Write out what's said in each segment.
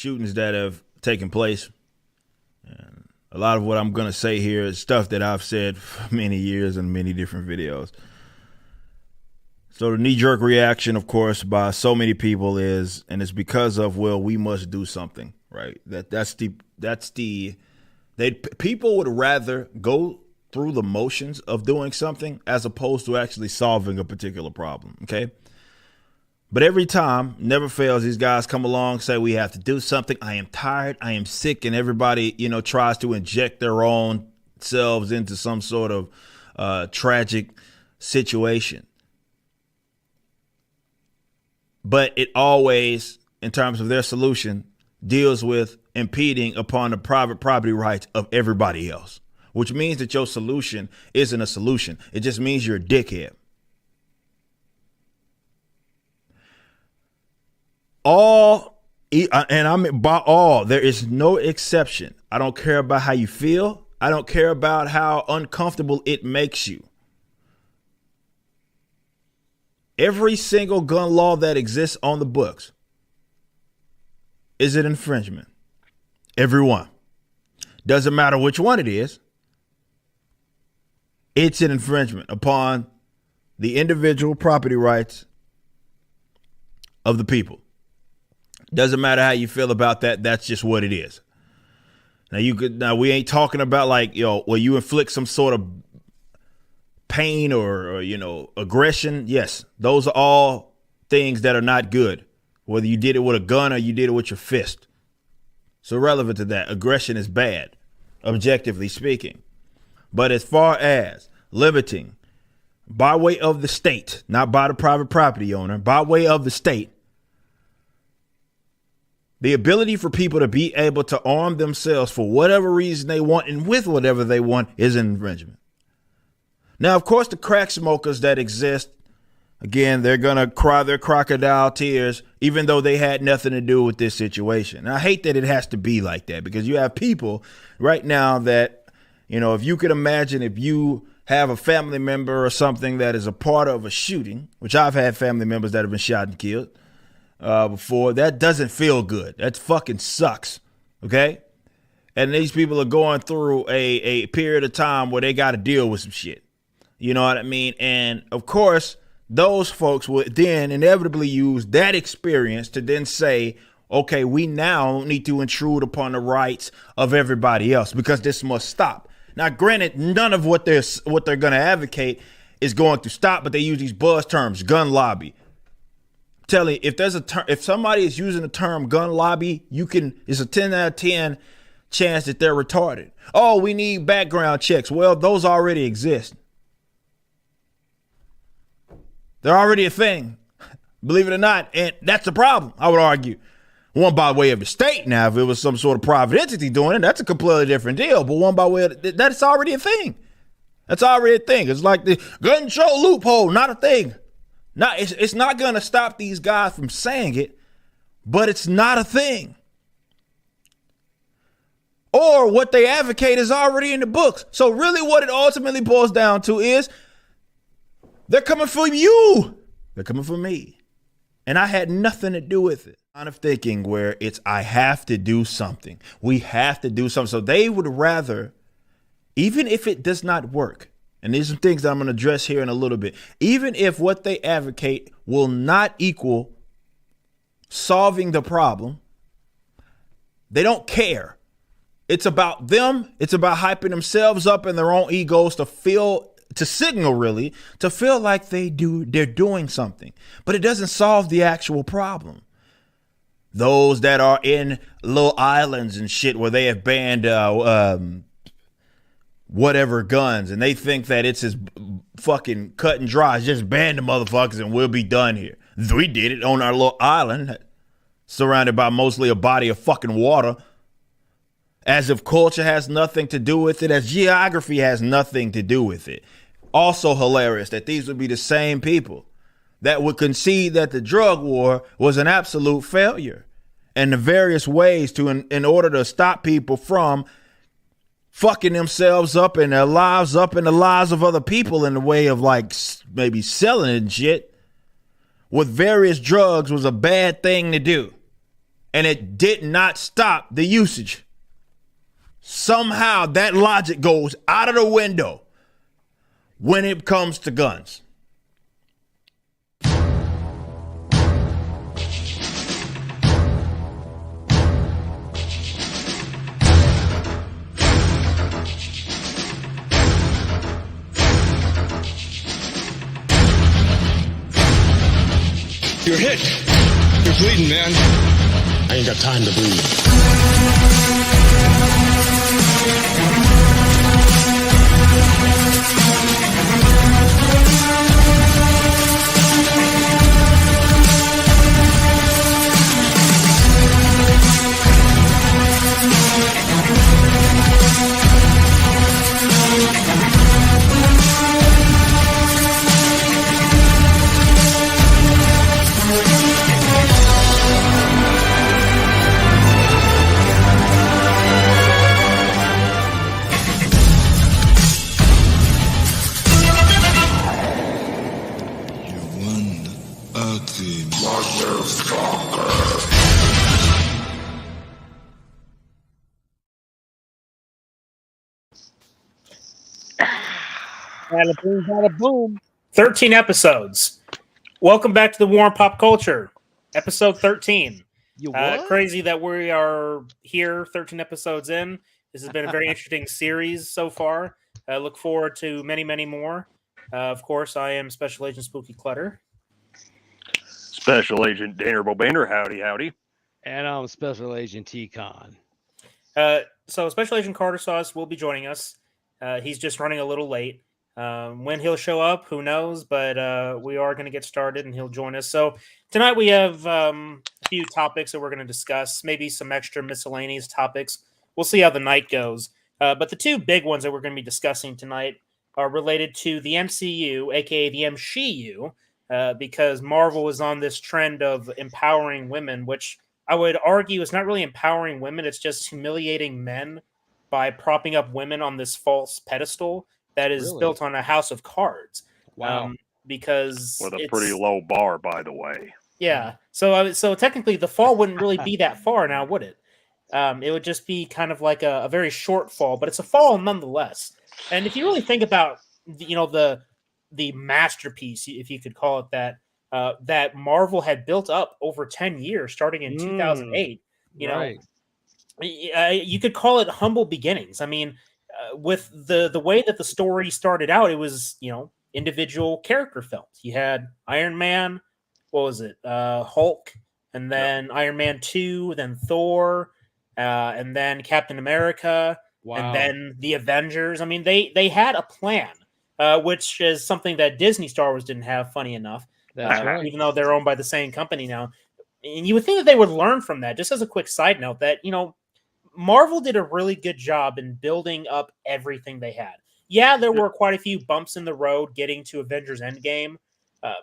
shootings that have taken place. And a lot of what I'm going to say here is stuff that I've said for many years in many different videos. So the knee-jerk reaction, of course, by so many people is, and it's because of, well, we must do something, right? People would rather go through the motions of doing something as opposed to actually solving a particular problem, okay? But every time, never fails, these guys come along, say we have to do something. I am tired, I am sick, and everybody, tries to inject their own selves into some sort of tragic situation. But it always, in terms of their solution, deals with impeding upon the private property rights of everybody else, which means that your solution isn't a solution. It just means you're a dickhead. And I mean by all, there is no exception. I don't care about how you feel. I don't care about how uncomfortable it makes you. Every single gun law that exists on the books is an infringement. Every one. Doesn't matter which one it is. It's an infringement upon the individual property rights of the people. Doesn't matter how you feel about that. That's just what it is. Now we ain't talking about where you inflict some sort of pain or aggression. Yes, those are all things that are not good. Whether you did it with a gun or you did it with your fist. So relevant to that, aggression is bad, objectively speaking. But as far as limiting by way of the state, not by the private property owner, by way of the state, the ability for people to be able to arm themselves for whatever reason they want and with whatever they want is an infringement. Now, of course, the crack smokers that exist, again, they're going to cry their crocodile tears, even though they had nothing to do with this situation. And I hate that it has to be like that, because you have people right now that, if you could imagine, if you have a family member or something that is a part of a shooting, which I've had family members that have been shot and killed before, that doesn't feel good. That fucking sucks. Okay. And these people are going through a period of time where they got to deal with some shit. You know what I mean? And of course, those folks would then inevitably use that experience to then say, okay, we now need to intrude upon the rights of everybody else because this must stop. Now, granted, none of what they're going to advocate is going to stop, but they use these buzz terms, gun lobby. I'm telling you, if somebody is using the term gun lobby, it's a 10 out of 10 chance that they're retarded. Oh, we need background checks. Well, those already exist. They're already a thing, believe it or not. And that's the problem, I would argue. One by way of the state. Now, if it was some sort of private entity doing it, that's a completely different deal. But one by way of that's already a thing. That's already a thing. It's like the gun show loophole, not a thing. It's not going to stop these guys from saying it, but it's not a thing. Or what they advocate is already in the books. So really what it ultimately boils down to is they're coming for you. They're coming for me. And I had nothing to do with it. Kind of thinking where it's, I have to do something. We have to do something. So they would rather, even if it does not work, and these are things that I'm going to address here in a little bit, even if what they advocate will not equal solving the problem, they don't care. It's about them. It's about hyping themselves up in their own egos to signal like they're doing something, but it doesn't solve the actual problem. Those that are in little islands and shit where they have banned whatever guns, and they think that it's as fucking cut and dry. Just ban the motherfuckers and we'll be done here. We did it on our little island, surrounded by mostly a body of fucking water. As if culture has nothing to do with it, as geography has nothing to do with it. Also hilarious that these would be the same people that would concede that the drug war was an absolute failure, and the various ways in order to stop people from fucking themselves up and their lives up and the lives of other people in the way of like maybe selling and shit with various drugs was a bad thing to do. and it did not stop the usage. Somehow that logic goes out of the window when it comes to guns. You're hit. You're bleeding, man. I ain't got time to bleed. Bada boom, bada boom. 13 episodes. Welcome back to the War on Pop Culture, episode 13. Crazy that we are here 13 episodes in. This has been a very interesting series so far. I look forward to many, many more. Of course, I am Special Agent Spooky Clutter. Special Agent Danner Bobaner, howdy, howdy. And I'm Special Agent T-Con. So Special Agent Carter Sauce will be joining us. He's just running a little late. When he'll show up, who knows? But we are going to get started, and he'll join us. So tonight we have a few topics that we're going to discuss, maybe some extra miscellaneous topics. We'll see how the night goes. But the two big ones that we're going to be discussing tonight are related to the MCU, aka the MCU, because Marvel is on this trend of empowering women, which I would argue is not really empowering women. It's just humiliating men by propping up women on this false pedestal that is built on a house of cards. Wow. Because with a pretty low bar, by the way. Yeah. So technically the fall wouldn't really be that far now, would it? It would just be kind of like a very short fall, but it's a fall nonetheless. And if you really think about, the masterpiece, if you could call it that, that Marvel had built up over 10 years, starting in 2008, you could call it humble beginnings. I mean, with the way that the story started out, it was, individual character films. You had Iron Man, Hulk, and then Iron Man 2, then Thor, and then Captain America, and then the Avengers. I mean, they had a plan, which is something that Disney Star Wars didn't have, funny enough. That's right. Even though they're owned by the same company now. And you would think that they would learn from that. Just as a quick side note, that, Marvel did a really good job in building up everything they had. Yeah, there were quite a few bumps in the road getting to Avengers Endgame.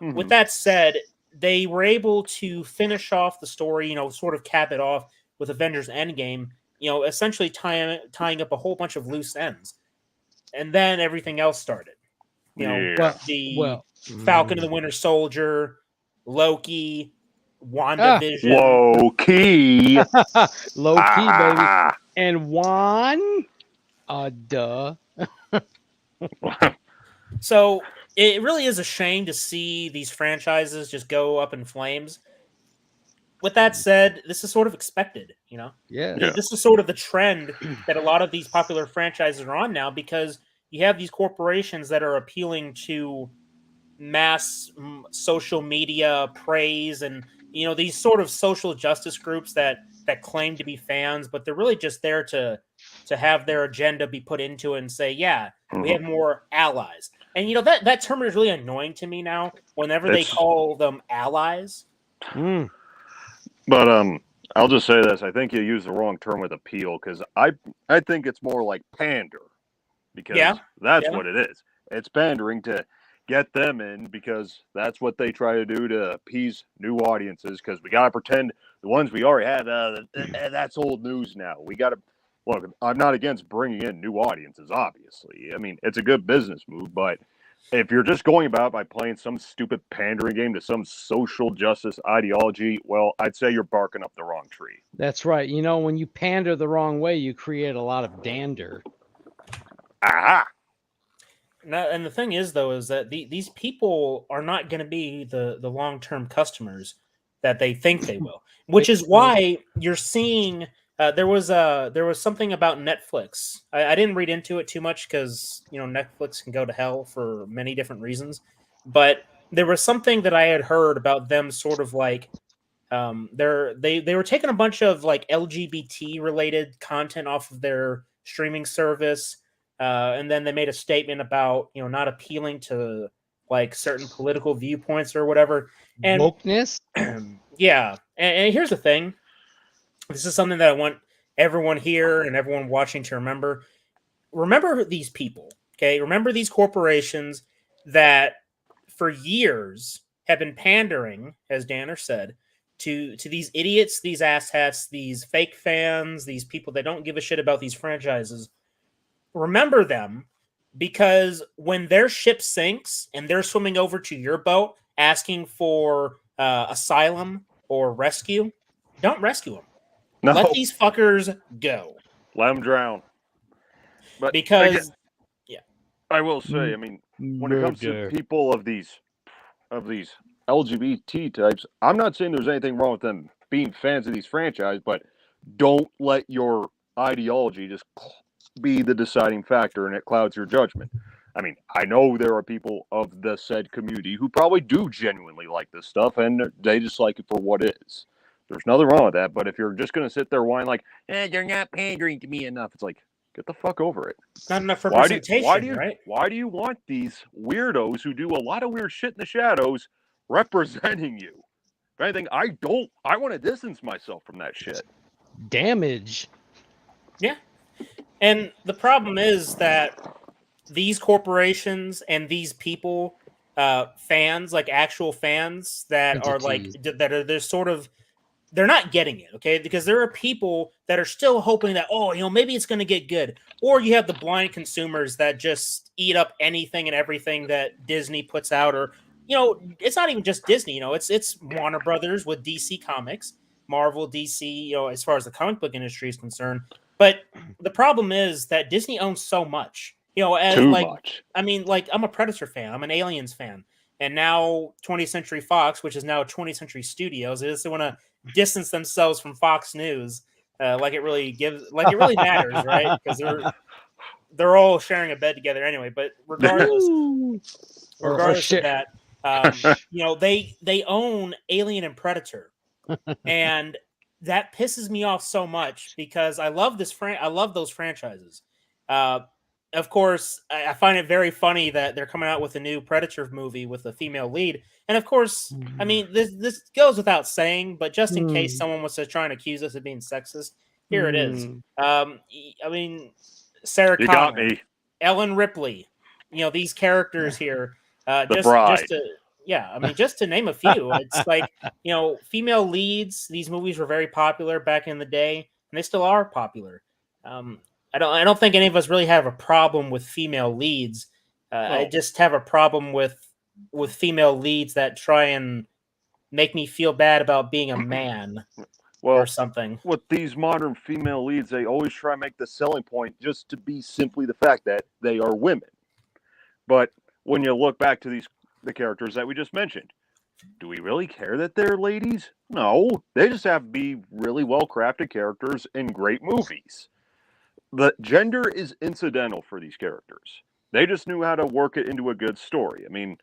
With that said, they were able to finish off the story, sort of cap it off with Avengers Endgame, essentially tying up a whole bunch of loose ends. And then everything else started. Falcon and the Winter Soldier, Loki, WandaVision. Low key. Low key, baby. And Juan? Duh. So it really is a shame to see these franchises just go up in flames. With that said, this is sort of expected, Yeah. This is sort of the trend that a lot of these popular franchises are on now, because you have these corporations that are appealing to mass social media praise and, these sort of social justice groups that claim to be fans, but they're really just there to have their agenda be put into it and say, we have more allies. And, that term is really annoying to me now whenever they call them allies. But I'll just say this. I think you use the wrong term with appeal, because I think it's more like pander, because that's what it is. It's pandering to get them in, because that's what they try to do to appease new audiences, because we got to pretend the ones we already had, that's old news now. We got to look. I'm not against bringing in new audiences, obviously. I mean, it's a good business move, but If you're just going about by playing some stupid pandering game to some social justice ideology, well, I'd say you're barking up the wrong tree. That's right. You know, when you pander the wrong way, you create a lot of dander. Aha! Now, and the thing is, though, is that these people are not going to be the long-term customers that they think they will, which is why you're seeing there was something about Netflix. I didn't read into it too much because Netflix can go to hell for many different reasons, but there was something that I had heard about them sort of like they were taking a bunch of like LGBT related content off of their streaming service, and then they made a statement about not appealing to like certain political viewpoints or whatever. And wokeness. Yeah, and here's the thing. This is something that I want everyone here and everyone watching to remember. Remember these people, okay? Remember these corporations that for years have been pandering, as Danner said, to these idiots, these asshats, these fake fans, these people that don't give a shit about these franchises. Remember them, because when their ship sinks and they're swimming over to your boat asking for asylum or rescue, don't rescue them. No. Let these fuckers go. Let them drown. But because, again, yeah, I will say, I mean, when it comes to people of these LGBT types, I'm not saying there's anything wrong with them being fans of these franchises, but don't let your ideology just be the deciding factor and it clouds your judgment. I mean, I know there are people of the said community who probably do genuinely like this stuff and they just like it for what it is. There's nothing wrong with that, but if you're just going to sit there whining like, they're not pandering to me enough, it's like, get the fuck over it. Not enough representation, right? Why do you want these weirdos who do a lot of weird shit in the shadows representing you? If anything, I want to distance myself from that shit. Damage. Yeah. And the problem is that these corporations and these people, fans, like actual fans that are like, they're sort of, they're not getting it, okay? Because there are people that are still hoping that, maybe it's going to get good. Or you have the blind consumers that just eat up anything and everything that Disney puts out. Or, it's not even just Disney, it's Warner Brothers with DC Comics, Marvel, DC, as far as the comic book industry is concerned. But the problem is that Disney owns so much. Too much. I mean, like, I'm a Predator fan. I'm an Aliens fan. And now 20th Century Fox, which is now 20th Century Studios, they just want to distance themselves from Fox News, like it really matters, right? Because they're all sharing a bed together anyway. But regardless of that, they own Alien and Predator, and that pisses me off so much because I love I love those franchises. Of course, I find it very funny that they're coming out with a new Predator movie with a female lead. And of course, I mean, this goes without saying, but just in case someone was to try and accuse us of being sexist, here it is. I mean, Sarah Connor, got me. Ellen Ripley, these characters here. Bride. Just to name a few. It's like, female leads, these movies were very popular back in the day, and they still are popular. I don't think any of us really have a problem with female leads. I just have a problem with female leads that try and make me feel bad about being a man or something. With these modern female leads, they always try and make the selling point just to be simply the fact that they are women. But when you look back to the characters that we just mentioned, do we really care that they're ladies? No, they just have to be really well-crafted characters in great movies. The gender is incidental for these characters. They just knew how to work it into a good story. I mean,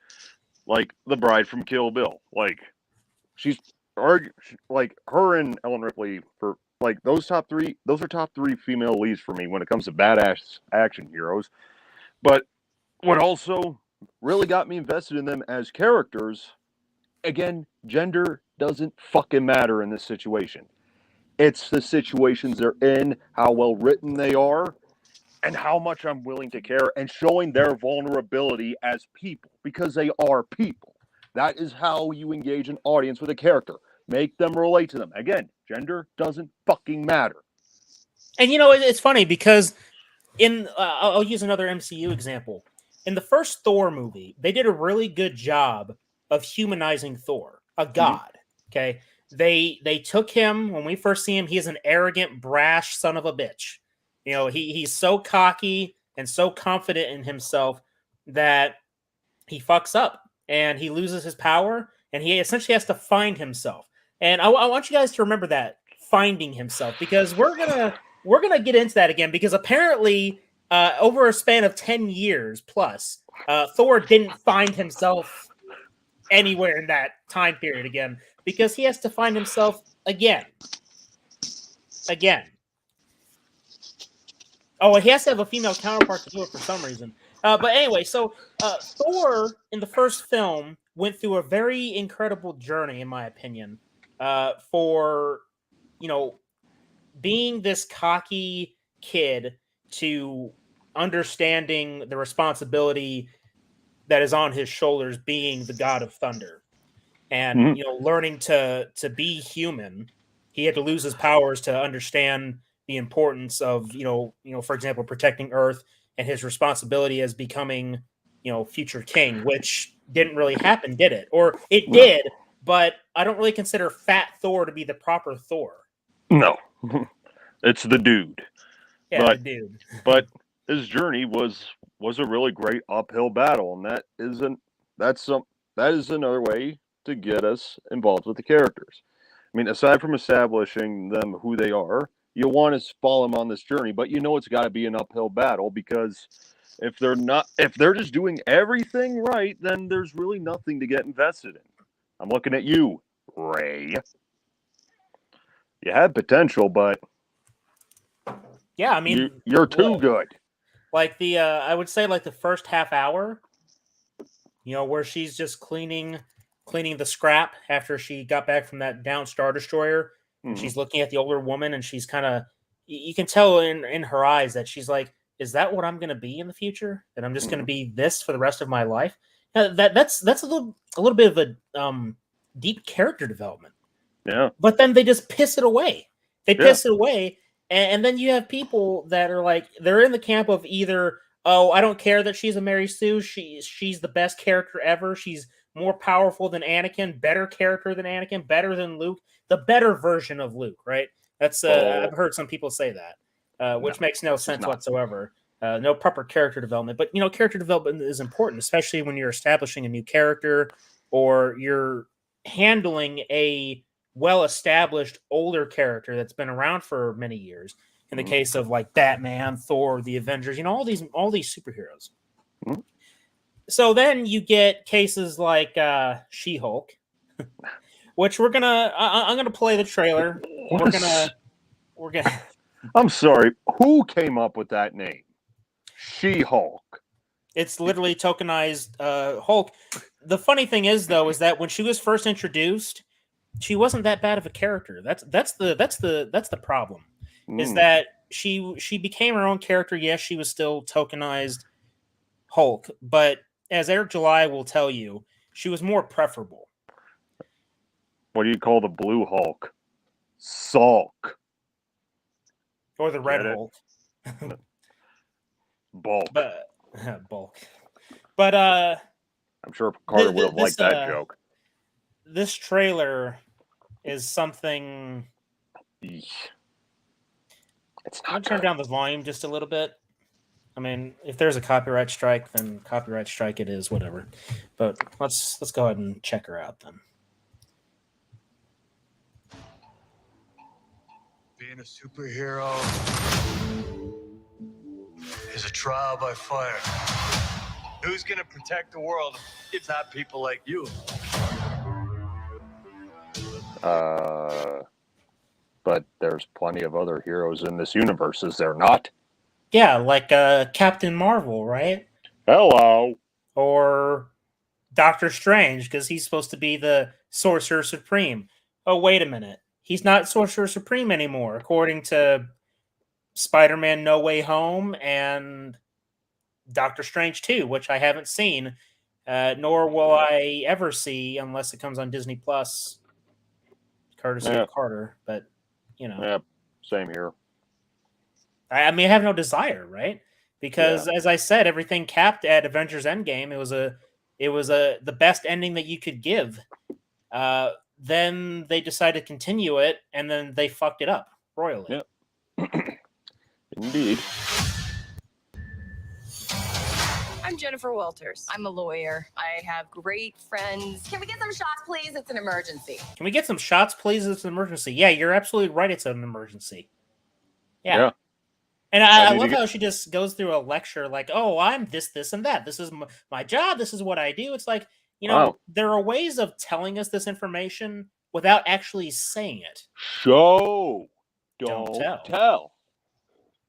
like the bride from Kill Bill. Like, like her and Ellen Ripley, for like those are top three female leads for me when it comes to badass action heroes. But what also really got me invested in them as characters, again, gender doesn't fucking matter in this situation. It's the situations they're in, how well written they are, and how much I'm willing to care, and showing their vulnerability as people, because they are people. That is how you engage an audience with a character. Make them relate to them. Again, gender doesn't fucking matter. And it's funny because I'll use another MCU example. in the first Thor movie, they did a really good job of humanizing Thor, a god. Okay, they took him when we first see him. He's an arrogant, brash son of a bitch. You know, he's so cocky and so confident in himself that he fucks up and he loses his power, and he essentially has to find himself. And I want you guys to remember that, finding himself, because we're gonna get into that again, because apparently over a span of 10 years plus, Thor didn't find himself anywhere in that time period again, because he has to find himself again. Oh, and he has to have a female counterpart to do it for some reason. But anyway, so Thor in the first film went through a very incredible journey, in my opinion, for, being this cocky kid to understanding the responsibility that is on his shoulders, being the god of thunder, and learning to be human. He had to lose his powers to understand the importance of for example, protecting Earth, and his responsibility as becoming future king, which didn't really happen, did it? Or it did, but I don't really consider Fat Thor to be the proper Thor. No, it's the dude. Yeah, the dude. But his journey was a really great uphill battle, and that is another way to get us involved with the characters. I mean, aside from establishing them who they are, you want to follow them on this journey, but it's got to be an uphill battle, because if they're just doing everything right, then there's really nothing to get invested in. I'm looking at you, Ray. You had potential, but yeah, I mean, you're too good. Like I would say like the first half hour, where she's just cleaning the scrap after she got back from that down Star Destroyer. And she's looking at the older woman, and she's kind of, you can tell in her eyes that she's like, is that what I'm going to be in the future? That I'm just going to be this for the rest of my life? Now, that's a little bit of a deep character development. Yeah. But then they just piss it away. Piss it away. And then you have people that are like, they're in the camp of either, oh, I don't care that she's a Mary Sue. She's the best character ever. She's more powerful than Anakin, better character than Anakin, better than Luke, the better version of Luke, right? That's I've heard some people say that, which makes no sense whatsoever. No proper character development. But, character development is important, especially when you're establishing a new character or you're handling a well-established older character that's been around for many years. In the case of like Batman, Thor, the Avengers, all these superheroes. So then you get cases like She-Hulk, which I'm gonna play the trailer. We're gonna. I'm sorry. Who came up with that name? She-Hulk. It's literally tokenized Hulk. The funny thing is, though, is that when she was first introduced, she wasn't that bad of a character. That's the problem. Is that she became her own character. Yes, she was still tokenized Hulk, but as Eric July will tell you, she was more preferable. What do you call the blue Hulk? Sulk. Or the red Hulk. Bulk. Bulk. But I'm sure Carter would have liked that joke. This trailer is something. I'll turn down the volume just a little bit. I mean, if there's a copyright strike, then copyright strike it is, whatever. But let's go ahead and check her out then. Being a superhero is a trial by fire. Who's gonna protect the world if not people like you? But there's plenty of other heroes in this universe, is there not? Yeah, like Captain Marvel, right? Hello. Or Doctor Strange, because he's supposed to be the Sorcerer Supreme. Oh, wait a minute. He's not Sorcerer Supreme anymore, according to Spider-Man No Way Home and Doctor Strange 2, which I haven't seen, nor will I ever see unless it comes on Disney Plus, courtesy of Carter. But, Yeah, same here. I mean, I have no desire, right? because, as I said, everything capped at Avengers Endgame. It was the best ending that you could give. Then they decided to continue it, and then they fucked it up royally. Yep. Indeed. I'm Jennifer Walters. I'm a lawyer. I have great friends. Can we get some shots, please? It's an emergency. Can we get some shots, please? It's an emergency. Yeah, you're absolutely right. It's an emergency. Yeah. And I love how she just goes through a lecture like, oh, I'm this, and that. This is my job. This is what I do. It's like, there are ways of telling us this information without actually saying it. Show. Don't tell.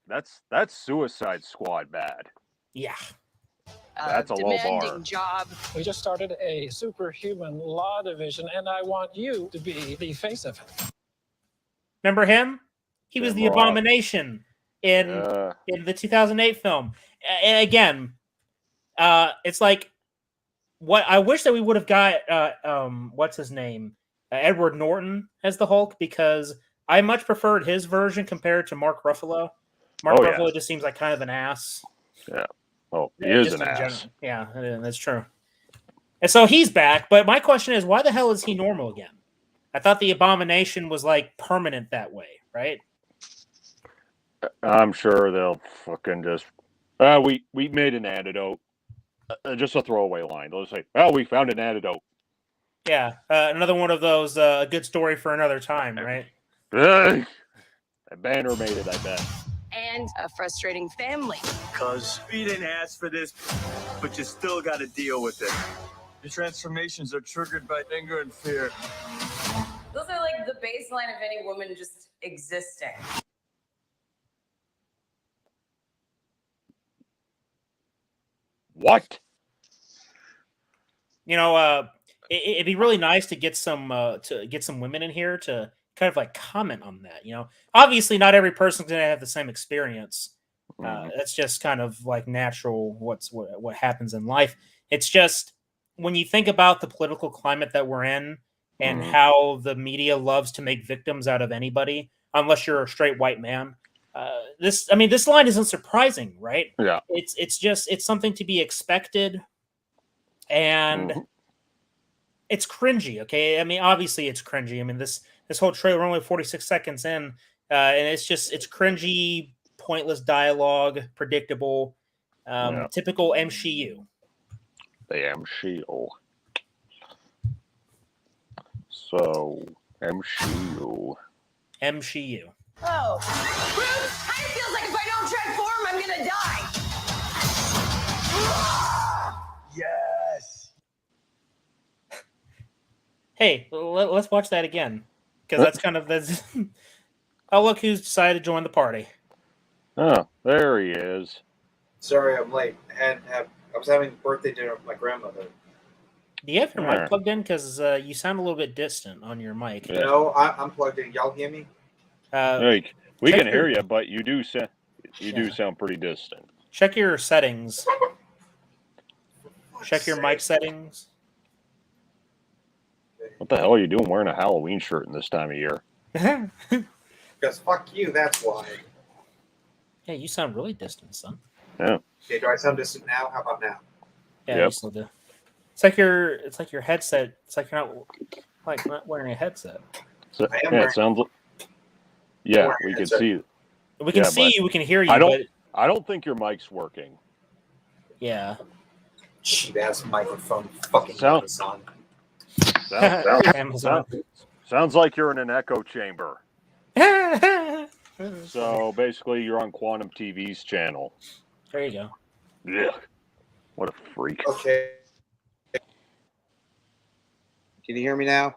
That's Suicide Squad bad. Yeah. That's a low bar. Job. We just started a superhuman law division, and I want you to be the face of it. Remember him? He was the Abomination in the 2008 film. And again, it's like what I wish that we would have got. What's his name? Edward Norton as the Hulk, because I much preferred his version compared to Mark Ruffalo. Mark Ruffalo just seems like kind of an ass. Yeah. Oh, he is an ass. Yeah, that's true. And so he's back, but my question is, why the hell is he normal again? I thought the Abomination was like permanent that way, right? I'm sure they'll fucking just. We made an antidote. Just a throwaway line. They'll say, "Oh, we found an antidote." Yeah, another one of those a good story for another time, right? That Banner made it, I bet. And a frustrating family. Because we didn't ask for this, but you still got to deal with it. Your transformations are triggered by anger and fear. Those are like the baseline of any woman just existing. What? It'd be really nice to get some women in here to kind of like comment on that. Obviously not every person's gonna have the same experience. That's just kind of like natural. What happens in life. It's just when you think about the political climate that we're in and how the media loves to make victims out of anybody, unless you're a straight white man. This line isn't surprising, right? Yeah. It's something to be expected, and it's cringy. Okay, I mean, obviously it's cringy. I mean, this whole trailer, we're only 46 seconds in, and it's cringy, pointless dialogue, predictable, typical MCU. The MCU. So MCU. Oh, Bruce, kind of feels like if I don't transform, I'm gonna die. Yes. Hey, let's watch that again, because that's kind of this. Oh, look who's decided to join the party. Oh, there he is. Sorry, I'm late. I was having birthday dinner with my grandmother. Do you have your mic plugged in? Because you sound a little bit distant on your mic. Yeah. No, I'm plugged in. Y'all hear me? We can hear you, but you do sound pretty distant. Check your settings. Check your mic settings. What the hell are you doing wearing a Halloween shirt in this time of year? Because fuck you, that's why. Yeah, you sound really distant, son. Yeah. Okay, do I sound distant now? How about now? Yeah, you still do. It's like your headset. It's like you're not wearing a headset. So, it sounds like. Yeah, we can see you. We can see you. We can hear you. I don't think your mic's working. Yeah. Cheap ass microphone. Fucking Amazon. Sounds like you're in an echo chamber. So basically, you're on Quantum TV's channel. There you go. Yeah. What a freak. Okay. Can you hear me now?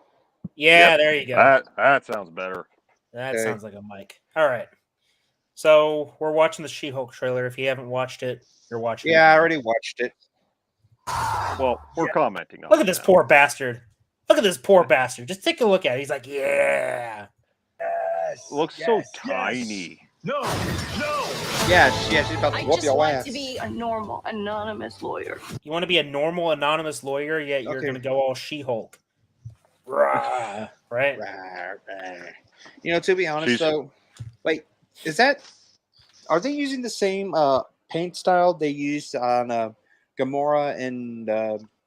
Yeah, there you go. That sounds better. That sounds like a mic. All right. So we're watching the She-Hulk trailer. If you haven't watched it, you're watching it. Yeah, I already watched it. Well, we're commenting on Look at this poor bastard. Look at this poor bastard. Just take a look at it. He's like, yeah. Yes. Looks so tiny. No. Yeah, she's about to whoop your ass. I just want to be a normal, anonymous lawyer. You want to be a normal, anonymous lawyer, yet you're going to go all She-Hulk. Right? To be honest, though, wait, are they using the same paint style they used on Gamora and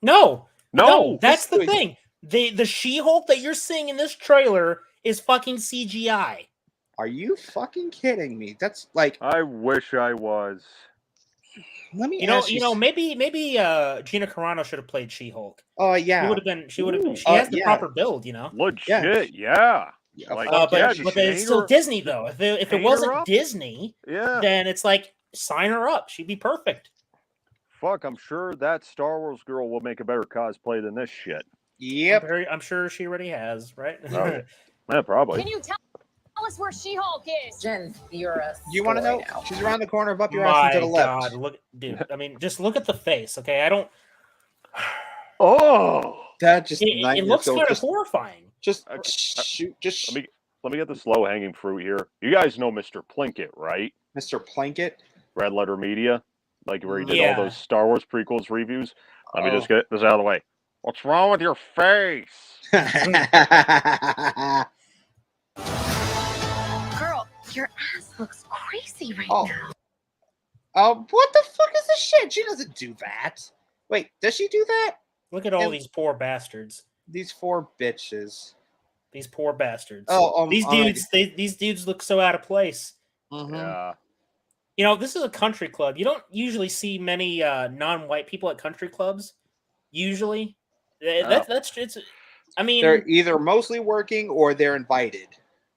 No, No. that's the thing. The She-Hulk that you're seeing in this trailer is fucking CGI. Are you fucking kidding me? That's like, I wish I was. let me ask you. Maybe Gina Carano should have played She-Hulk. Oh yeah, She would have been. She has the proper build, you know. Legit, yeah. Like, but it's still Disney though. If it wasn't Disney, then it's like sign her up. She'd be perfect. Fuck, I'm sure that Star Wars girl will make a better cosplay than this shit. Yep. I'm sure she already has, right? Oh, yeah, probably. Can you tell us where She-Hulk is? Jen, you're a. You want to know? Now. She's around the corner of up your My ass and to the left. God, look, dude. I mean, just look at the face. Okay, I don't. Oh, that just it looks kind of horrifying. Just shoot. Just let me get the slow hanging fruit here. You guys know Mr. Plinkett, right? Mr. Plinkett, Red Letter Media, like where he did all those Star Wars prequels reviews. Let me just get this out of the way. What's wrong with your face? Girl, your ass looks crazy right now. Oh, what the fuck is this shit? She doesn't do that. Wait, does she do that? Look at all these poor bastards. These 4 bitches. These poor bastards. These dudes look so out of place. Mm-hmm. Yeah. You know, this is a country club. You don't usually see many non-white people at country clubs. Usually, that's it's. I mean, they're either mostly working or they're invited.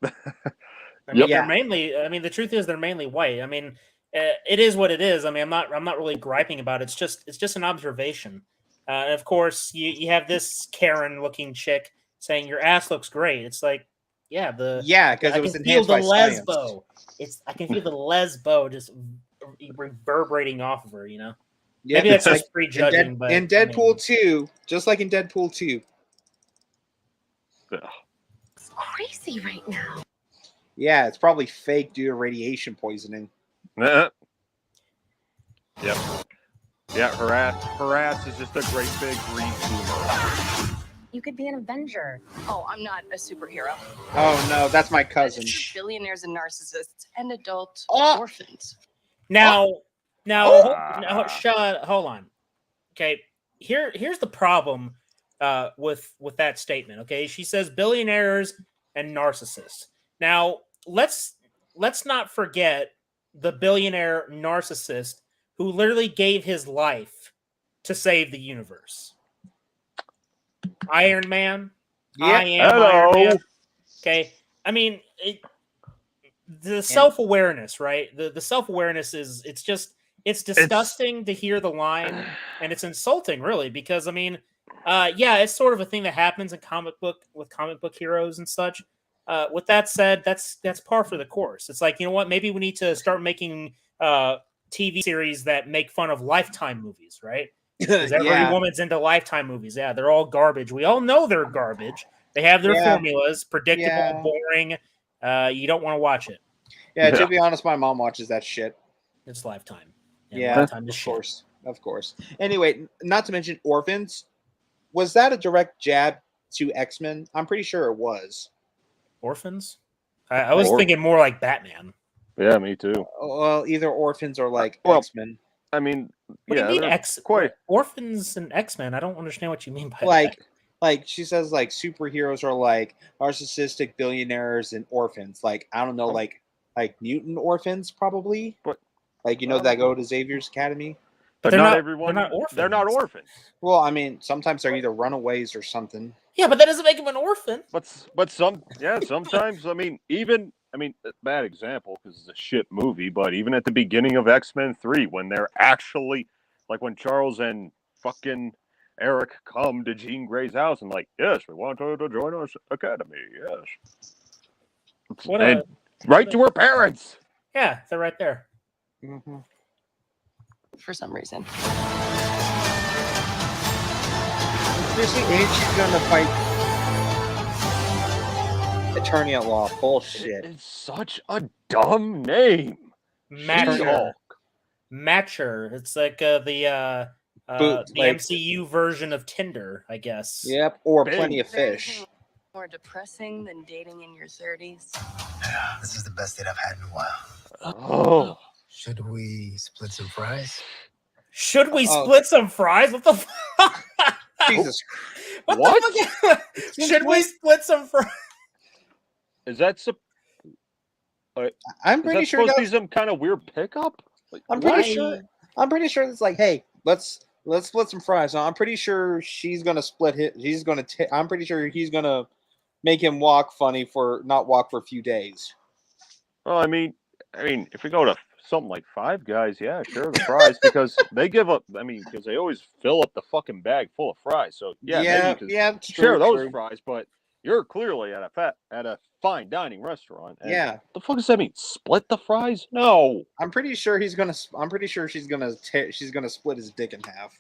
They're mainly. I mean, the truth is they're mainly white. I mean, it is what it is. I mean, I'm not really griping about it. It's just an observation. And of course, you have this Karen-looking chick saying your ass looks great. It's like, because it was enhanced by lesbo. I can feel the lesbo just reverberating off of her. You know, maybe that's just prejudging. But in Deadpool 2, just like in Deadpool 2, it's crazy right now. Yeah, it's probably fake due to radiation poisoning. Yep. Yeah, her ass is just a great big green tumor. You could be an Avenger. Oh, I'm not a superhero. Oh no, that's my cousin. Billionaires and narcissists and adult orphans. Hold on. Okay, here's the problem with that statement. Okay, she says billionaires and narcissists. Now let's not forget the billionaire narcissist who literally gave his life to save the universe. Iron Man. Yeah. I am Iron Man. Okay. I mean, the self-awareness, right? The self-awareness it's disgusting to hear the line, and it's insulting, really, because I mean, it's sort of a thing that happens in comic book heroes and such. With that said, that's par for the course. It's like, you know what? Maybe we need to start making TV series that make fun of Lifetime movies, right? Because every woman's into Lifetime movies. Yeah, they're all garbage. We all know they're garbage. They have their formulas, predictable, boring. You don't want to watch it. Yeah, to be honest, my mom watches that shit. It's Lifetime. Lifetime of course. Anyway, not to mention Orphans. Was that a direct jab to X-Men? I'm pretty sure it was. Orphans? I was thinking more like Batman. Yeah, me too. Well, either Orphans or like X-Men. I mean, what do you mean Orphans and X-Men? I don't understand what you mean by that. Like she says, like superheroes are like narcissistic billionaires and orphans. Like, I don't know, like mutant orphans probably. But like, that go to Xavier's Academy. But not everyone. They're not orphans. They're not orphans. Well, I mean, sometimes they're either runaways or something. Yeah, but that doesn't make them an orphan. But sometimes bad example because it's a shit movie. But even at the beginning of X-Men 3, when they're actually like when Charles and fucking Eric come to Jean Grey's house and like, yes, we want her to join our academy. Yes, right to her parents. Yeah, they're right there. Mm-hmm. For some reason. Seriously, ain't she gonna fight Attorney at Law? Bullshit. It's such a dumb name. Matcher. It's like the MCU version of Tinder, I guess. Yep, or Plenty of Fish. More depressing than dating in your 30s. Yeah, this is the best date I've had in a while. Oh. Should we split some fries? Should we split some fries? What the fuck? Jesus. What? The fuck? Should we split some fries? Is that I'm pretty sure supposed to be some kind of weird pickup? Like, I'm pretty sure it's like, hey, let's split some fries. So I'm pretty sure she's gonna split his. He's gonna. I'm pretty sure he's gonna make him not walk for a few days. Well, I mean, if we go to something like Five Guys, yeah, sure, the fries, because they give up. I mean, because they always fill up the fucking bag full of fries. So maybe you can share those fries. But you're clearly at a fine dining restaurant. And the fuck does that mean? Split the fries? No. I'm pretty sure she's gonna split his dick in half.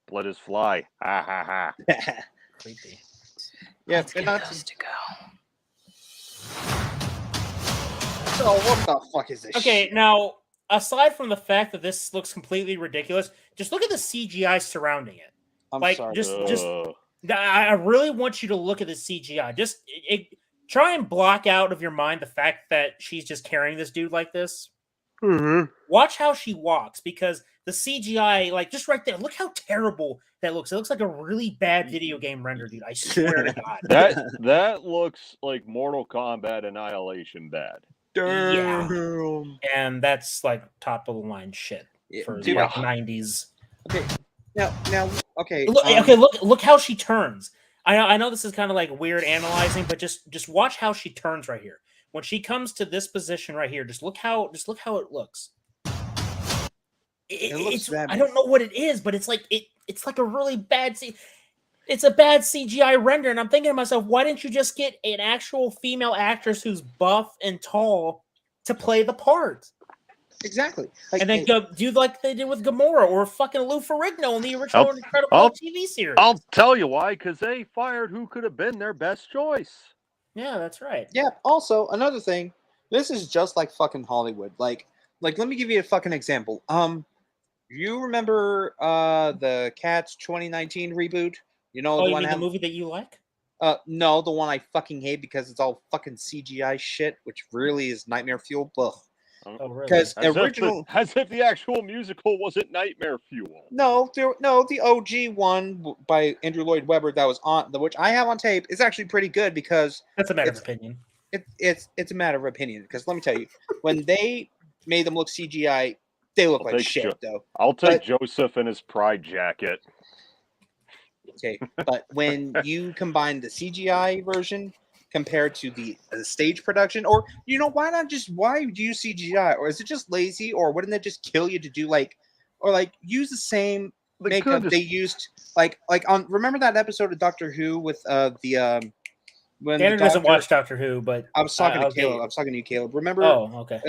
Split his fly. Ha ha ha. Creepy. Yeah, Let's get those to go. So what the fuck is this? Okay, now aside from the fact that this looks completely ridiculous, just look at the CGI surrounding it. I'm sorry. Just I really want you to look at the CGI. Just try and block out of your mind the fact that she's just carrying this dude like this. Mm-hmm. Watch how she walks, because the CGI, like just right there, look how terrible that looks. It looks like a really bad video game render, dude. I swear to God. That looks like Mortal Kombat Annihilation bad. Yeah. And that's like top of the line shit for the 90s. Okay. Now, okay. Look how she turns. I know this is kind of like weird analyzing, but just watch how she turns right here. When she comes to this position right here, just look how it looks. I don't know what it is, but it's like a really bad it's a bad CGI render, and I'm thinking to myself, why didn't you just get an actual female actress who's buff and tall to play the part? Exactly. And then do like they did with Gamora or fucking Lou Ferrigno in the original Incredible TV series. I'll tell you why, because they fired who could have been their best choice. Yeah, that's right. Yeah. Also, another thing, this is just like fucking Hollywood. Like, let me give you a fucking example. You remember the Cats 2019 reboot? You know, the movie that you like? No, the one I fucking hate because it's all fucking CGI shit, which really is nightmare fuel. Ugh. Oh, really? Because as if the actual musical wasn't nightmare fuel. No, the OG one by Andrew Lloyd Webber that was on which I have on tape is actually pretty good because that's a matter of opinion. It's a matter of opinion because let me tell you, when they made them look CGI, they look like shit though. I'll take Joseph in his pride jacket. Okay, but when you combine the CGI version compared to the stage production, or why do you CGI, or is it just lazy, or wouldn't it just kill you to do use the same makeup they used remember that episode of Doctor Who with when Tanner doesn't watch Doctor Who, but I was talking to Caleb. I was talking to you, Caleb. Remember? Oh, okay.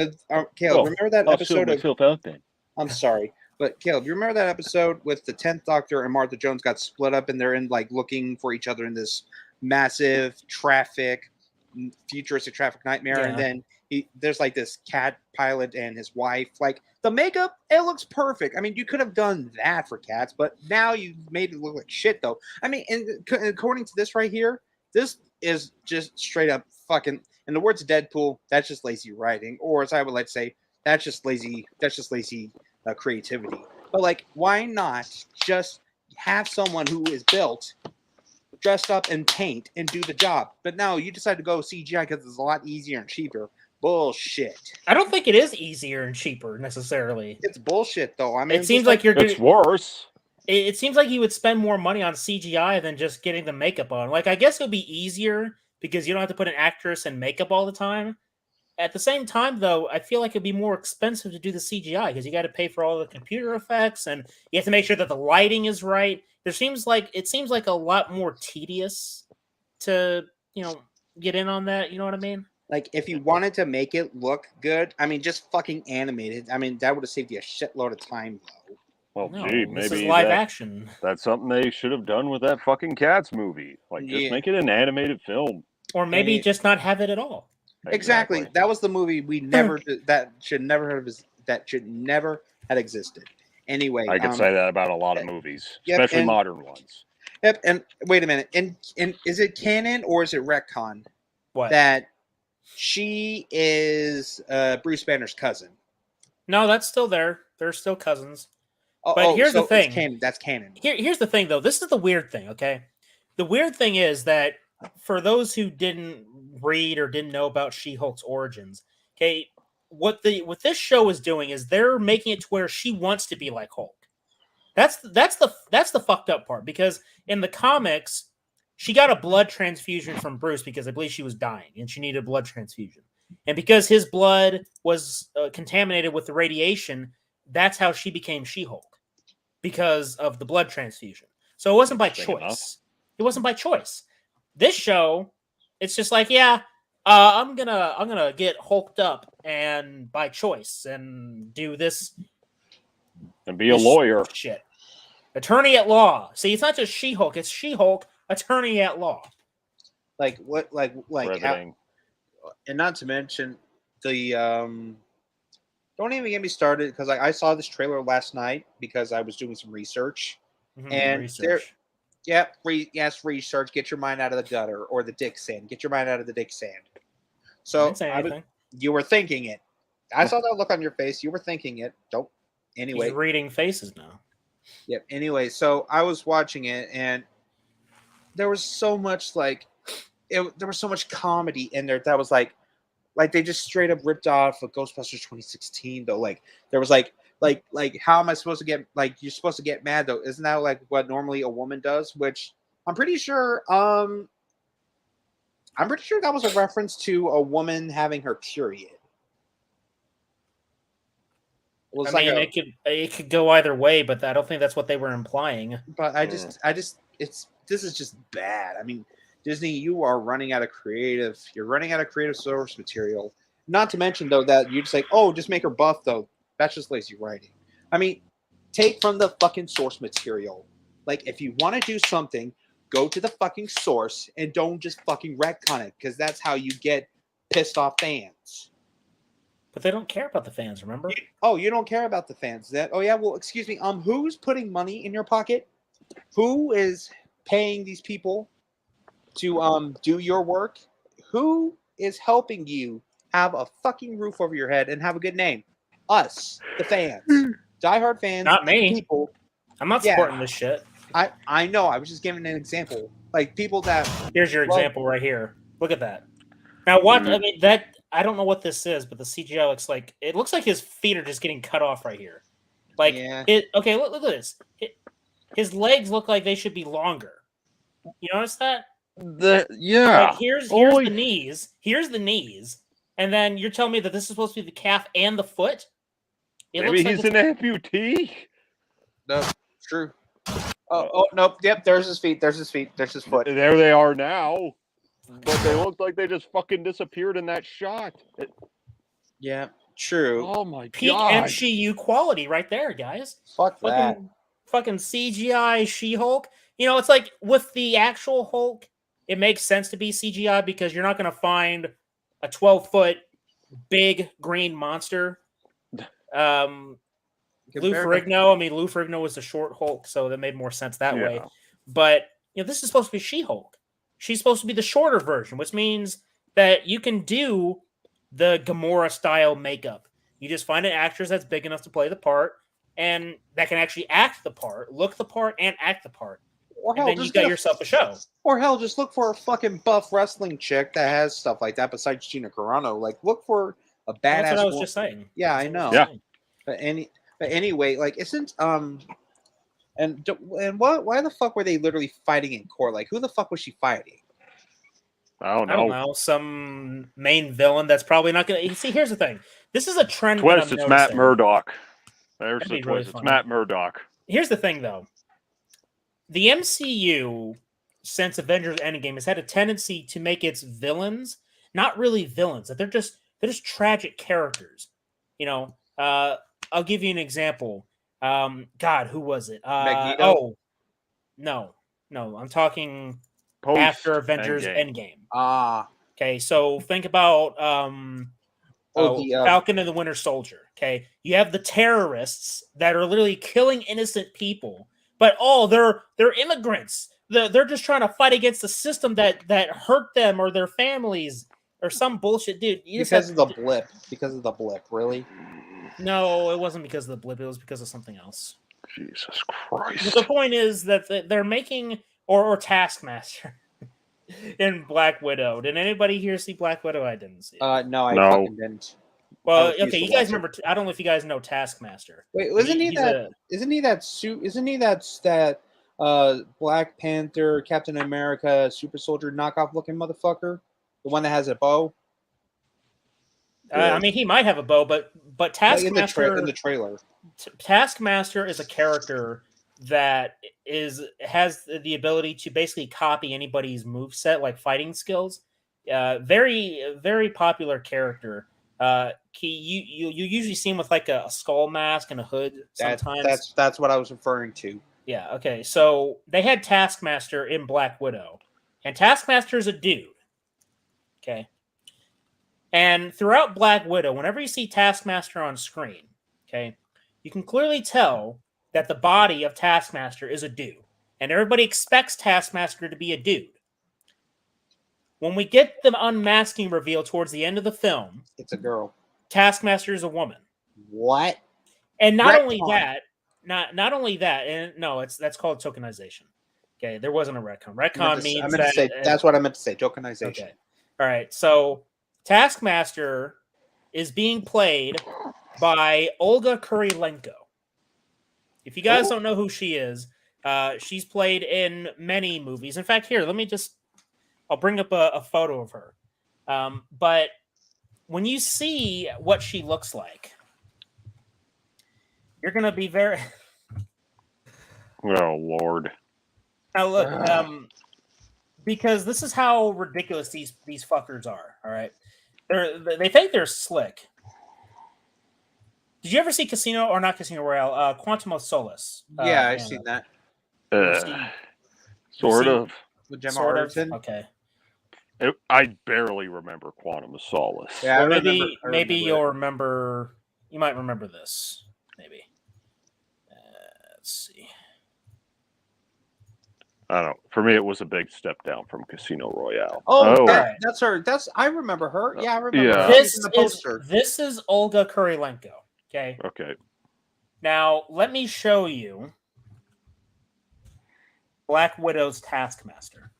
Caleb, remember that episode out then. I'm sorry. But Caleb, you remember that episode with the 10th Doctor and Martha Jones got split up and they're in looking for each other in this massive futuristic traffic nightmare, and then there's this cat pilot and his wife. The makeup, it looks perfect. I mean, you could have done that for Cats, but now you made it look like shit, though. I mean, and according to this right here, this is just straight up fucking. In the words of Deadpool, that's just lazy writing, or as I would like to say, that's just lazy. That's just lazy creativity. But why not just have someone who is built, dressed up in paint, and do the job? But no, you decide to go CGI because it's a lot easier and cheaper. Bullshit. I don't think it is easier and cheaper necessarily. It's bullshit, though. I mean, it seems like it's worse. It seems like you would spend more money on CGI than just getting the makeup on. I guess it would be easier because you don't have to put an actress in makeup all the time. At the same time, though, I feel like it'd be more expensive to do the CGI because you got to pay for all the computer effects and you have to make sure that the lighting is right. It seems like a lot more tedious to, get in on that. You know what I mean? If you wanted to make it look good, I mean, just fucking animate it. I mean, that would have saved you a shitload of time, though. Well, no, maybe this is live action. That's something they should have done with that fucking Cats movie. Just make it an animated film, or maybe just not have it at all. Exactly. That was the movie that should never have existed. Anyway, I could say that about a lot of movies, especially modern ones. Yep. And wait a minute. And is it canon or is it retcon? What? That she is Bruce Banner's cousin? No, that's still there. They're still cousins. But here's the thing. Canon. That's canon. Here's the thing, though. This is the weird thing, okay? The weird thing is that for those who didn't read or didn't know about She-Hulk's origins, okay, what this show is doing is they're making it to where she wants to be like Hulk. That's the fucked up part, because in the comics, she got a blood transfusion from Bruce because I believe she was dying and she needed a blood transfusion. And because his blood was contaminated with the radiation, that's how she became She-Hulk, because of the blood transfusion. So it wasn't by choice. It wasn't by choice. This show, it's just like, I'm gonna get hulked up and by choice and do this and be a lawyer. Shit, attorney at law. See, it's not just She-Hulk; it's She-Hulk, attorney at law. Like what? Like how, and not to mention the don't even get me started, because I saw this trailer last night because I was doing some research, and research. Research. Get your mind out of the gutter or the dick sand. Get your mind out of the dick sand. So you were thinking it. I saw that look on your face. You were thinking it. Don't. Anyway, he's reading faces now. Yep. Anyway, so I was watching it, and there was so much there was so much comedy in there that was like they just straight up ripped off of Ghostbusters 2016 though. Like there was like how am I supposed to get, like, you're supposed to get mad though? Isn't that like what normally a woman does? Which I'm pretty sure that was a reference to a woman having her period. It could go either way, but I don't think that's what they were implying. But this is just bad. I mean, Disney, you are running out of creative. You're running out of creative source material. Not to mention though that you just like, oh, just make her buff though. That's just lazy writing. I mean, take from the fucking source material. Like, if you want to do something, go to the fucking source and don't just fucking retcon it, because that's how you get pissed off fans. But they don't care about the fans, remember? You don't care about the fans. Well, excuse me. Who's putting money in your pocket? Who is paying these people to do your work? Who is helping you have a fucking roof over your head and have a good name? Us, the fans, diehard fans. Not me. People. I'm not supporting this shit. I know. I was just giving an example. Like people that. Here's your example right here. Look at that. Now, what? I mean, that I don't know what this is, but the CGI looks like his feet are just getting cut off right here. Like okay, look at this. His legs look like they should be longer. You notice that? Like here's the knees. Here's the knees, and then you're telling me that this is supposed to be the calf and the foot. Maybe he's an amputee. No, true. Oh, nope. Yep, there's his feet. There's his feet. There's his foot. There they are now. But they looked like they just fucking disappeared in that shot. Yeah, true. Oh my god. Peak MCU quality right there, guys. Fuck that. Fucking CGI She-Hulk. You know, it's like with the actual Hulk, it makes sense to be CGI because you're not going to find a 12-foot big green monster. Lou Ferrigno was the short Hulk, so that made more sense that way. But this is supposed to be She-Hulk. She's supposed to be the shorter version, which means that you can do the Gamora-style makeup. You just find an actress that's big enough to play the part, and that can actually act the part, look the part, and act the part. Or hell, and then you got yourself a show. Or hell, just look for a fucking buff wrestling chick that has stuff like that besides Gina Carano. Like, look for a badass. That's what I was just saying. Yeah, I know. Yeah. But anyway, like, isn't and why the fuck were they literally fighting in court? Like, who the fuck was she fighting? I don't know. Some main villain that's probably not going to... See, here's the thing. This is a trend. Twist, it's Matt Murdock. There's the twist. Really it's Matt Murdock. Here's the thing, though. The MCU, since Avengers Endgame, has had a tendency to make its villains not really villains. That they're just tragic characters. I'll give you an example. God, who was it? Magneto? No. I'm talking after Avengers Endgame. Okay, so think about Falcon and the Winter Soldier. Okay, you have the terrorists that are literally killing innocent people, but they're immigrants. They're just trying to fight against the system that hurt them or their families or some bullshit, dude. Because of the blip, really. No, it wasn't because of the blip. It was because of something else. Jesus Christ. But the point is that they're making or Taskmaster in Black Widow. Did anybody here see Black Widow? I didn't see it. No, I fucking didn't. Well, okay, you guys remember? I don't know if you guys know Taskmaster. Wait, isn't he that Black Panther, Captain America, Super Soldier knockoff looking motherfucker? The one that has a bow? I mean, he might have a bow, but Taskmaster in the trailer. Taskmaster is a character that has the ability to basically copy anybody's moveset, like fighting skills. Very, very popular character. You usually see him with like a skull mask and a hood sometimes. That's what I was referring to. Yeah, okay. So they had Taskmaster in Black Widow. And Taskmaster is a dude. Okay. And throughout Black Widow, whenever you see Taskmaster on screen, okay, you can clearly tell that the body of Taskmaster is a dude. And everybody expects Taskmaster to be a dude. When we get the unmasking reveal towards the end of the film, it's a girl. Taskmaster is a woman. What? And not only that, and no, that's called tokenization. Okay, there wasn't a retcon. Retcon means that's what I meant to say. Tokenization. Okay. All right. So Taskmaster is being played by Olga Kurilenko. If you guys don't know who she is, she's played in many movies. In fact, here, I'll bring up a photo of her. But when you see what she looks like, you're going to be very... Oh, Lord. Now, look, because this is how ridiculous these fuckers are, all right? They think they're slick. Did you ever see Casino, or not Casino Royale, Quantum of Solace? Yeah, I've seen that. Sort of. With Gemma Arterton? Okay. I barely remember Quantum of Solace. Yeah, well, maybe you'll remember. You might remember this. Maybe. Let's see. I don't know. For me, it was a big step down from Casino Royale. That's her. I remember her. Yeah, I remember her. This in the poster. This is Olga Kurilenko. Okay. Okay. Now, let me show you Black Widow's Taskmaster.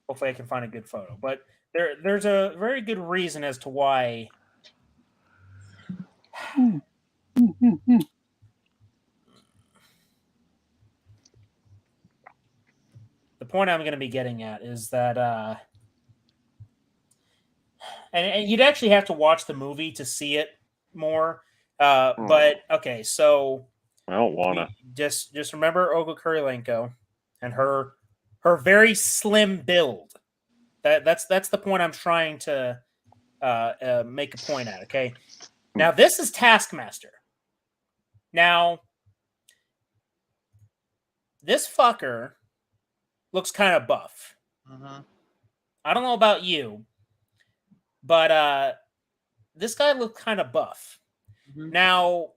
Hopefully I can find a good photo. But there's a very good reason as to why... The point I'm going to be getting at is that... And you'd actually have to watch the movie to see it more. But, okay, so... I don't want to. Just remember Olga Kurilenko and her very slim build. That's the point I'm trying to make a point at, okay? Now, this is Taskmaster. Now, this fucker looks kind of buff. I don't know about you, but this guy looked kind of buff. Now,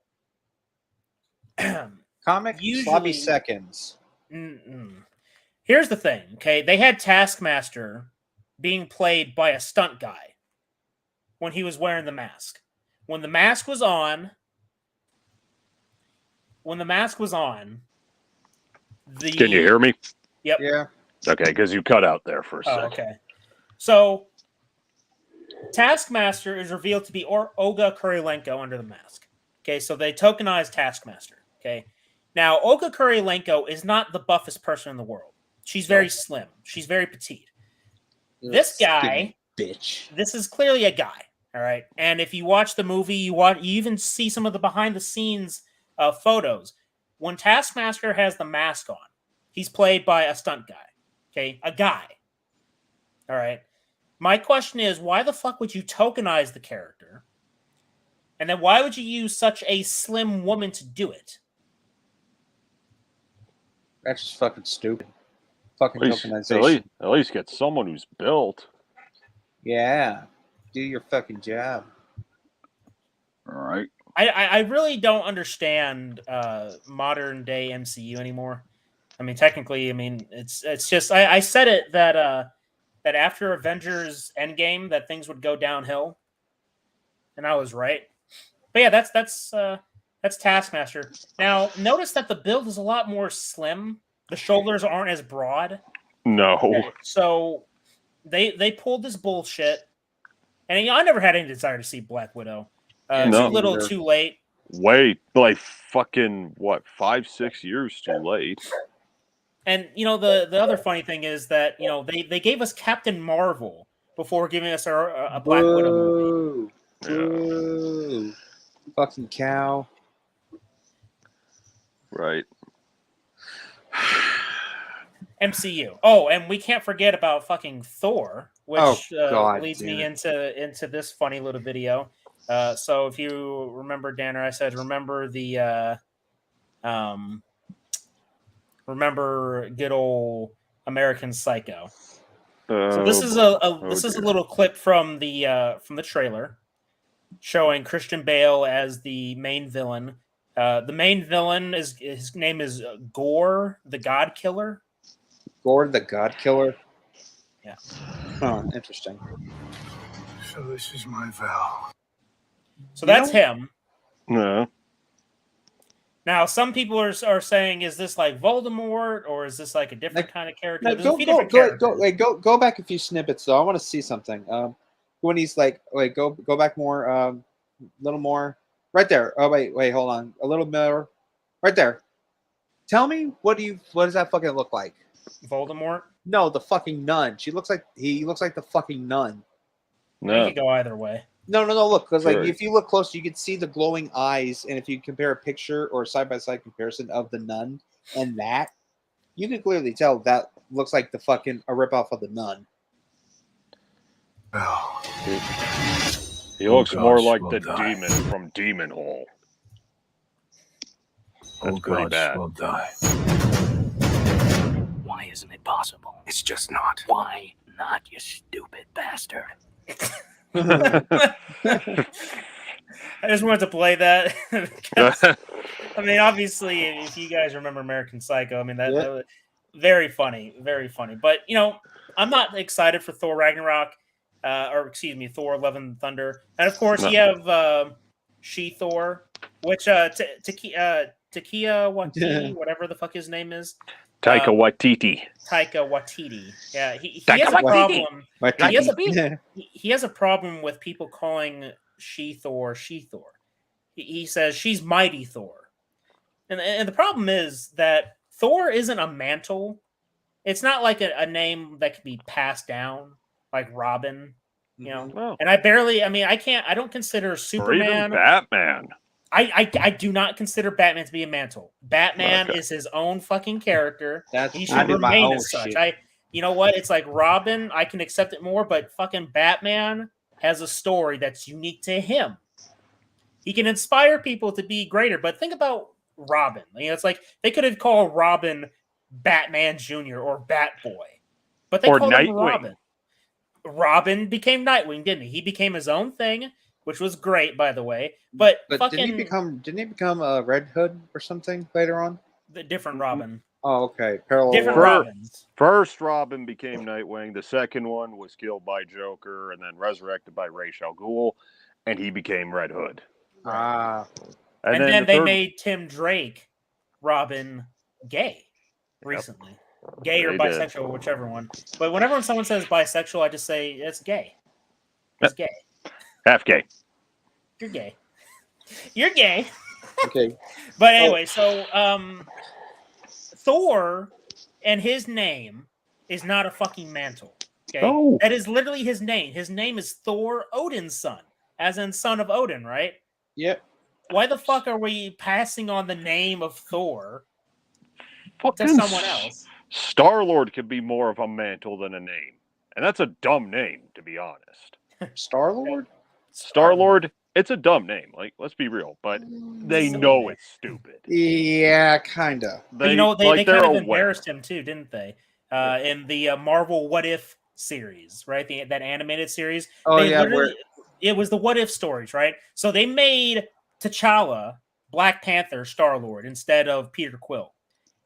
comic sloppy seconds. Here's the thing, okay? They had Taskmaster being played by a stunt guy when he was wearing the mask. When the mask was on, Can you hear me? Yep. Yeah. Okay, because you cut out there for a second. Okay. So, Taskmaster is revealed to be Olga Kurilenko under the mask. Okay, so they tokenized Taskmaster. Okay. Now, Olga Kurilenko is not the buffest person in the world. She's very slim. She's very petite. This guy, bitch. This is clearly a guy. All right. And if you watch the movie, you even see some of the behind the scenes photos. When Taskmaster has the mask on, he's played by a stunt guy. Okay. A guy. All right. My question is, why the fuck would you tokenize the character? And then why would you use such a slim woman to do it? That's just fucking stupid. Fucking tokenization. At least get someone who's built. Yeah. Do your fucking job. All right. I really don't understand modern day MCU anymore. I mean, technically, it's just I said it that after Avengers Endgame that things would go downhill. and I was right. But yeah, that's Taskmaster. Now, notice that the build is a lot more slim. The shoulders aren't as broad. No. So they pulled this bullshit, and I never had any desire to see Black Widow. No. Too little, too late. Wait, like fucking what? 5-6 years too late. And the other funny thing is that they gave us Captain Marvel before giving us a Black Widow movie. Yeah. Fucking cow. Right. MCU. Oh, and we can't forget about fucking Thor, which leads me into this funny little video. So if you remember, Danner, I said remember good old American Psycho. So this is a little clip from the trailer showing Christian Bale as the main villain. The main villain his name is Gore the God Killer. Gore the God Killer. Yeah. Oh, interesting. So this is my vow. So that's him. No. Now, some people are saying, is this like Voldemort or is this like a different kind of character? Go back a few snippets though. I want to see something. When he's like, wait, go back more, a little more, right there. Oh wait, hold on, a little more, right there. Tell me what does that fucking look like? Voldemort? No, the fucking nun. He looks like the fucking nun. No, you could go either way. No. Look, because like if you look closer, you can see the glowing eyes, and if you compare a picture or side-by-side comparison of the nun and that, you can clearly tell that looks like a ripoff of the nun. Oh. He looks more like the demon from Demon Hole. That's pretty bad. Will die. Why isn't it possible? It's just not. Why not, you stupid bastard? I just wanted to play that. I mean, obviously, if you guys remember American Psycho, I mean, that was very funny, very funny. But, I'm not excited for Thor Ragnarok, Thor Love and Thunder. And, of course, you have She-Thor, which Taika Waititi, whatever the fuck his name is. Taika Waititi. Yeah, he has a problem. He has a problem with people calling She-Thor. He says she's Mighty Thor, and the problem is that Thor isn't a mantle. It's not like a name that can be passed down like Robin. And I don't consider Superman or even Batman. I do not consider Batman to be a mantle. Batman is his own fucking character. He should remain as such. You know what? It's like Robin, I can accept it more, but fucking Batman has a story that's unique to him. He can inspire people to be greater, but think about Robin. It's like they could have called Robin Batman Jr. or Batboy, but they called him Robin. Robin became Nightwing, didn't he? He became his own thing, which was great, by the way. But fucking, didn't he become a Red Hood or something later on? The different Robin. Oh, okay. Parallel different Robins. First Robin became Nightwing. The second one was killed by Joker and then resurrected by Ra's al Ghul, and he became Red Hood. Ah. And then they made Tim Drake Robin gay recently. Gay or bisexual, whichever one. But whenever someone says bisexual, I just say it's gay. It's gay. Half gay. You're gay. You're gay. Okay. But anyway, so Thor and his name is not a fucking mantle. Okay? Oh. That is literally his name. His name is Thor, Odin's son, as in son of Odin, right? Yep. Why the fuck are we passing on the name of Thor to someone else? Star-Lord could be more of a mantle than a name. And that's a dumb name, to be honest. Star-Lord? Star-Lord, it's a dumb name. Like, let's be real. But they know it's stupid. Yeah, kind of. They kind of embarrassed him, too, didn't they? In the Marvel What If series, right? That animated series. Oh, yeah. It was the What If stories, right? So they made T'Challa Black Panther Star-Lord instead of Peter Quill.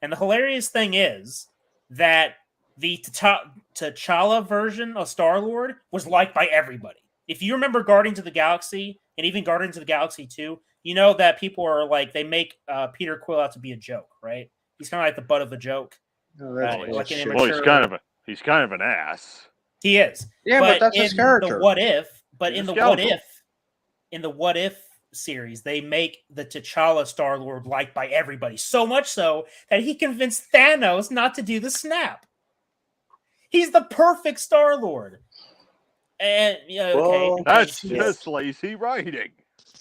And the hilarious thing is that the T'Challa version of Star-Lord was liked by everybody. if you remember Guardians of the Galaxy and even Guardians of the Galaxy 2, you know that people are like, they make Peter Quill out to be a joke, right? He's kind of like the butt of the joke. Like an immature... he's kind of an ass. He is. Yeah, but that's his character. In the What If series, they make the T'Challa Star-Lord liked by everybody, so much so that he convinced Thanos not to do the snap. He's the perfect Star-Lord. And that's just lazy writing.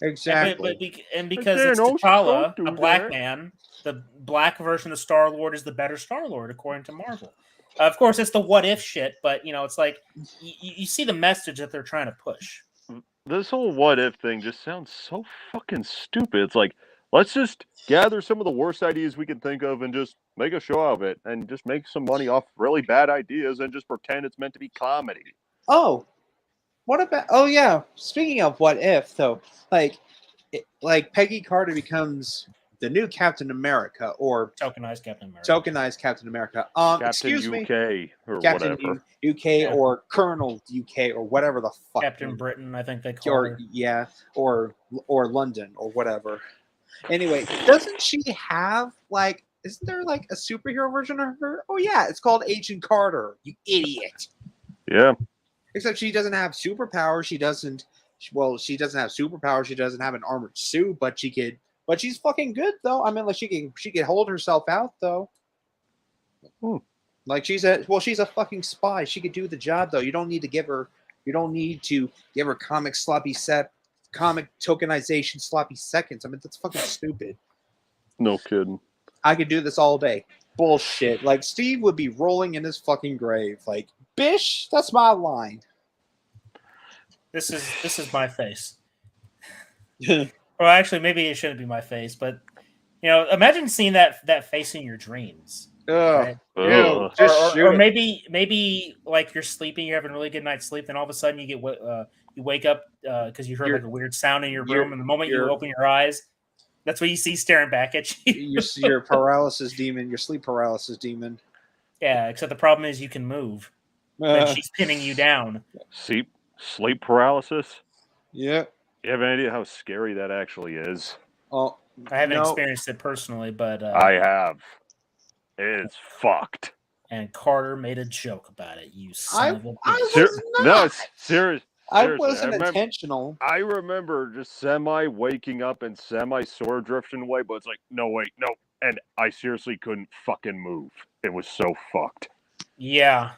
Exactly. And because it's T'Challa, a black man, the black version of Star-Lord is the better Star-Lord, according to Marvel. Of course, it's the what if shit, but it's like you see the message that they're trying to push. This whole what if thing just sounds so fucking stupid. It's like, let's just gather some of the worst ideas we can think of and just make a show of it and just make some money off really bad ideas and just pretend it's meant to be comedy. Oh, what about? Oh yeah. Speaking of what if, though, like Peggy Carter becomes the new Captain America, or tokenized Captain America. Captain Excuse UK me, or Captain whatever. UK or Colonel UK or whatever the fuck. Captain Britain, I think they call her. Yeah, or London or whatever. Anyway, doesn't she have Isn't there like a superhero version of her? Oh yeah, it's called Agent Carter. You idiot. Yeah. Except she doesn't have superpowers. She doesn't have superpowers. She doesn't have an armored suit, but she's fucking good though. I mean, like she can hold herself out though. Like she's a fucking spy. She could do the job though. You don't need to give her comic tokenization sloppy seconds. I mean, that's fucking stupid. No kidding. I could do this all day. Bullshit. Like Steve would be rolling in his fucking grave. Like, bish, that's my line. This is my face. Well, actually, maybe it shouldn't be my face, but imagine seeing that face in your dreams. Right? Or maybe like you're sleeping, you're having a really good night's sleep, then all of a sudden you wake up because you heard like a weird sound in your room, and the moment you open your eyes, that's what you see staring back at you. Your paralysis demon, your sleep paralysis demon. Yeah, except the problem is you can move. And she's pinning you down. Sleep paralysis? Yeah. You have any idea how scary that actually is? Oh, I haven't experienced it personally, but I have. It's fucked. And Carter made a joke about it. You son of a bitch. I was not. No, it's serious. I wasn't intentional. I remember just semi-waking up and semi-sore drifting away, but it's like, no, wait, no. And I seriously couldn't fucking move. It was so fucked. Yeah.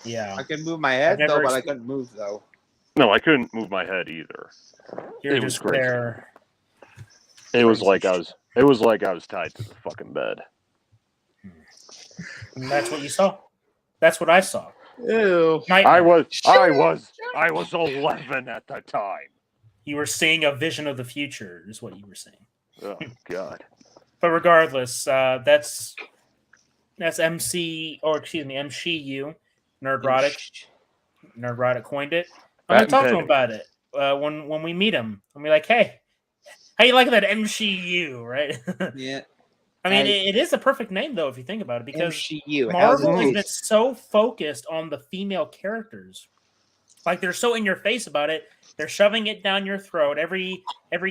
I could move my head, though, but I couldn't move, though. No, I couldn't move my head either. It was crazy. It was like I was tied to the fucking bed. And that's what you saw. That's what I saw. Ew. I was 11 at the time. You were seeing a vision of the future, is what you were saying. Oh God. But regardless, that's MCU. Nerdrotic coined it. I'm gonna talk to him about it when we meet him. I'm like, hey, how you liking that MCU, right? Yeah. I mean, it is a perfect name, though, if you think about it, because MCU, Marvel has been so focused on the female characters. Like, they're so in your face about it. They're shoving it down your throat. Every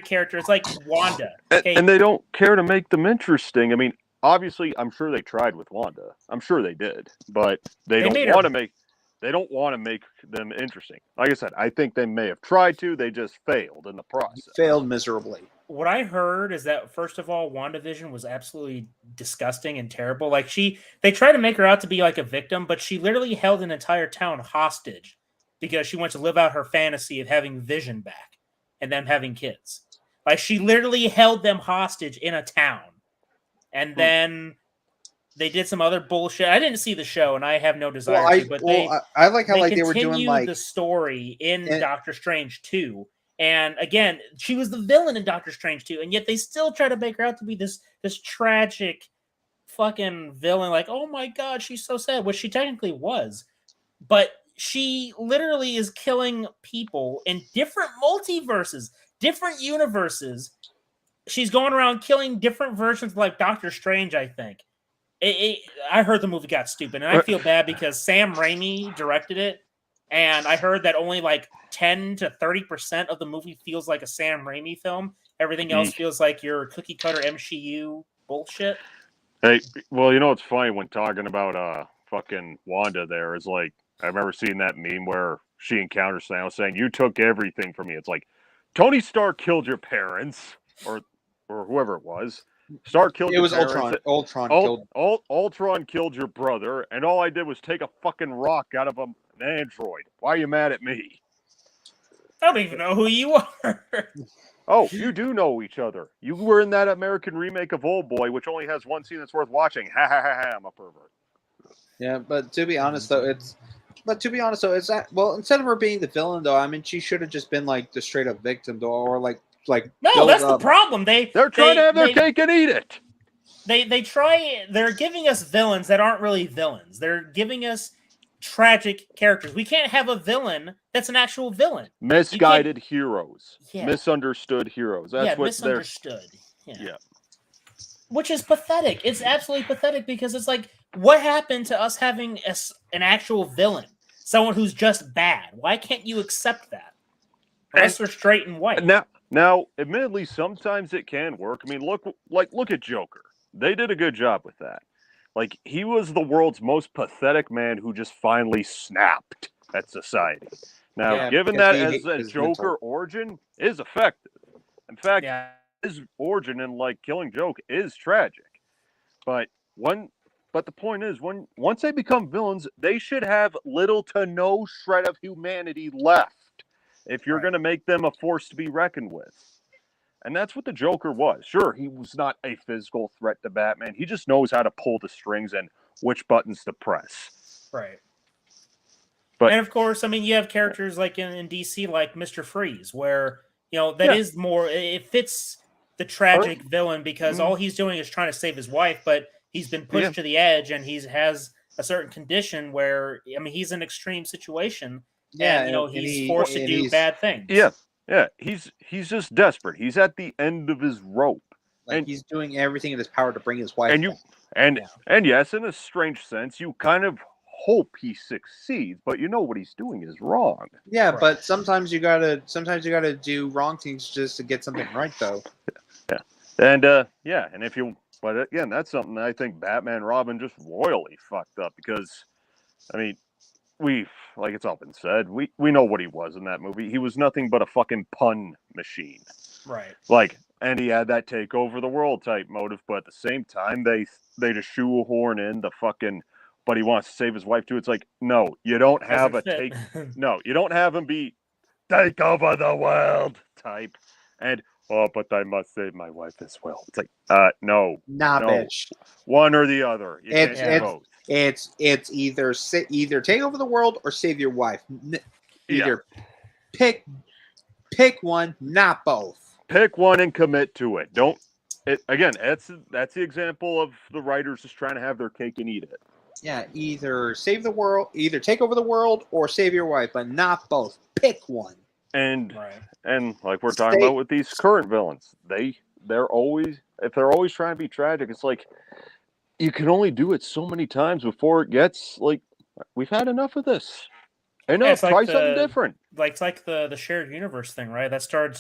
character is like Wanda. Okay? And they don't care to make them interesting. I mean, obviously, I'm sure they tried with Wanda. I'm sure they did. But they don't want to make them interesting. Like I said, I think they may have tried to. They just failed in the process. Failed miserably. What I heard is that, first of all, WandaVision was absolutely disgusting and terrible. Like, they tried to make her out to be like a victim, but she literally held an entire town hostage because she wants to live out her fantasy of having Vision back and them having kids. Like, she literally held them hostage in a town. And then they did some other bullshit. I didn't see the show, and I have no desire to. But I like how they were doing like the story in Doctor Strange 2. And again, she was the villain in Doctor Strange 2, and yet they still try to make her out to be this tragic fucking villain. Like, oh my God, she's so sad, which she technically was. But she literally is killing people in different multiverses, different universes. She's going around killing different versions of like Doctor Strange, I think. I heard the movie got stupid, and I feel bad because Sam Raimi directed it. And I heard that only like 10 to 30% of the movie feels like a Sam Raimi film. Everything else feels like your cookie cutter MCU bullshit. Hey, well, you know what's funny when talking about fucking Wanda there is like, I remember seeing that meme where she encounters Thanos saying, "You took everything from me." It's like, Tony Stark killed your parents, or whoever it was. Stark killed your parents. Ultron killed your brother, and all I did was take a fucking rock out of an android. Why are you mad at me? I don't even know who you are. Oh, you do know each other. You were in that American remake of Old Boy, which only has one scene that's worth watching. Ha ha ha ha! I'm a pervert. Yeah, but to be honest though, it's that, well, instead of her being the villain though, I mean, she should have just been like the straight up victim though, or like no, that's the problem. They're trying to have their cake and eat it. They're giving us villains that aren't really villains. They're giving us tragic characters. We can't have a villain that's an actual villain. Misguided heroes. Yeah. Misunderstood heroes. That's what misunderstood. Yeah. Which is pathetic. It's absolutely pathetic because it's like, what happened to us having an actual villain? Someone who's just bad. Why can't you accept that? Unless they're straight and white. Now, admittedly, sometimes it can work. I mean, look at Joker. They did a good job with that. Like, he was the world's most pathetic man who just finally snapped at society. Now, given that as a Joker origin is effective. In fact, his origin in like killing Joke is tragic. But the point is, once they become villains, they should have little to no shred of humanity left if you're going to make them a force to be reckoned with. And that's what the Joker was. Sure, he was not a physical threat to Batman. He just knows how to pull the strings and which buttons to press. Right. But, and of course, I mean, you have characters like in DC, like Mr. Freeze, where, that is more, it fits the tragic villain because all he's doing is trying to save his wife, but he's been pushed to the edge and he has a certain condition where, I mean, he's in an extreme situation. Yeah, and, he's forced to do bad things. Yeah, he's just desperate. He's at the end of his rope. And he's doing everything in his power to bring his wife back. And yes, in a strange sense, you kind of hope he succeeds, but you know what he's doing is wrong. Yeah, but sometimes you gotta do wrong things just to get something right, though. Yeah, and but again, that's something that I think Batman and Robin just royally fucked up because, I mean, like it's all been said, we know what he was in that movie. He was nothing but a fucking pun machine. Right. Like, and he had that take over the world type motive, but at the same time, they just shoehorn in the fucking, but he wants to save his wife too. It's like, no, you don't have you don't have him be take over the world type. And, but I must save my wife as well. It's like, no. Bitch. One or the other. You can't do both. It's either take over the world or save your wife. Either pick one, not both. Pick one and commit to it. Again, that's the example of the writers just trying to have their cake and eat it. Yeah, either save the world, either take over the world or save your wife, but not both. Pick one. And like we're talking about with these current villains, they're always trying to be tragic. It's like you can only do it so many times before it gets like we've had enough of this. Try something different. It's like the shared universe thing, right? That starting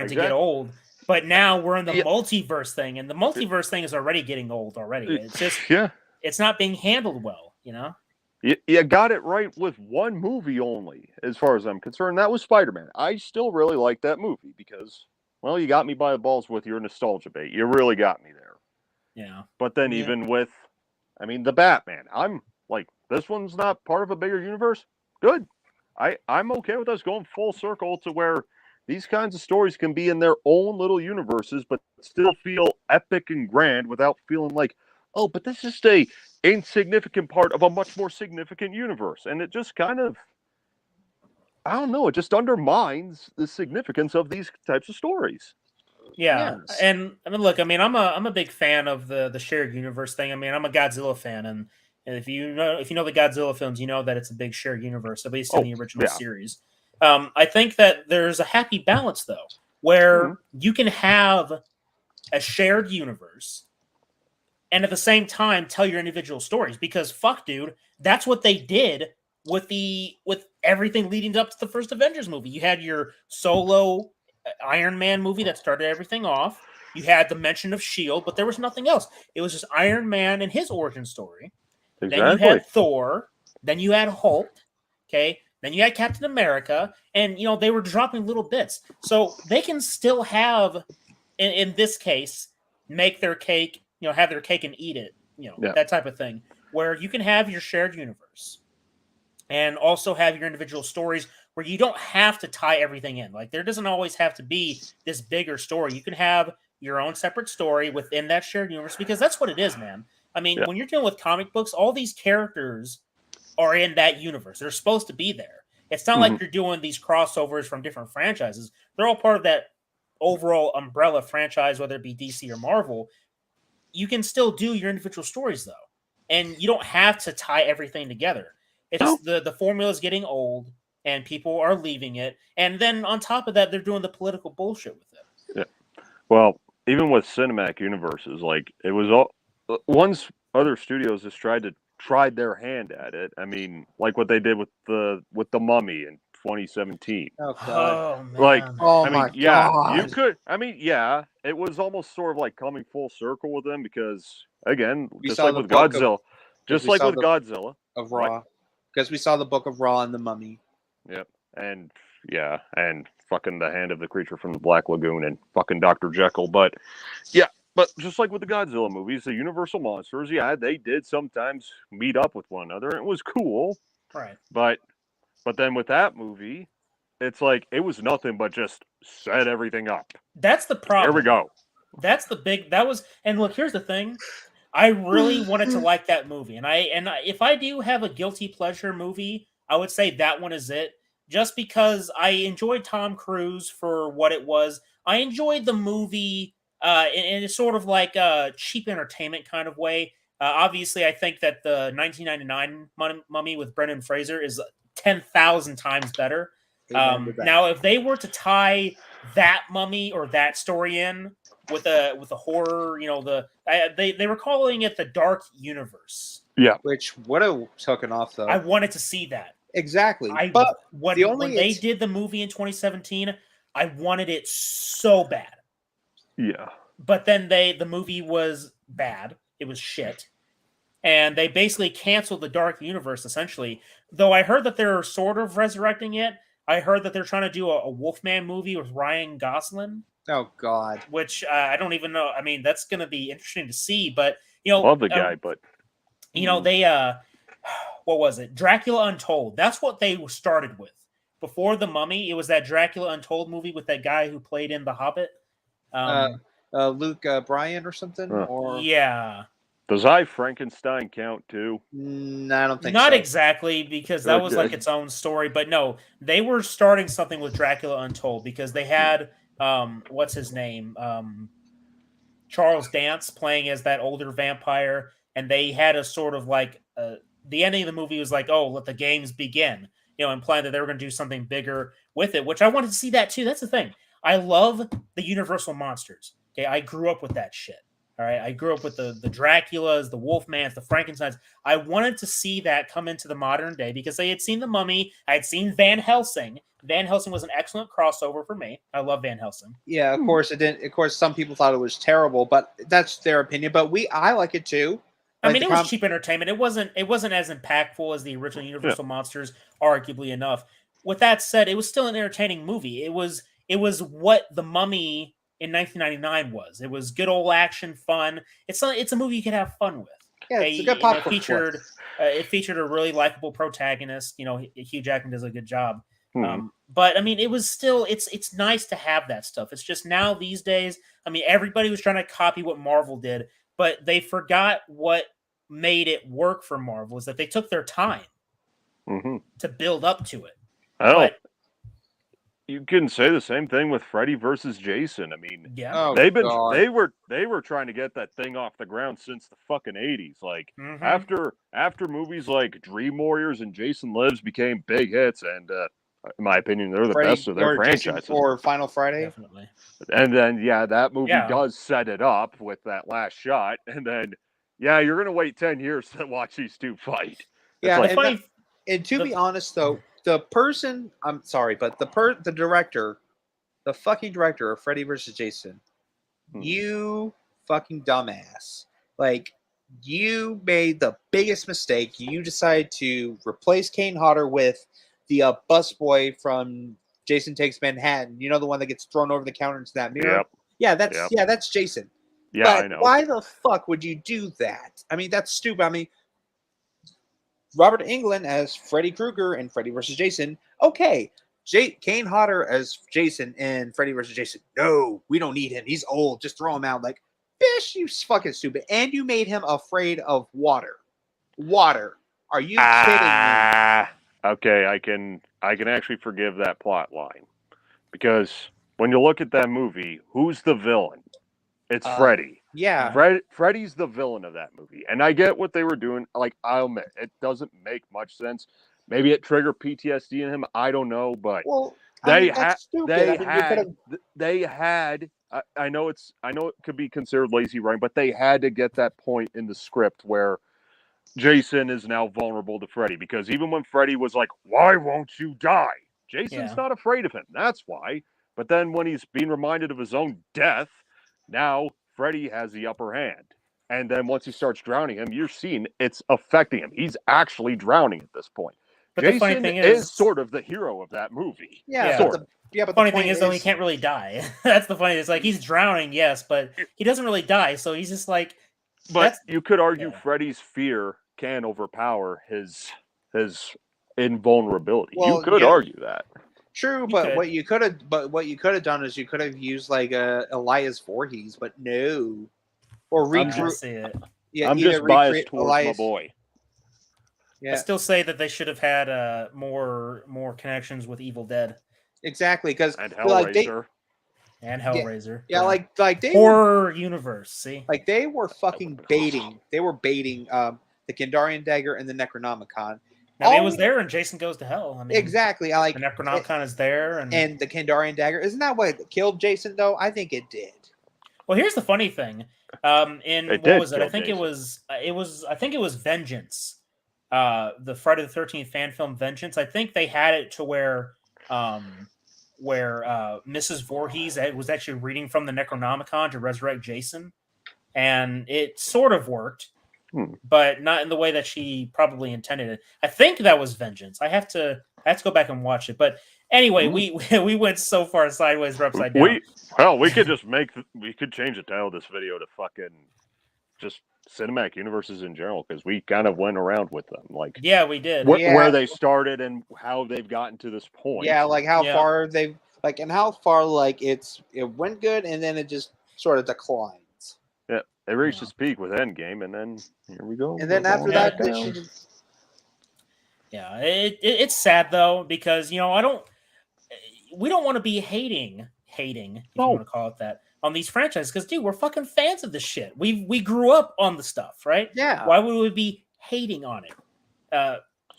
to get old. But now we're in the multiverse thing, and the multiverse thing is already getting old already. It's just it's not being handled well, You got it right with one movie only, as far as I'm concerned. That was Spider-Man. I still really like that movie because, well, you got me by the balls with your nostalgia bait. You really got me there. Yeah. But then even with, I mean, the Batman, I'm like, this one's not part of a bigger universe. Good. I'm okay with us going full circle to where these kinds of stories can be in their own little universes, but still feel epic and grand without feeling like, oh, but this is a insignificant part of a much more significant universe. And it just kind of, I don't know, it just undermines the significance of these types of stories. Yeah. Yes. And I mean, look, I mean, I'm a big fan of the shared universe thing. I mean, I'm a Godzilla fan, and if you know the Godzilla films, you know that it's a big shared universe, at least in the original series. I think that there's a happy balance though, where you can have a shared universe and at the same time tell your individual stories, because fuck, dude, that's what they did with everything leading up to the first Avengers movie. You had your solo Iron Man movie that started everything off. You had the mention of Shield, but there was nothing else. It was just Iron Man and his origin story. Exactly. Then you had Thor. Then you had Hulk. Okay. Then you had Captain America, and they were dropping little bits, so they can still have, in this case, make their cake, have their cake and eat it, that type of thing, where you can have your shared universe, and also have your individual stories where you don't have to tie everything in. Like there doesn't always have to be this bigger story. You can have your own separate story within that shared universe because that's what it is, man. I mean, when you're dealing with comic books, all these characters are in that universe. They're supposed to be there. It's not like you're doing these crossovers from different franchises. They're all part of that overall umbrella franchise, whether it be DC or Marvel. You can still do your individual stories though, and you don't have to tie everything together. It's the formula is getting old, and people are leaving it. And then on top of that, they're doing the political bullshit with it. Yeah. Well, even with cinematic universes, like it was all once other studios just tried their hand at it. I mean, like what they did with the Mummy in 2017. Oh god! Oh, man. Like, oh I mean, my yeah, god! you could. I mean, yeah, it was almost sort of like coming full circle with them because, again, just like with Godzilla, Godzilla of Raw, because we saw the book of Raw and the Mummy. Yep, and fucking the Hand of the Creature from the Black Lagoon and fucking Dr. Jekyll, but yeah. But just like with the Godzilla movies, the Universal monsters, they did sometimes meet up with one another, and it was cool. Right. But then with that movie, it's like it was nothing but just set everything up. That's the problem. Here we go. That's the big. And look, here's the thing. I really wanted to like that movie, and if I do have a guilty pleasure movie, I would say that one is it. Just because I enjoyed Tom Cruise for what it was, I enjoyed the movie. In a sort of like a cheap entertainment kind of way. Obviously, I think that the 1999 Mummy with Brendan Fraser is 10,000 times better. Now, if they were to tie that Mummy or that story in with a horror, they were calling it the Dark Universe. Yeah, which would have taken off though. I wanted to see that exactly, but when they did the movie in 2017, I wanted it so bad. Yeah. But then the movie was bad. It was shit. And they basically canceled the Dark Universe, essentially. Though I heard that they're sort of resurrecting it. I heard that they're trying to do a Wolfman movie with Ryan Gosling. Oh, God. Which I don't even know. I mean, that's going to be interesting to see. But, love the guy, but... they... what was it? Dracula Untold. That's what they started with. Before The Mummy, it was that Dracula Untold movie with that guy who played in The Hobbit. Luke Bryan or something? Or yeah. Does I Frankenstein count too? I don't think Not so. exactly, because that was like its own story. But no, they were starting something with Dracula Untold because they had what's his name? Charles Dance playing as that older vampire, and they had a sort of like the ending of the movie was like, oh, let the games begin. Implying that they were going to do something bigger with it, which I wanted to see that too. That's the thing. I love the Universal monsters. Okay, I grew up with that shit. All right, I grew up with the Draculas, the Wolfmans, the Frankensteins. I wanted to see that come into the modern day because I had seen The Mummy. I had seen Van Helsing. Van Helsing was an excellent crossover for me. I love Van Helsing. Yeah, of course it didn't. Of course, some people thought it was terrible, but that's their opinion. But I like it too. I mean, it was cheap entertainment. It wasn't as impactful as the original Universal monsters, arguably enough. With that said, it was still an entertaining movie. It was what The Mummy in 1999 was. It was good old action fun. It's a movie you can have fun with. Yeah, it's a good popcorn. It featured a really likable protagonist. Hugh Jackman does a good job. Hmm. But I mean, it was still it's nice to have that stuff. It's just now these days. I mean, everybody was trying to copy what Marvel did, but they forgot what made it work for Marvel is that they took their time to build up to it. You can say the same thing with Freddy versus Jason. I mean, yeah, they were trying to get that thing off the ground since the fucking 80s. Like after movies like Dream Warriors and Jason Lives became big hits, and in my opinion, they're the best of their franchises. Or Final Friday, definitely. And then that movie does set it up with that last shot, and then you're gonna wait 10 years to watch these two fight. Yeah, it's like, And to be honest, though, the person, I'm sorry, but the director, the fucking director of Freddy vs. Jason, you fucking dumbass. Like, you made the biggest mistake. You decided to replace Kane Hodder with the busboy from Jason Takes Manhattan. You know, the one that gets thrown over the counter into that mirror? Yep. Yeah, that's Jason. Yeah, but I know. Why the fuck would you do that? I mean, that's stupid. I mean, Robert Englund as Freddy Krueger in Freddy vs. Jason. Okay. Kane Hodder as Jason in Freddy vs. Jason. No, we don't need him. He's old. Just throw him out. Like, bitch, you fucking stupid. And you made him afraid of water. Water. Are you kidding me? Okay, I can actually forgive that plot line. Because when you look at that movie, who's the villain? It's Freddy. Yeah. Freddy's the villain of that movie. And I get what they were doing. Like, I'll admit, it doesn't make much sense. Maybe it triggered PTSD in him. I don't know, but they had. I know it could be considered lazy writing, but they had to get that point in the script where Jason is now vulnerable to Freddy. Because even when Freddy was like, "Why won't you die?" Jason's not afraid of him. That's why. But then when he's being reminded of his own death, now Freddy has the upper hand. And then once he starts drowning him, you're seeing it's affecting him. He's actually drowning at this point. But Jason the funny thing is sort of the hero of that movie. Yeah, but the funny thing is, though, he can't really die. That's the funny. It's like he's drowning, yes, but he doesn't really die. So he's just like. But you could argue Freddy's fear can overpower his invulnerability. Well, you could argue that. True, but what you could have done is you could have used like Elias Voorhees, but no, or recruit. I'm just biased towards my boy. Yeah. I still say that they should have had more connections with Evil Dead. Exactly, because Hellraiser. And Hellraiser. Yeah, like they horror universe. See, like they were fucking baiting. They were baiting the Kandarian dagger and the Necronomicon. Now, it was there in Jason Goes to Hell. I mean, exactly. I like the Necronomicon is there, and the Kandarian dagger. Isn't that what killed Jason? Though I think it did. Well, here's the funny thing. What was it? I think it was Vengeance. The Friday the 13th fan film Vengeance. I think they had it to where Mrs. Voorhees was actually reading from the Necronomicon to resurrect Jason, and it sort of worked, but not in the way that she probably intended it. I think that was Vengeance. I have to go back and watch it. But anyway, we went so far sideways or upside down. We could just we could change the title of this video to fucking just cinematic universes in general, because we kind of went around with them. Like, yeah, we did. Where they started and how they've gotten to this point. Yeah, like how far they've and how far it went good and then it just sort of declines. Yeah, it reached its peak with Endgame, and then here we go. And then after that, it's sad though, because we don't want to be hating, if you want to call it that, on these franchises, because dude, we're fucking fans of this shit. We grew up on the stuff, right? Yeah. Why would we be hating on it?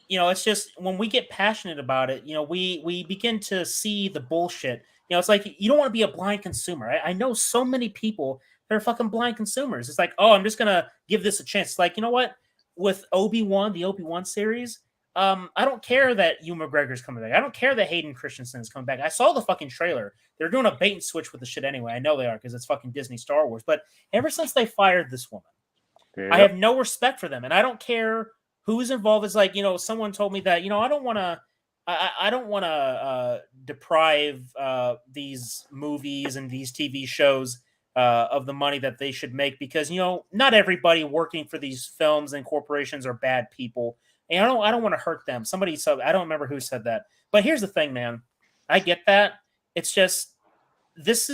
It's just when we get passionate about it, we begin to see the bullshit. It's like you don't want to be a blind consumer. I know so many people that are fucking blind consumers. It's like, oh, I'm just gonna give this a chance. It's like, you know what? With Obi-Wan, the Obi-Wan series, I don't care that Ewan McGregor's coming back. I don't care that Hayden Christensen is coming back. I saw the fucking trailer. They're doing a bait and switch with the shit anyway. I know they are, because it's fucking Disney Star Wars. But ever since they fired this woman, I have no respect for them, and I don't care who's involved. It's like, someone told me that, I don't want to deprive these movies and these TV shows of the money that they should make, because not everybody working for these films and corporations are bad people. And I don't want to hurt them. Somebody said, I don't remember who said that. But here's the thing, man. I get that. It's just, this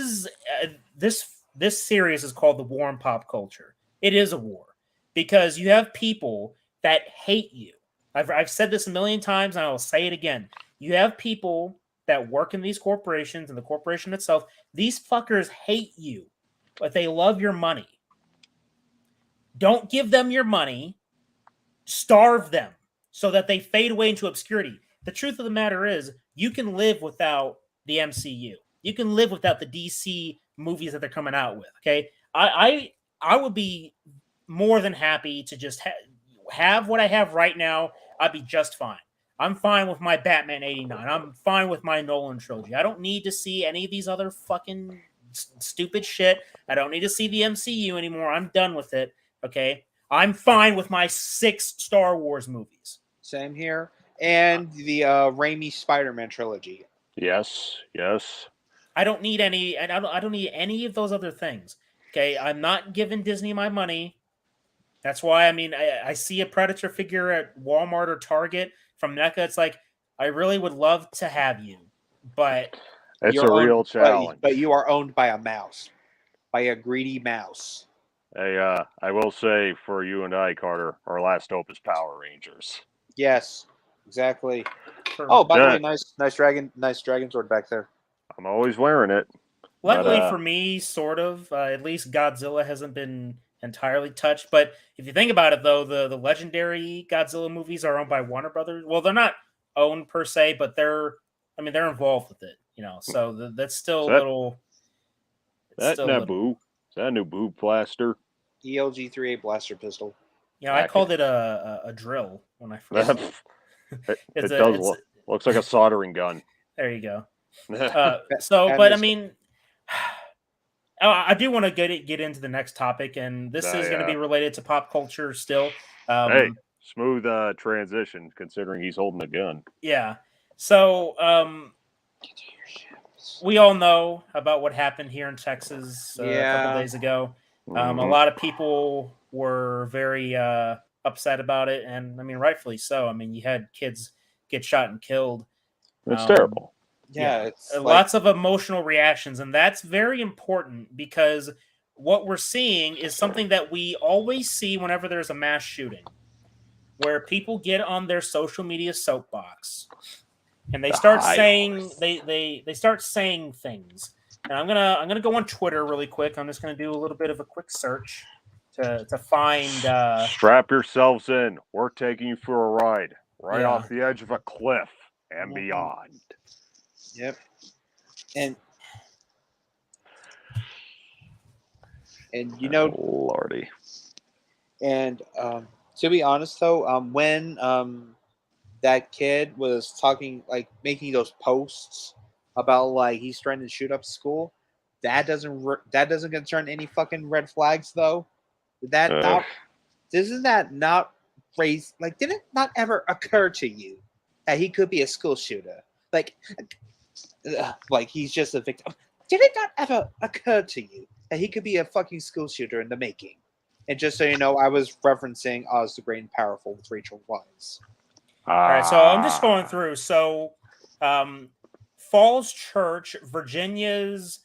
series is called The War in Pop Culture. It is a war, because you have people that hate you. I've said this a million times, and I will say it again. You have people that work in these corporations and the corporation itself. These fuckers hate you, but they love your money. Don't give them your money. Starve them so that they fade away into obscurity. The truth of the matter is, you can live without the MCU. You can live without the DC movies that they're coming out with. Okay, I would be more than happy to just have what I have right now. I'd be just fine. I'm fine with my Batman 89. I'm fine with my Nolan trilogy. I don't need to see any of these other fucking stupid shit. I don't need to see the MCU anymore. I'm done with it. Okay? I'm fine with my 6 Star Wars movies. Same here. And the Raimi Spider-Man trilogy. Yes. I don't need any, and I don't need any of those other things. Okay, I'm not giving Disney my money. That's why, I mean, I see a Predator figure at Walmart or Target from NECA. It's like, I really would love to have you, but it's a real challenge. But you are owned by a mouse, by a greedy mouse. Hey, I will say for you and I, Carter, our last hope is Power Rangers. Yes, exactly. Oh, by the way, nice dragon sword back there. I'm always wearing it. Luckily for me, sort of. At least Godzilla hasn't been entirely touched. But if you think about it, though, the legendary Godzilla movies are owned by Warner Brothers. Well, they're not owned per se, but they're involved with it. So that's still a little. That Naboo. Is that a Naboo blaster? ELG-3A blaster pistol. I called it a drill when I first. It looks like a soldering gun. There you go. But I mean, I do want to get into the next topic, and this is going to be related to pop culture still. Hey, smooth transition considering he's holding a gun. Yeah. So we all know about what happened here in Texas a couple days ago. A lot of people were very upset about it, and I mean, rightfully so. I mean, you had kids get shot and killed. It's terrible. Yeah, it's lots of emotional reactions, and that's very important because what we're seeing is something that we always see whenever there's a mass shooting, where people get on their social media soapbox and they start saying they start saying things. And I'm gonna go on Twitter really quick. I'm just gonna do a little bit of a quick search to find. Strap yourselves in. We're taking you for a ride right off the edge of a cliff and beyond. Yep. And Lordy. And to be honest though, when that kid was talking, like making those posts about like he's trying to shoot up school, that doesn't concern any fucking red flags though. Doesn't that not raise, like, did it not ever occur to you that he could be a school shooter? Like he's just a victim. Did it not ever occur to you that he could be a fucking school shooter in the making? And just so you know, I was referencing Oz the Great and Powerful with Rachel Weisz. All right, so I'm just going through. So, Falls Church, Virginia's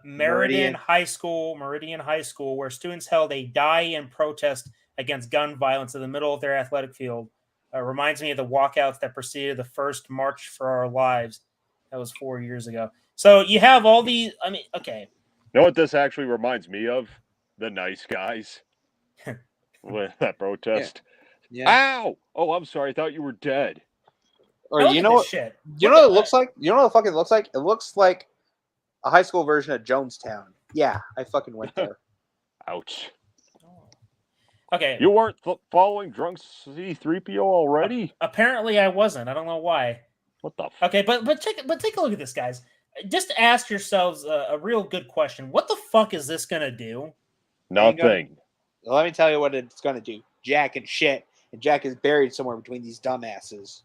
Meridian High School, where students held a die-in protest against gun violence in the middle of their athletic field. Reminds me of the walkouts that preceded the first March for Our Lives. That was 4 years ago. So you have all these. I mean, okay. You know what this actually reminds me of? The Nice Guys. With that protest. Yeah. Ow! Oh, I'm sorry. I thought you were dead. Or you know what? Shit. You know what it looks like? You know what the fuck it looks like? It looks like a high school version of Jonestown. Yeah, I fucking went there. Ouch. Okay. You weren't following Drunk C-3PO already? Apparently, I wasn't. I don't know why. What the? Okay, but take a look at this, guys. Just ask yourselves a real good question. What the fuck is this gonna do? Nothing. Let me tell you what it's gonna do. Jack and shit, and Jack is buried somewhere between these dumbasses.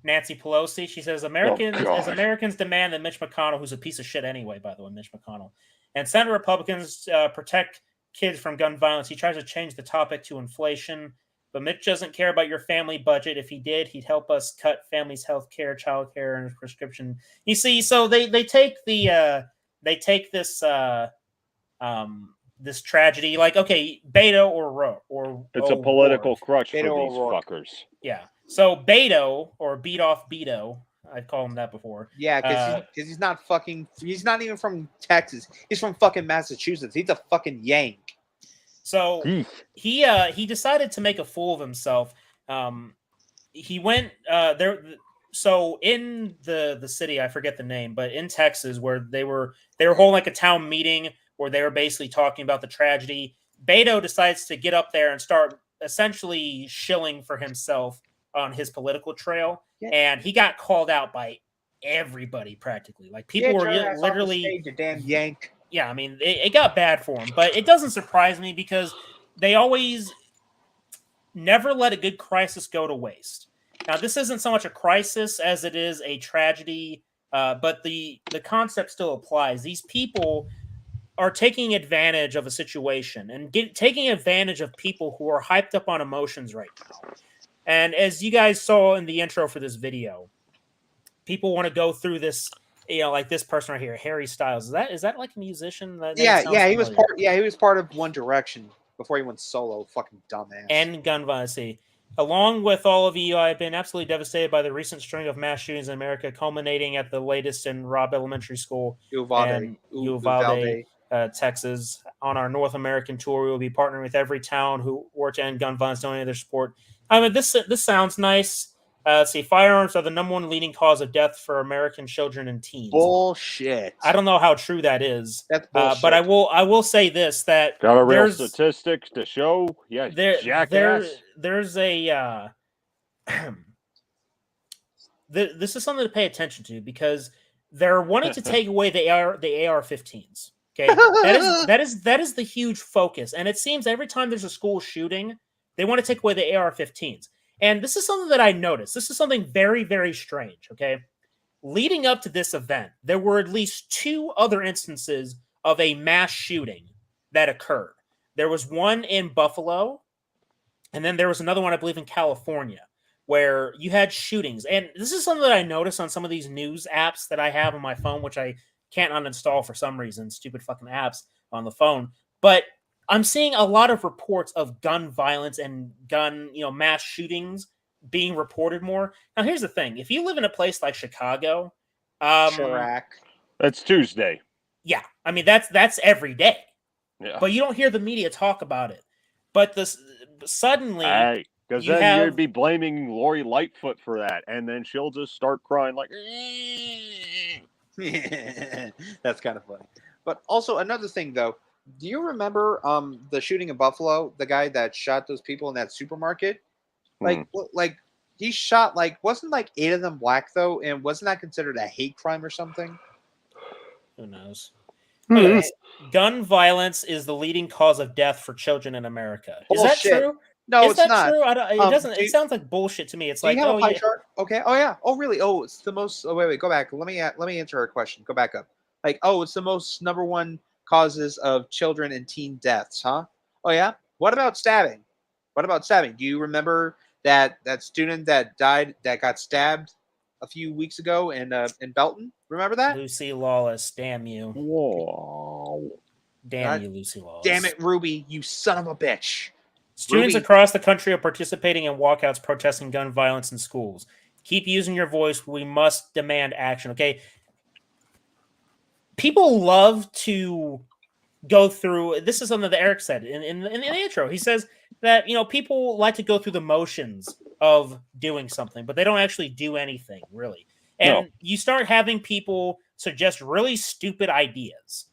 Nancy Pelosi, she says, Americans demand that Mitch McConnell, who's a piece of shit anyway, by the way, Mitch McConnell, and Senate Republicans protect kids from gun violence. He tries to change the topic to inflation, but Mitch doesn't care about your family budget. If he did, he'd help us cut families' health care, child care, and prescription. You see, so they take this this tragedy, like, okay, Beto or it's a political crutch for these fuckers. Yeah. So Beto, or Beat Off Beto, I've called him that before. Yeah, because he's not even from Texas. He's from fucking Massachusetts. He's a fucking Yank. So he decided to make a fool of himself. He went there. So in the city, I forget the name, but in Texas, where they were holding like a town meeting where they were basically talking about the tragedy. Beto decides to get up there and start essentially shilling for himself on his political trail, Yeah. and he got called out by everybody practically. Like people were literally stage, you damn yank. Yeah, I mean, it got bad for him, but it doesn't surprise me because they always never let a good crisis go to waste. Now, this isn't so much a crisis as it is a tragedy, but the concept still applies. These people are taking advantage of a situation and taking advantage of people who are hyped up on emotions right now. And as you guys saw in the intro for this video, people want to go through this, like this person right here, Harry Styles. Is that like a musician? Yeah, he was part of One Direction before he went solo. Fucking dumbass. And gun violence. Along with all of you, I've been absolutely devastated by the recent string of mass shootings in America, culminating at the latest in Robb Elementary School in Uvalde, Texas. On our North American tour, we will be partnering with every town who work to end gun violence, donating their support. I mean, this sounds nice. Let's see. Firearms are the number one leading cause of death for American children and teens. Bullshit. I don't know how true that is. That's bullshit. But I will say this: that got a real statistics to show. Yeah, jackass. There's a. This is something to pay attention to because they're wanting to take away the AR-15s. Okay, that is the huge focus, and it seems every time there's a school shooting, they want to take away the AR-15s. And this is something that I noticed. This is something very, very strange, okay? Leading up to this event, there were at least 2 other instances of a mass shooting that occurred. There was one in Buffalo, and then there was another one, I believe, in California, where you had shootings. And this is something that I noticed on some of these news apps that I have on my phone, which I can't uninstall for some reason, stupid fucking apps on the phone. But I'm seeing a lot of reports of gun violence and gun, mass shootings being reported more. Now, here's the thing. If you live in a place like Chicago, Chirac. That's Tuesday. Yeah. I mean, that's every day. Yeah. But you don't hear the media talk about it. But suddenly... Because then you'd be blaming Lori Lightfoot for that, and then she'll just start crying like... That's kind of funny. But also, another thing, though, do you remember the shooting in Buffalo? The guy that shot those people in that supermarket, like he shot wasn't 8 of them black though, and wasn't that considered a hate crime or something? Who knows? Anyways, gun violence is the leading cause of death for children in America. Is that true? No, it's not. True? It doesn't. It sounds like bullshit to me. It's like, you have a pie chart? Okay. Oh yeah. Oh really? Oh, it's the most. Oh wait. Go back. Let me answer her question. Go back up. It's the most number one causes of children and teen deaths, huh? Oh yeah. What about stabbing? Do you remember that student that died that got stabbed a few weeks ago in Belton? Remember that? Lucy Lawless. Damn you. Whoa. Damn you, Lucy Lawless. Damn it, Ruby, you son of a bitch. Students across the country are participating in walkouts protesting gun violence in schools. Keep using your voice. We must demand action, okay? People love to go through. This is something that Eric said in the intro. He says that people like to go through the motions of doing something, but they don't actually do anything really. And you start having people suggest really stupid ideas.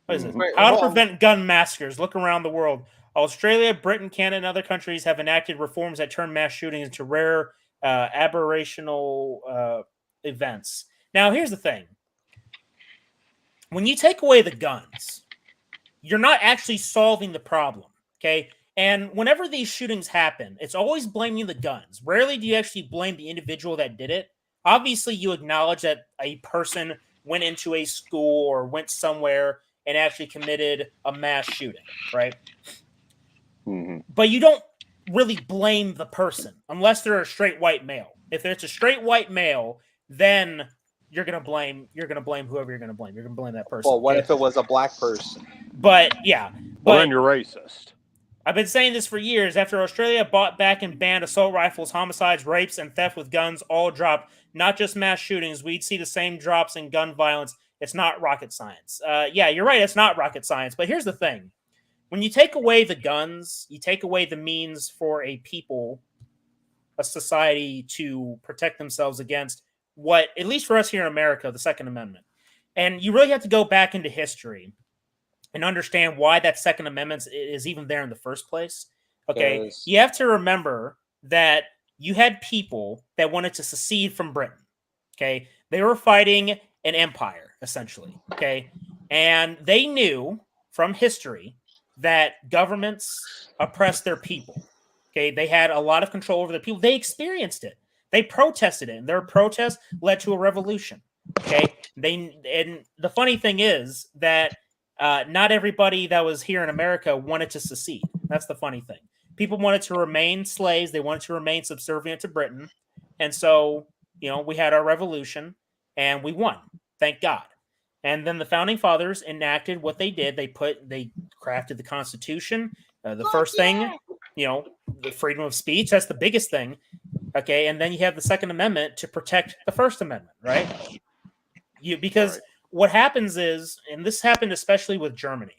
What is it? How to prevent gun massacres? Look around the world. Australia, Britain, Canada, and other countries have enacted reforms that turn mass shootings into rare, aberrational events. Now, here's the thing. When you take away the guns, you're not actually solving the problem, okay? And whenever these shootings happen, it's always blaming the guns. Rarely do you actually blame the individual that did it. Obviously, you acknowledge that a person went into a school or went somewhere and actually committed a mass shooting, right? Mm-hmm. But you don't really blame the person unless they're a straight white male. If it's a straight white male, then you're gonna blame whoever you're gonna blame. You're gonna blame that person. Well, what if it was a black person? But yeah, well, then you're racist. I've been saying this for years. After Australia bought back and banned assault rifles, homicides, rapes, and theft with guns all dropped. Not just mass shootings. We'd see the same drops in gun violence. It's not rocket science. Yeah, you're right. It's not rocket science. But here's the thing. When you take away the guns, you take away the means for a people, a society to protect themselves against what, at least for us here in America, the Second Amendment. And you really have to go back into history and understand why that Second Amendment is even there in the first place. Okay, Because you have to remember that you had people that wanted to secede from Britain. Okay, they were fighting an empire essentially. Okay, and they knew from history that governments oppressed their people. Okay, they had a lot of control over their people. They experienced it. They protested it, and their protest led to a revolution. Okay, and the funny thing is that not everybody that was here in America wanted to secede. That's the funny thing. People wanted to remain slaves. They wanted to remain subservient to Britain, and so we had our revolution, and we won. Thank God. And then the founding fathers enacted what they did. They crafted the Constitution. The first thing, the freedom of speech. That's the biggest thing. Okay, and then you have the Second Amendment to protect the First Amendment, right? Because what happens is, and this happened especially with Germany.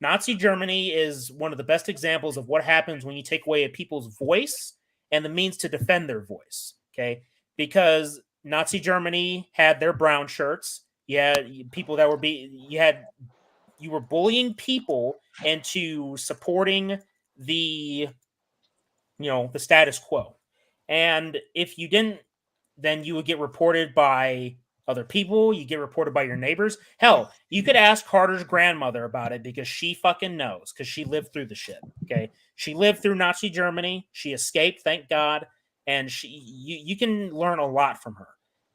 Nazi Germany is one of the best examples of what happens when you take away a people's voice and the means to defend their voice. Okay, because Nazi Germany had their brown shirts. You had people that were you were bullying people into supporting the the status quo. And if you didn't, then you would get reported by other people. You get reported by your neighbors. Hell, you could ask Carter's grandmother about it because she fucking knows because she lived through the shit. Okay, she lived through Nazi Germany. She escaped, thank God, and you can learn a lot from her.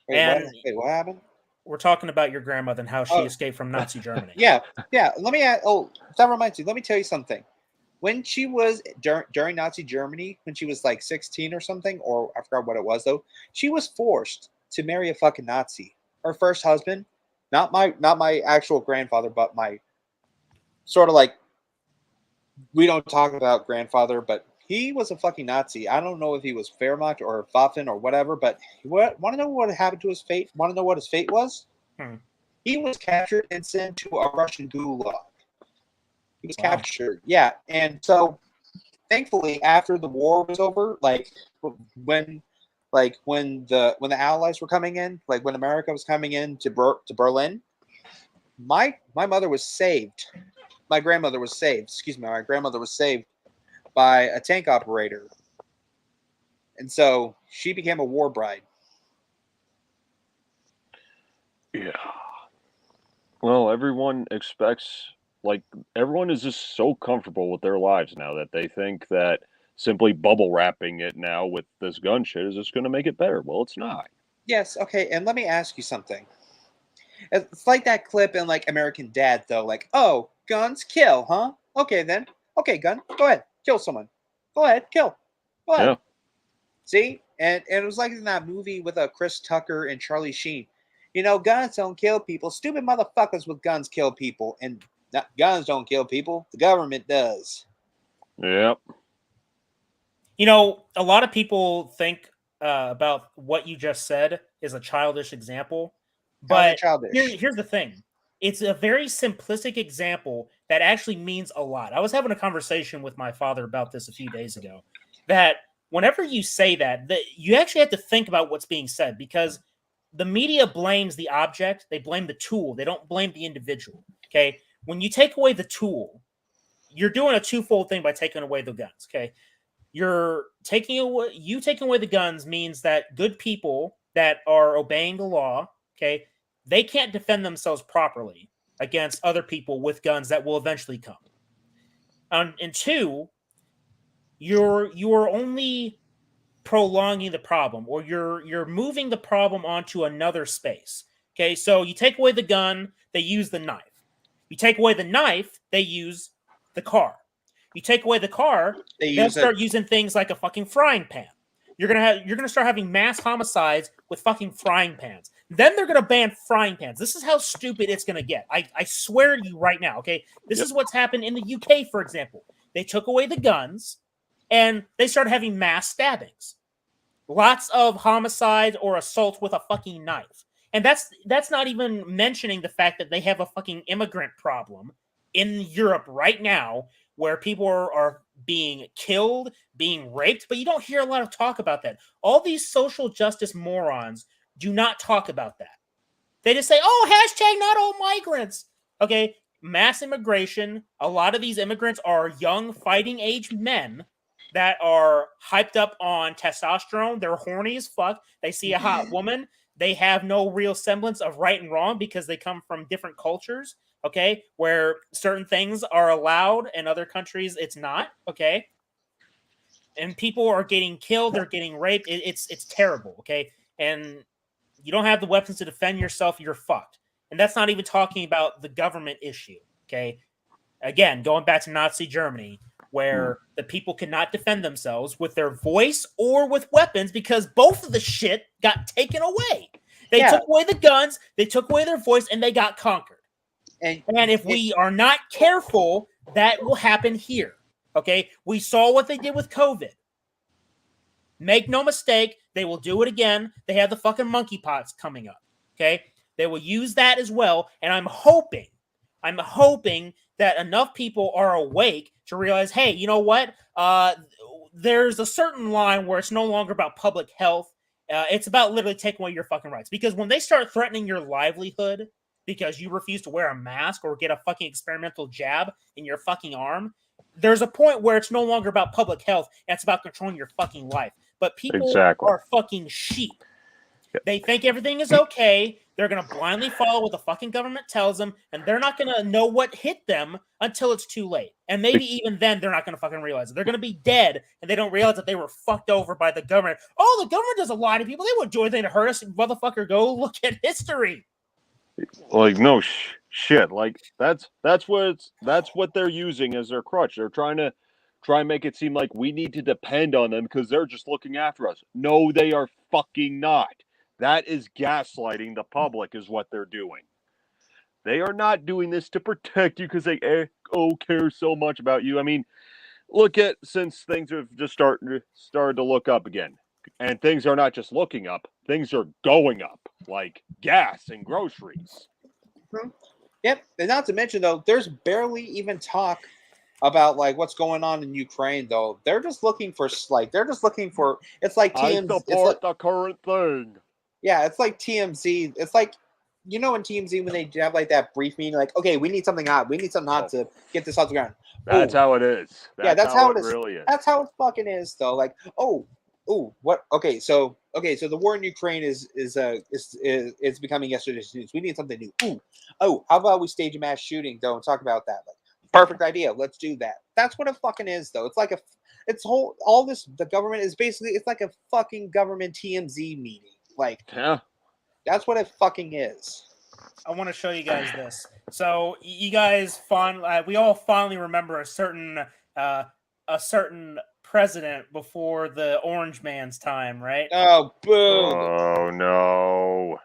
What happened? We're talking about your grandmother and how she escaped from Nazi Germany. Yeah. Let me add. Oh, that reminds me. Let me tell you something. When she was during Nazi Germany, when she was like 16 or something, or I forgot what it was though, she was forced to marry a fucking Nazi. Her first husband, not my actual grandfather, but my sort of like, we don't talk about grandfather, but he was a fucking Nazi. I don't know if he was Wehrmacht or Waffen or whatever, but want to know what happened to his fate? Want to know what his fate was? He was captured and sent to a Russian gulag. He was captured, yeah, and so thankfully, after the war was over, like when the Allies were coming in, like when America was coming in to Berlin, my mother was saved. My grandmother was saved. Excuse me, my grandmother was saved by a tank operator, and so she became a war bride. Yeah. Well, everyone expects. Like, everyone is just so comfortable with their lives now that they think that simply bubble wrapping it now with this gun shit is just going to make it better. Well, it's not. Yes, okay, and let me ask you something. It's like that clip in like American Dad, though. Like, oh, guns kill, huh? Okay, then. Okay, gun, go ahead, kill someone. Go ahead, kill. Go ahead. Yeah. See, and it was like in that movie with Chris Tucker and Charlie Sheen. Guns don't kill people. Stupid motherfuckers with guns kill people, and guns don't kill people. The government does. Yep. A lot of people think about what you just said is a childish example, but here's the thing. It's a very simplistic example that actually means a lot. I was having a conversation with my father about this a few days ago, that whenever you say that you actually have to think about what's being said, because the media blames the object. They blame the tool. They don't blame the individual. Okay. When you take away the tool, you're doing a twofold thing by taking away the guns. Okay. Taking away the guns means that good people that are obeying the law, okay, they can't defend themselves properly against other people with guns that will eventually come. And two, you are only prolonging the problem, or you're moving the problem onto another space. Okay, so you take away the gun, they use the knife. You take away the knife, they use the car. You take away the car, they'll start using things like a fucking frying pan. You're gonna start having mass homicides with fucking frying pans. Then they're gonna ban frying pans. This is how stupid it's gonna get. I swear to you right now. Okay, this is what's happened in the UK, for example. They took away the guns, and they started having mass stabbings. Lots of homicides or assaults with a fucking knife. And that's not even mentioning the fact that they have a fucking immigrant problem in Europe right now, where people are being killed, being raped, but you don't hear a lot of talk about that. All these social justice morons do not talk about that. They just say, oh, hashtag not all migrants. Okay, mass immigration. A lot of these immigrants are young fighting age men. that are hyped up on testosterone. They're horny as fuck. They see a hot woman. They have no real semblance of right and wrong because they come from different cultures, okay, where certain things are allowed and other countries it's not, okay? And people are getting killed, they're getting raped. It's terrible, okay? And you don't have the weapons to defend yourself, you're fucked. And that's not even talking about the government issue, okay? Again, going back to Nazi Germany, where the people could not defend themselves with their voice or with weapons because both of the shit got taken away. They took away the guns, they took away their voice, and they got conquered. And if we are not careful, that will happen here. Okay? We saw what they did with COVID. Make no mistake, they will do it again. They have the fucking monkeypox coming up. Okay? They will use that as well. And I'm hoping that enough people are awake to realize, hey, you know what? There's a certain line where it's no longer about public health. It's about literally taking away your fucking rights. Because when they start threatening your livelihood because you refuse to wear a mask or get a fucking experimental jab in your fucking arm, there's a point where it's no longer about public health. And it's about controlling your fucking life. But people are fucking sheep. They think everything is okay. They're going to blindly follow what the fucking government tells them, and they're not going to know what hit them until it's too late. And maybe even then, they're not going to fucking realize it. They're going to be dead, and they don't realize that they were fucked over by the government. Oh, the government does a lot of people. They wouldn't do anything to hurt us. Motherfucker, go look at history. Like, no shit. Like, that's what they're using as their crutch. They're trying to make it seem like we need to depend on them because they're just looking after us. No, they are fucking not. That is gaslighting the public is what they're doing. They are not doing this to protect you because they care so much about you. I mean, look at since things have just started to look up again. And things are not just looking up, things are going up, like gas and groceries. Mm-hmm. Yep. And not to mention, though, there's barely even talk about like what's going on in Ukraine, though. They're just looking for it's like TMZ. I support the current thing. Yeah, it's like TMZ. It's like, you know, in TMZ when they have like that brief meeting, like, okay, we need something hot. We need something hot to get this off the ground. That's how it is. That's how it is. Really is. That's how it fucking is, though. Like, what? Okay, so the war in Ukraine is becoming yesterday's news. We need something new. How about we stage a mass shooting, though, and talk about that? Like, perfect idea. Let's do that. That's what it fucking is, though. It's like the government is basically, it's like a fucking government TMZ meeting. Like, that's what it fucking is. I want to show you guys this. So you guys we all fondly remember a certain president before the Orange Man's time, right? Oh, boo! Oh no!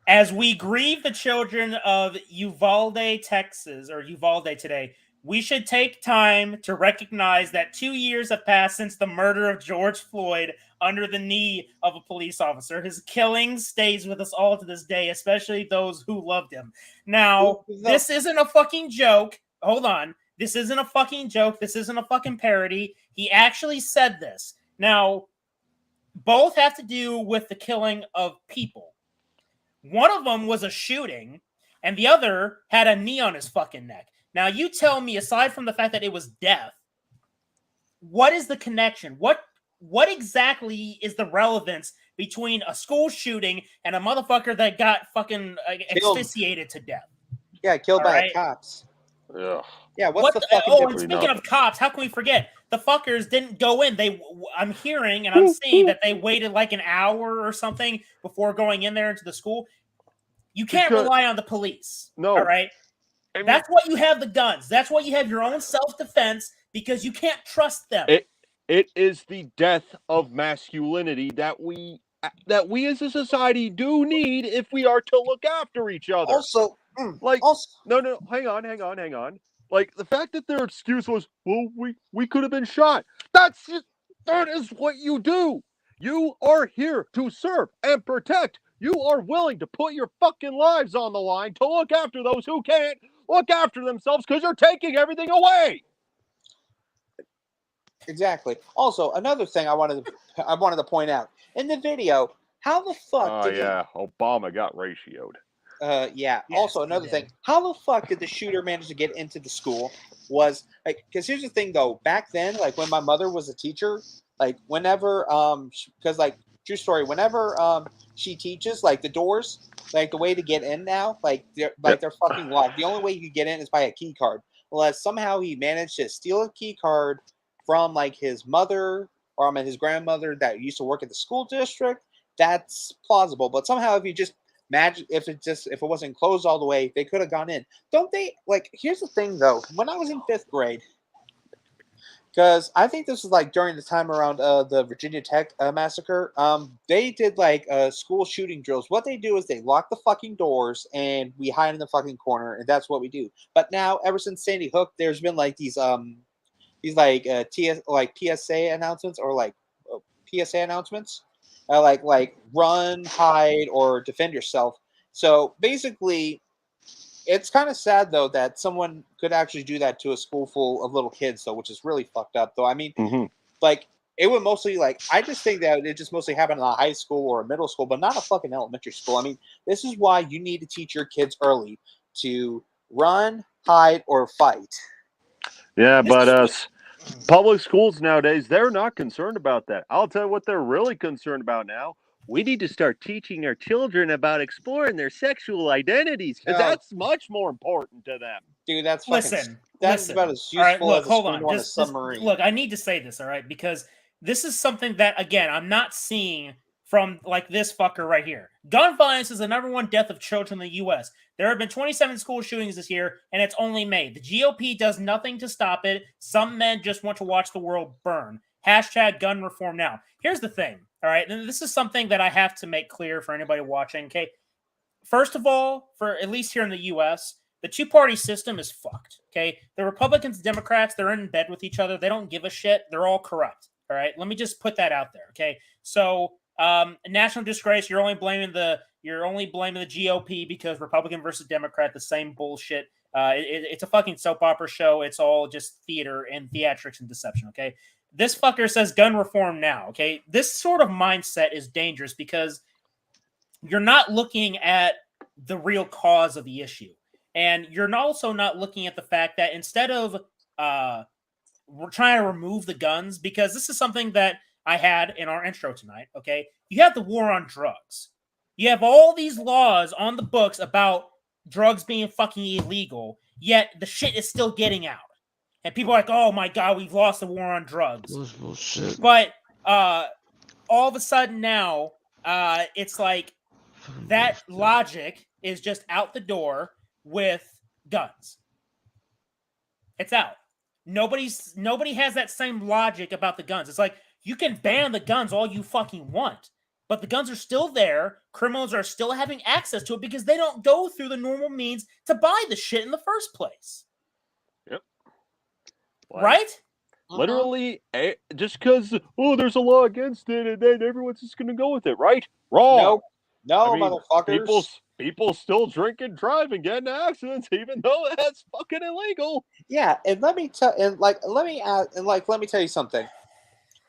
As we grieve the children of Uvalde, Texas, or Uvalde today, we should take time to recognize that 2 years have passed since the murder of George Floyd under the knee of a police officer. His killing stays with us all to this day, especially those who loved him. Now, this isn't a fucking joke. Hold on. This isn't a fucking joke. This isn't a fucking parody. He actually said this. Now, both have to do with the killing of people. One of them was a shooting, and the other had a knee on his fucking neck. Now, you tell me, aside from the fact that it was death, what is the connection? What exactly is the relevance between a school shooting and a motherfucker that got fucking asphyxiated to death? Yeah, killed by cops. Yeah. Yeah, what's the fucking difference? And speaking of cops, how can we forget? The fuckers didn't go in. I'm hearing and I'm seeing that they waited like an hour or something before going in there into the school. You can't rely on the police. No. All right? I mean, that's why you have the guns. That's why you have your own self-defense, because you can't trust them. It is the death of masculinity that we as a society do need if we are to look after each other. Also, no, hang on. Like, the fact that their excuse was, well, we could have been shot. That is what you do. You are here to serve and protect. You are willing to put your fucking lives on the line to look after those who can't look after themselves because you're taking everything away. Exactly. Also, another thing I wanted to point out in the video, how the fuck? Obama got ratioed. Yeah. Also, another thing, how the fuck did the shooter manage to get into the school? was like, because here's the thing though, back then, like when my mother was a teacher, like whenever because like true story, whenever she teaches, like the doors, like the way to get in now, like they're fucking locked. The only way you can get in is by a key card, unless somehow he managed to steal a key card from like his mother or his grandmother that used to work at the school district. That's plausible, but somehow if you just if it wasn't closed all the way, they could have gone in. Don't they? Like, here's the thing though, when I was in 5th grade, because I think this was like during the time around the Virginia Tech massacre, they did like school shooting drills. What they do is they lock the fucking doors and we hide in the fucking corner, and that's what we do. But now, ever since Sandy Hook, there's been like these like PSA announcements or like PSA announcements. Like run, hide, or defend yourself. So basically, it's kind of sad though that someone could actually do that to a school full of little kids, though, which is really fucked up. Though I mean, like it would mostly like I just think that it just mostly happened in a high school or a middle school, but not a fucking elementary school. I mean, this is why you need to teach your kids early to run, hide, or fight. Yeah, but public schools nowadays, they're not concerned about that. I'll tell you what they're really concerned about now. We need to start teaching our children about exploring their sexual identities because that's much more important to them. Dude, that's listen. about as useful all right, look, as a hold spoon on. on a submarine. Look, I need to say this, all right, because this is something that, again, I'm not seeing from like this fucker right here. Gun violence is the #1 death of children in the U.S. There have been 27 school shootings this year, and it's only May. The GOP does nothing to stop it. Some men just want to watch the world burn. # gun reform now. Here's the thing, all right? And this is something that I have to make clear for anybody watching, okay? First of all, for at least here in the U.S., the two-party system is fucked, okay? The Republicans and Democrats, they're in bed with each other. They don't give a shit. They're all corrupt, all right? Let me just put that out there, okay? So, national disgrace, you're only blaming the GOP because Republican versus Democrat, the same bullshit. It's a fucking soap opera show. It's all just theater and theatrics and deception, okay? This fucker says gun reform now, okay? This sort of mindset is dangerous because you're not looking at the real cause of the issue. And you're also not looking at the fact that instead of we're trying to remove the guns, because this is something that I had in our intro tonight, okay? You have the war on drugs. You have all these laws on the books about drugs being fucking illegal, yet the shit is still getting out. And people are like, oh my God, we've lost the war on drugs. Bullshit. But all of a sudden now, it's like that logic is just out the door with guns. It's out. Nobody has that same logic about the guns. It's like, you can ban the guns all you fucking want, but the guns are still there. Criminals are still having access to it because they don't go through the normal means to buy the shit in the first place. Yep. Right? Literally, just because, there's a law against it, and then everyone's just going to go with it, right? Wrong. No, motherfuckers. People still drink and drive and get in accidents, even though that's fucking illegal. Yeah, and let me tell you something.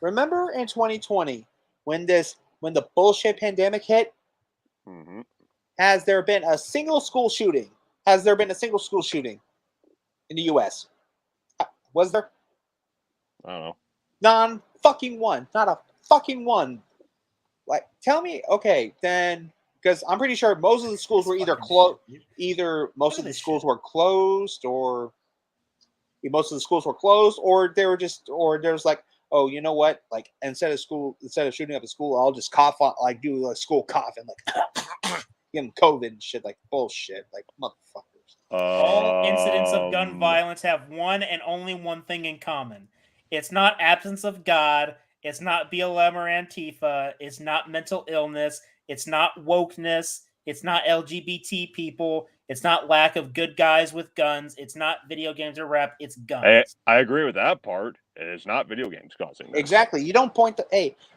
Remember in 2020 when the bullshit pandemic hit? Mm-hmm. Has there been a single school shooting? Has there been a single school shooting in the U.S.? Was there? I don't know. Non-fucking one. Not a fucking one. Like, tell me, okay, then, because I'm pretty sure most of the schools were either closed, or they were just, or there's like, oh, you know what? Like, instead of shooting up a school, I'll just cough on, like, do a school cough and like give them COVID and shit, like bullshit, like motherfuckers. All incidents of gun violence have one and only one thing in common. It's not absence of God. It's not BLM or Antifa. It's not mental illness. It's not wokeness. It's not LGBT people. It's not lack of good guys with guns. It's not video games or rap. It's guns. I agree with that part. It's not video games causing this. Exactly. You don't point to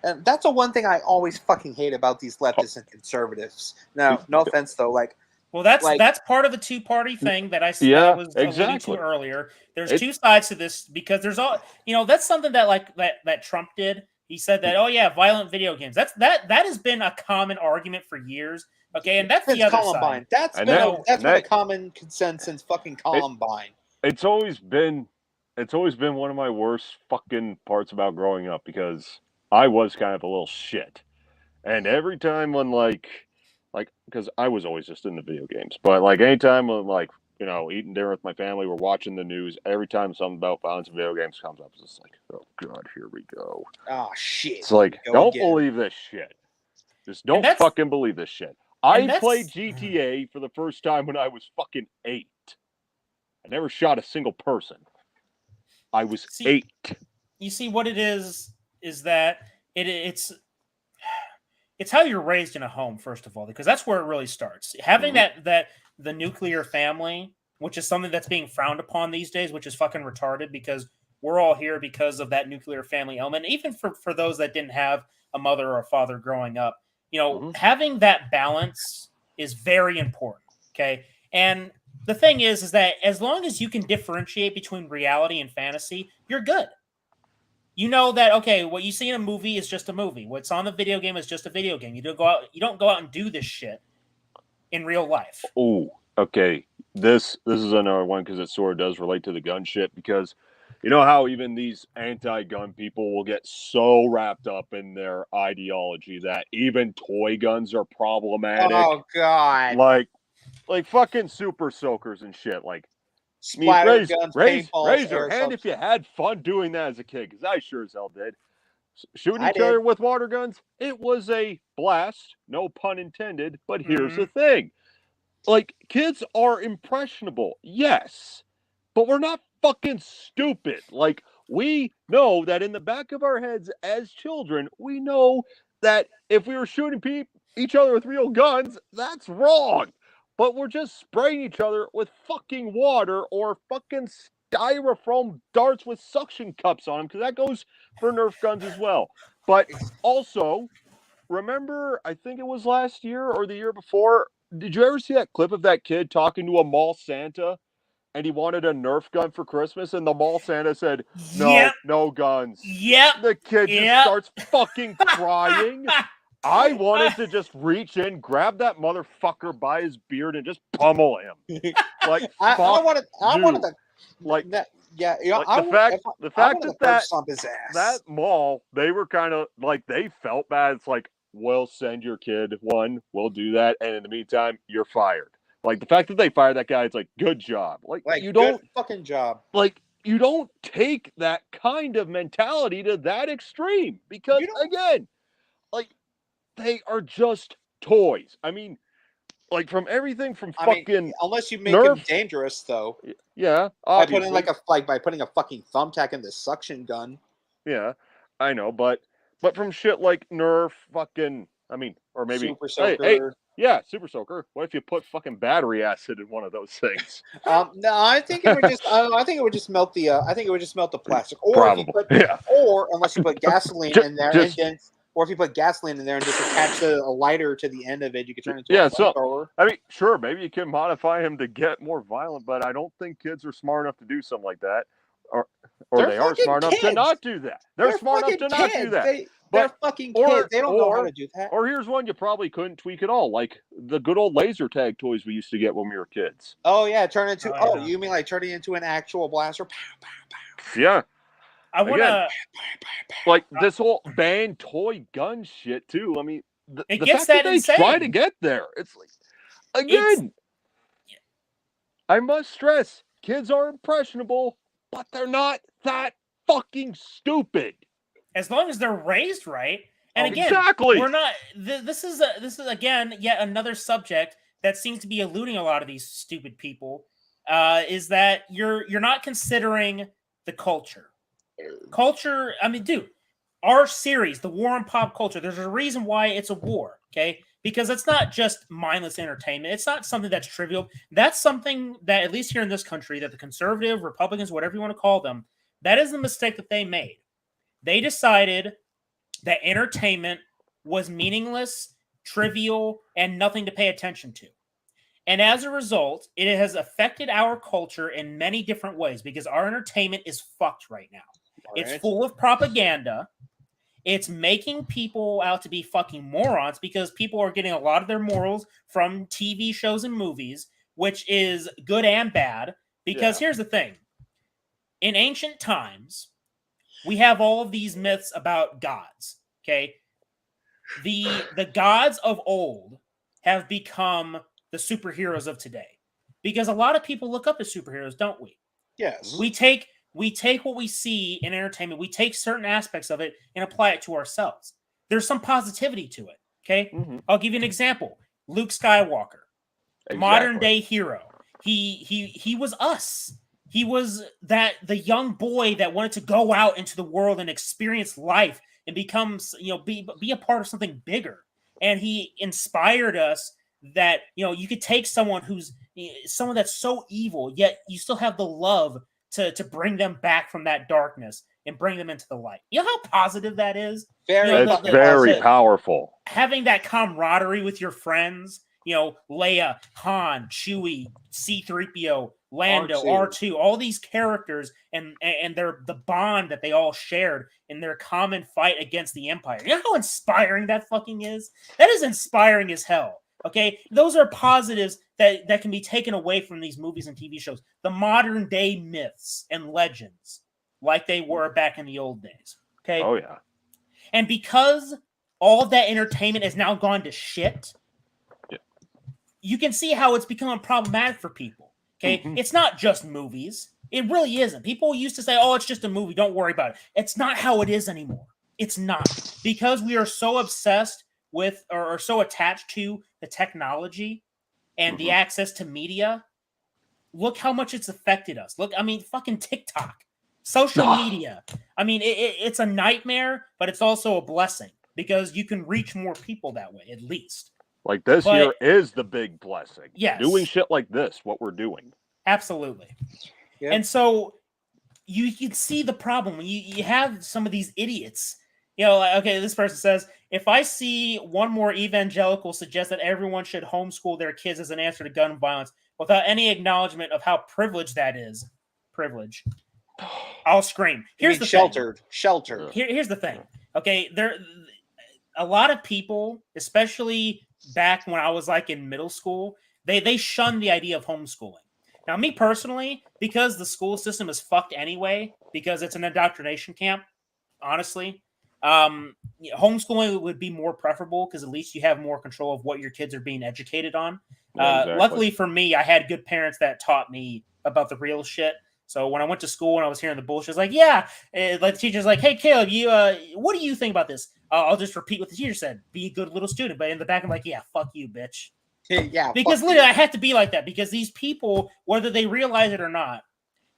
and that's the one thing I always fucking hate about these leftists and conservatives. Now, no offense though, like. Well, that's part of the two-party thing that I was alluding to earlier. There's two sides to this because there's all that's something that Trump did. He said that violent video games. That has been a common argument for years. Okay, and that's the other Columbine. side. That's been a common consensus since fucking Columbine. It's always been it's always been one of my worst fucking parts about growing up because I was kind of a little shit. And every time when because I was always just in the video games, but like anytime when eating dinner with my family, we're watching the news, every time something about violence in video games comes up, it's just like, oh God, here we go. Oh shit. It's like, don't believe this shit. Just don't fucking believe this shit. I played GTA for the first time when I was fucking 8. I never shot a single person. I was 8. You see, what it is that it's how you're raised in a home, first of all, because that's where it really starts. Having that the nuclear family, which is something that's being frowned upon these days, which is fucking retarded because we're all here because of that nuclear family element. Even for those that didn't have a mother or a father growing up, having that balance is very important. Okay. And the thing is that as long as you can differentiate between reality and fantasy, you're good. You know that, okay, what you see in a movie is just a movie. What's on the video game is just a video game. You don't go out and do this shit in real life. Oh, okay. This is another one because it sort of does relate to the gun shit, because you know how even these anti-gun people will get so wrapped up in their ideology that even toy guns are problematic. Oh God. Like fucking super soakers and shit. Like, splatter guns, paintballs, raise your hand if you had fun doing that as a kid, because I sure as hell did. Shooting each other with water guns, it was a blast, no pun intended, but here's the thing. Like, kids are impressionable, yes, but we're not fucking stupid. Like, we know that in the back of our heads as children, we know that if we were shooting each other with real guns, that's wrong. But we're just spraying each other with fucking water or fucking styrofoam darts with suction cups on them, because that goes for Nerf guns as well. But also, remember, I think it was last year or the year before, did you ever see that clip of that kid talking to a mall Santa and he wanted a Nerf gun for Christmas, and the mall Santa said, no guns. Yep. The kid just starts fucking crying. I wanted to just reach in, grab that motherfucker by his beard, and just pummel him. Like, I wanted to, like that. Yeah, you know, the fact that stomp his ass. that mall, they were kind of like, they felt bad. It's like, we'll send your kid one, we'll do that, and in the meantime, you're fired. Like, the fact that they fired that guy, it's like, good job. Like you don't good fucking job. Like, you don't take that kind of mentality to that extreme, because again, like, they are just toys. I mean, like, from everything from unless you make Nerf, him dangerous, though. Yeah, obviously. by putting a fucking thumbtack in the suction gun. Yeah, I know, but from shit like Nerf, fucking, I mean, or maybe Super Soaker. Hey, yeah, Super Soaker. What if you put fucking battery acid in one of those things? No, I think it would just. I think it would just melt the. I think it would just melt the plastic. Or if you put, or unless you put gasoline in there, or if you put gasoline in there and just attach a lighter to the end of it, you could turn it into a flamethrower. I mean, sure, maybe you can modify him to get more violent, but I don't think kids are smart enough to do something like that. Or they are smart enough to not do that. They're smart enough to not do that. They're fucking kids. They don't know how to do that. Or here's one you probably couldn't tweak at all, like the good old laser tag toys we used to get when we were kids. Oh yeah, you mean like turning into an actual blaster? Yeah. I want to like this whole banned toy gun shit too. I mean, the gets fact that they insane. try to get there, it's like, again, I must stress, kids are impressionable, but they're not that fucking stupid. As long as they're raised right. And again, exactly. We're not. This is again yet another subject that seems to be eluding a lot of these stupid people. Is that you're not considering the culture. Culture. I mean, dude, our series, the War on Pop Culture. There's a reason why it's a war. Okay, because it's not just mindless entertainment. It's not something that's trivial. That's something that, at least here in this country, that the conservative, Republicans, whatever you want to call them, that is the mistake that they made. They decided that entertainment was meaningless, trivial, and nothing to pay attention to. And as a result, it has affected our culture in many different ways, because our entertainment is fucked right now. It's full of propaganda. It's making people out to be fucking morons, because people are getting a lot of their morals from TV shows and movies, which is good and bad. Because here's the thing. in ancient times, we have all of these myths about gods. Okay, the gods of old have become the superheroes of today because a lot of people look up to superheroes, don't we? Yes. We take what we see in entertainment, we take certain aspects of it and apply it to ourselves. There's some positivity to it. Okay, I'll give you an example. Luke Skywalker, modern day hero. He was us. He was the young boy that wanted to go out into the world and experience life and become, be a part of something bigger. And he inspired us that, you could take someone someone that's so evil, yet you still have the love to bring them back from that darkness and bring them into the light. You know how positive that is? It's very powerful. Having that camaraderie with your friends, Leia, Han, Chewie, C-3PO, Lando, R2, all these characters and the bond that they all shared in their common fight against the Empire. You know how inspiring that fucking is? That is inspiring as hell. Okay? Those are positives that can be taken away from these movies and TV shows. The modern day myths and legends, like they were back in the old days. Okay? Oh, yeah. And because all of that entertainment has now gone to shit, you can see how it's becoming problematic for people. Okay, It's not just movies. It really isn't. People used to say, "Oh, it's just a movie. Don't worry about it." It's not how it is anymore. It's not, because we are so obsessed with or so attached to the technology and the access to media. Look how much it's affected us. Look, I mean, fucking TikTok, social media. I mean, it's a nightmare, but it's also a blessing because you can reach more people that way, at least. Like this here is the big blessing. Yes. Doing shit like this, what we're doing. Absolutely. Yep. And so you can see the problem when you have some of these idiots. Okay, this person says, if I see one more evangelical suggest that everyone should homeschool their kids as an answer to gun violence without any acknowledgement of how privileged that is, I'll scream. Here's the sheltered. Here's the thing. Okay, a lot of people, especially back when I was like in middle school, they shunned the idea of homeschooling. Now, me personally, because the school system is fucked anyway, because it's an indoctrination camp, honestly, homeschooling would be more preferable because at least you have more control of what your kids are being educated on. Exactly. Luckily for me, I had good parents that taught me about the real shit. So when I went to school and I was hearing the bullshit, it's like, like the teacher's like, "Hey, Caleb, what do you think about this?" I'll just repeat what the teacher said. Be a good little student. But in the back, I'm like, "Yeah, fuck you, bitch." Yeah. Because literally, I have to be like that because these people, whether they realize it or not,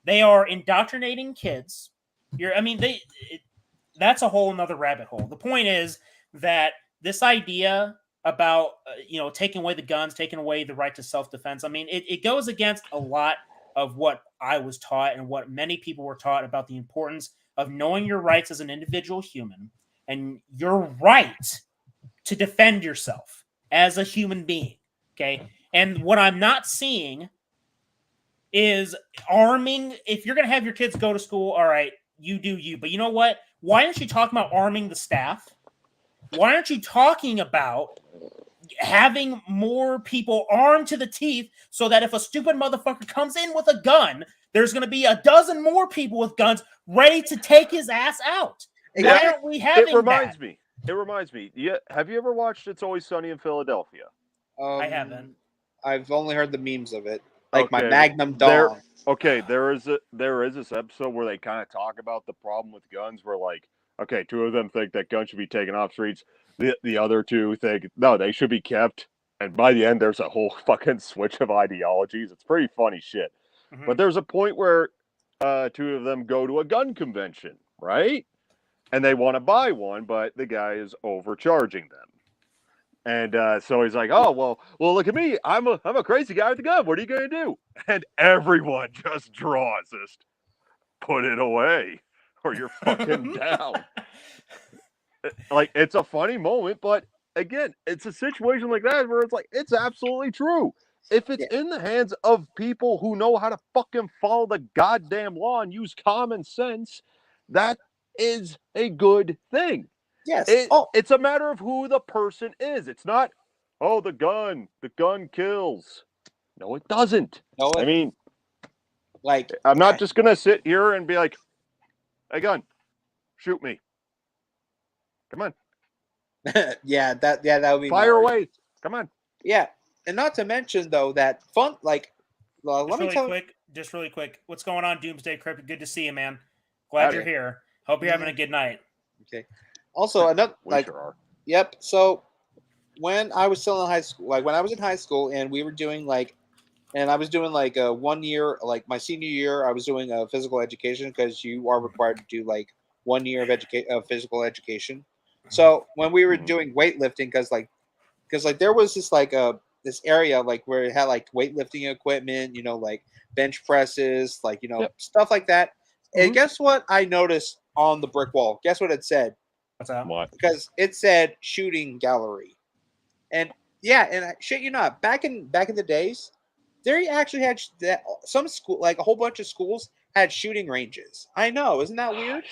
they are indoctrinating kids. That's a whole nother rabbit hole. The point is that this idea about taking away the guns, taking away the right to self-defense, it goes against a lot of what I was taught and what many people were taught about the importance of knowing your rights as an individual human and your right to defend yourself as a human being. Okay. And what I'm not seeing is arming. If you're going to have your kids go to school, all right, you do you. But you know what? Why aren't you talking about arming the staff? Why aren't you talking about having more people armed to the teeth so that if a stupid motherfucker comes in with a gun, there's going to be a dozen more people with guns ready to take his ass out? Why aren't we having that? It reminds me. Yeah, have you ever watched It's Always Sunny in Philadelphia? I haven't. I've only heard the memes of it, like my Magnum dog. There is this episode where they kind of talk about the problem with guns, where like, okay, two of them think that guns should be taken off streets. The other two think, no, they should be kept. And by the end, there's a whole fucking switch of ideologies. It's pretty funny shit. Mm-hmm. But there's a point where two of them go to a gun convention, right? And they want to buy one, but the guy is overcharging them. And so he's like, "Oh, well, look at me. I'm a crazy guy with a gun. What are you going to do?" And everyone just draws this. Put it away, or you're fucking down. Like, it's a funny moment, but again, it's a situation like that where it's like, it's absolutely true. If it's in the hands of people who know how to fucking follow the goddamn law and use common sense, that is a good thing. Yes. It's a matter of who the person is. It's not, oh, the gun kills. No, it doesn't. Like, I'm not just gonna sit here and be like, "Hey, gun, shoot me." Come on. yeah, that would be fire away. Come on. Yeah, and not to mention though that fun like. Let me tell you. Just really quick. What's going on, Doomsday Cryptic? Good to see you, man. Glad you're here. Hope you're having a good night. Okay. Also, another We sure are. Yep. So when I was still in high school, like when I was in high school, and we were doing and I was doing like a 1 year, like my senior year, I was doing a physical education because you are required to do like 1 year of physical education. So when we were doing weightlifting, because there was this area like where it had like weightlifting equipment, like bench presses, stuff like that. And guess what I noticed on the brick wall? Guess what it said? What's that? What? Because it said shooting gallery. And yeah, and shit you not, back in the days, they actually had some school, like a whole bunch of schools had shooting ranges. I know, isn't that weird?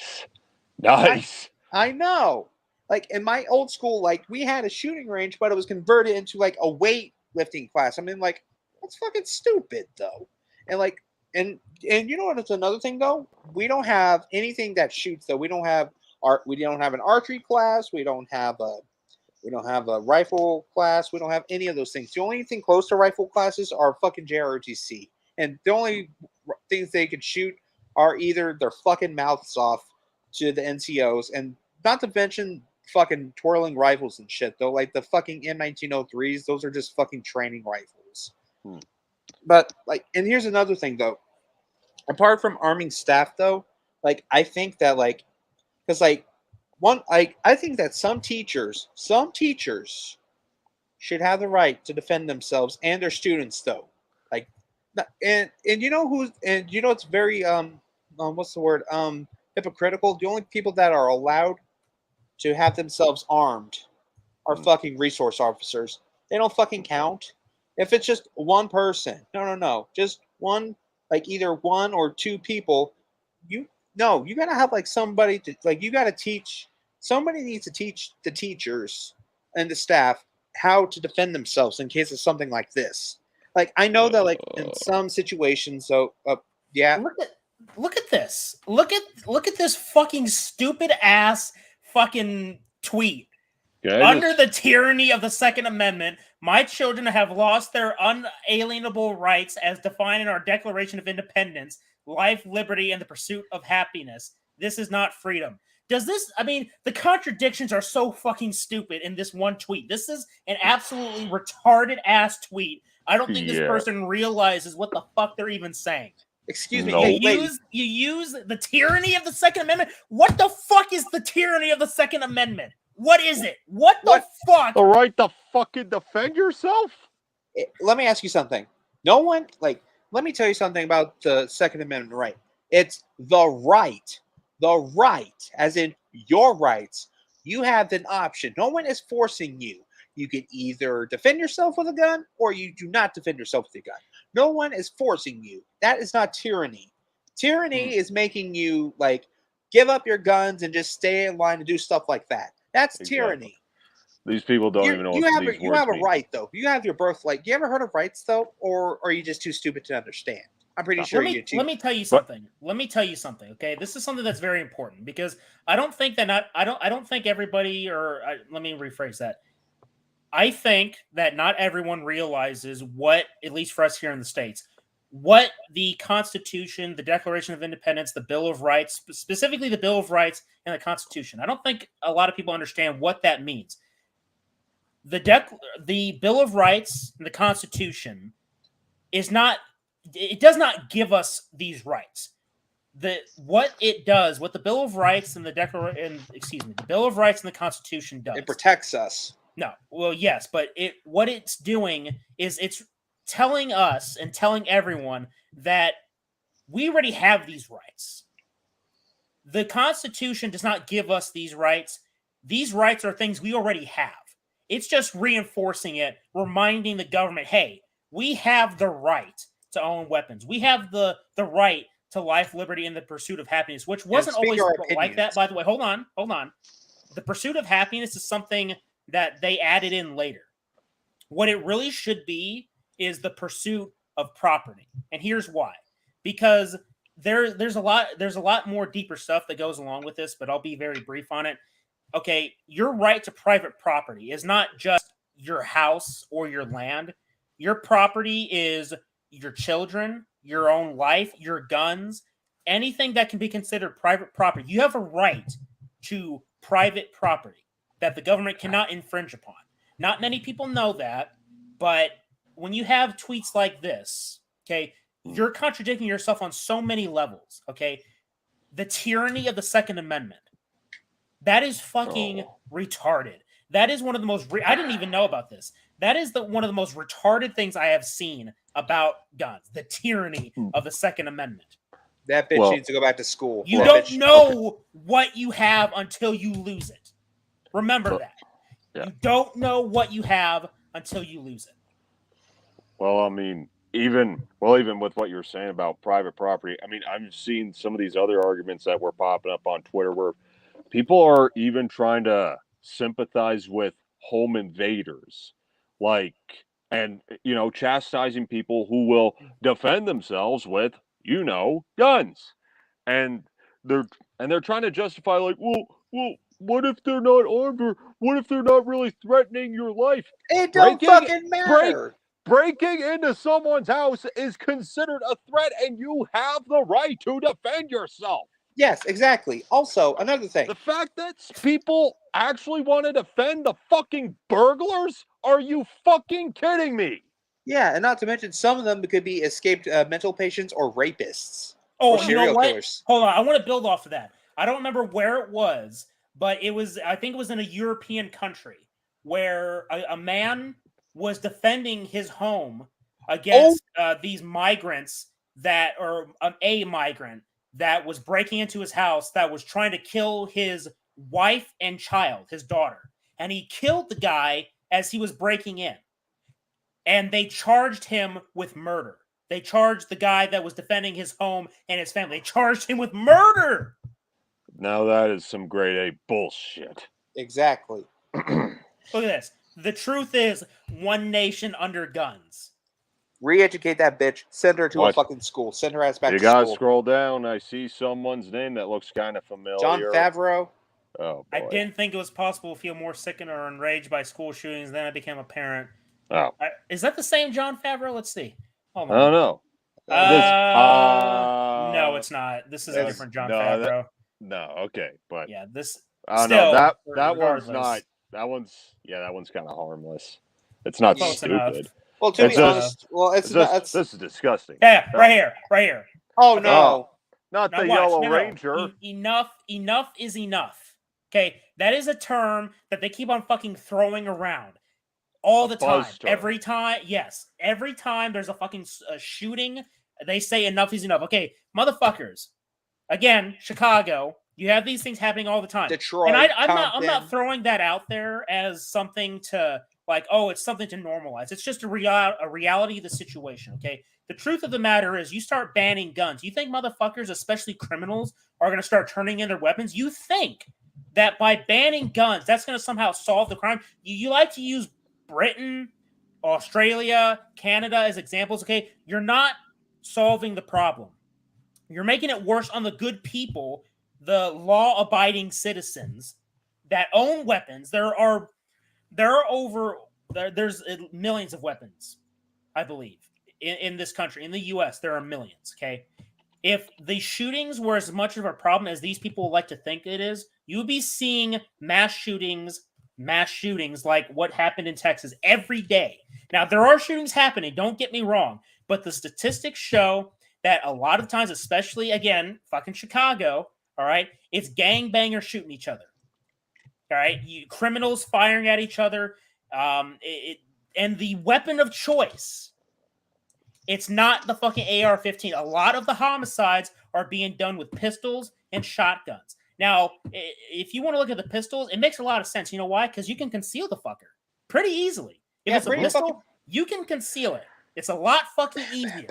Nice. I know. Like in my old school, like we had a shooting range, but it was converted into like a weightlifting class. I mean, like that's fucking stupid though. And like, and you know what? It's another thing though. We don't have anything that shoots though. We don't have an archery class. We don't have a rifle class. We don't have any of those things. The only thing close to rifle classes are fucking JROTC. And the only things they could shoot are either their fucking mouths off to the NCOs, and not to mention fucking twirling rifles and shit, though. Like the fucking M1903s, those are just fucking training rifles. But, like, and here's another thing, though. Apart from arming staff, though, like, I think that, like, because, like, I think that some teachers should have the right to defend themselves and their students, though. Like, and you know it's very what's the word hypocritical. The only people that are allowed to have themselves armed are fucking resource officers. They don't fucking count. If it's just one person, no, just one, like either one or two people. You gotta have like somebody to like. You gotta teach. Somebody needs to teach the teachers and the staff how to defend themselves in case of something like this. Like I know that like in some situations, so yeah. Look at this. Look at this fucking stupid ass fucking tweet. Under the tyranny of the Second Amendment, my children have lost their unalienable rights as defined in our Declaration of Independence, life, liberty, and the pursuit of happiness. This is not freedom. The contradictions are so fucking stupid in this one tweet. This is an absolutely retarded ass tweet. I don't think this person realizes what the fuck they're even saying. Excuse me. You use the tyranny of the Second Amendment. What the fuck is the tyranny of the Second Amendment? What is it? What the fuck? The right to fucking defend yourself? Let me ask you something. Let me tell you something about the Second Amendment right. It's the right. The right, as in your rights. You have an option. No one is forcing you. You can either defend yourself with a gun or you do not defend yourself with a gun. No one is forcing you. That is not tyranny. Tyranny is making you like give up your guns and just stay in line and do stuff like that. That's tyranny. These people don't even know what these words mean. You have a right though. You have your birthright. You ever heard of rights though, or are you just too stupid to understand? I'm pretty sure you do. Let me tell you something. Okay, this is something that's very important because I don't think everybody, let me rephrase that. I think that not everyone realizes what, at least for us here in the States, what the Constitution, the Declaration of Independence, the Bill of Rights, specifically the Bill of Rights and the Constitution. I don't think a lot of people understand what that means. The Bill of Rights and the Constitution it does not give us these rights. What the Bill of Rights and the Bill of Rights and the Constitution does. It protects us. No, well, yes, but what it's doing is it's telling us and telling everyone that we already have these rights. The Constitution does not give us these rights. These rights are things we already have. It's just reinforcing it, reminding the government, hey, we have the right to own weapons. We have the right to life, liberty, and the pursuit of happiness, which wasn't always like that, by the way. Hold on. The pursuit of happiness is something that they added in later. What it really should be is the pursuit of property. And here's why. because there's a lot more deeper stuff that goes along with this, but I'll be very brief on it. Okay, your right to private property is not just your house or your land. Your property is your children, your own life, your guns, anything that can be considered private property. You have a right to private property that the government cannot infringe upon. Not many people know that, but when you have tweets like this, okay, you're contradicting yourself on so many levels, okay? The tyranny of the Second Amendment. That is fucking retarded. That is one of the most... I didn't even know about this. That is one of the most retarded things I have seen about guns. The tyranny of the Second Amendment. That bitch needs to go back to school. You don't know what you have until you lose it. Remember that. Yeah. You don't know what you have until you lose it. Well, I mean, even with what you're saying about private property, I mean, I've seen some of these other arguments that were popping up on Twitter where people are even trying to sympathize with home invaders, like, and, you know, chastising people who will defend themselves with, you know, guns. And they're trying to justify, like, well, what if they're not armed, or what if they're not really threatening your life? It don't fucking matter. Breaking into someone's house is considered a threat, and you have the right to defend yourself. Yes, exactly. Also, another thing. The fact that people actually want to defend the fucking burglars? Are you fucking kidding me? Yeah, and not to mention some of them could be escaped mental patients or rapists. Oh, or you know what? killers. Hold on. I want to build off of that. I don't remember where it was, but I think it was in a European country where a man was defending his home against these migrants a migrant that was breaking into his house that was trying to kill his wife and child, his daughter. And he killed the guy as he was breaking in. And they charged him with murder. They charged the guy that was defending his home and his family. They charged him with murder. Now that is some grade A bullshit. Exactly. Look at this. The truth is one nation under guns. Re-educate that bitch. Send her to a fucking school. Send her ass back to school. You gotta scroll down. I see someone's name that looks kind of familiar. Jon Favreau. Oh, boy. I didn't think it was possible to feel more sickened or enraged by school shootings. Then I became a parent. Oh. Is that the same Jon Favreau? Let's see. Hold on. I don't know. No, it's not. This is a different Jon Favreau. Okay, but yeah, this. I don't know. That one's not. That one's kind of harmless. It's not stupid. Enough. Well, to be honest, this is disgusting. Yeah, right here. Oh no, not the Yellow Ranger. Enough is enough. Okay, that is a term that they keep on fucking throwing around all the time. Every time there's a fucking shooting, they say enough is enough. Okay, motherfuckers. Again, Chicago. You have these things happening all the time. Detroit. And I'm not throwing that out there as something to like, oh, it's something to normalize. It's just a reality of the situation, okay? The truth of the matter is you start banning guns. You think motherfuckers, especially criminals, are going to start turning in their weapons? You think that by banning guns, that's going to somehow solve the crime? You like to use Britain, Australia, Canada as examples, okay? You're not solving the problem. You're making it worse on the good people, the law-abiding citizens that own weapons. There's millions of weapons, I believe, in this country. In the U.S., there are millions, okay? If the shootings were as much of a problem as these people like to think it is, you would be seeing mass shootings like what happened in Texas every day. Now, there are shootings happening, don't get me wrong, but the statistics show that a lot of times, especially, again, fucking Chicago, all right, it's gangbangers shooting each other. All right, criminals firing at each other, and the weapon of choice, it's not the fucking AR-15. A lot of the homicides are being done with pistols and shotguns. Now, if you want to look at the pistols, it makes a lot of sense. You know why? Because you can conceal the fucker pretty easily. If it's a pistol, you can conceal it. It's a lot fucking easier.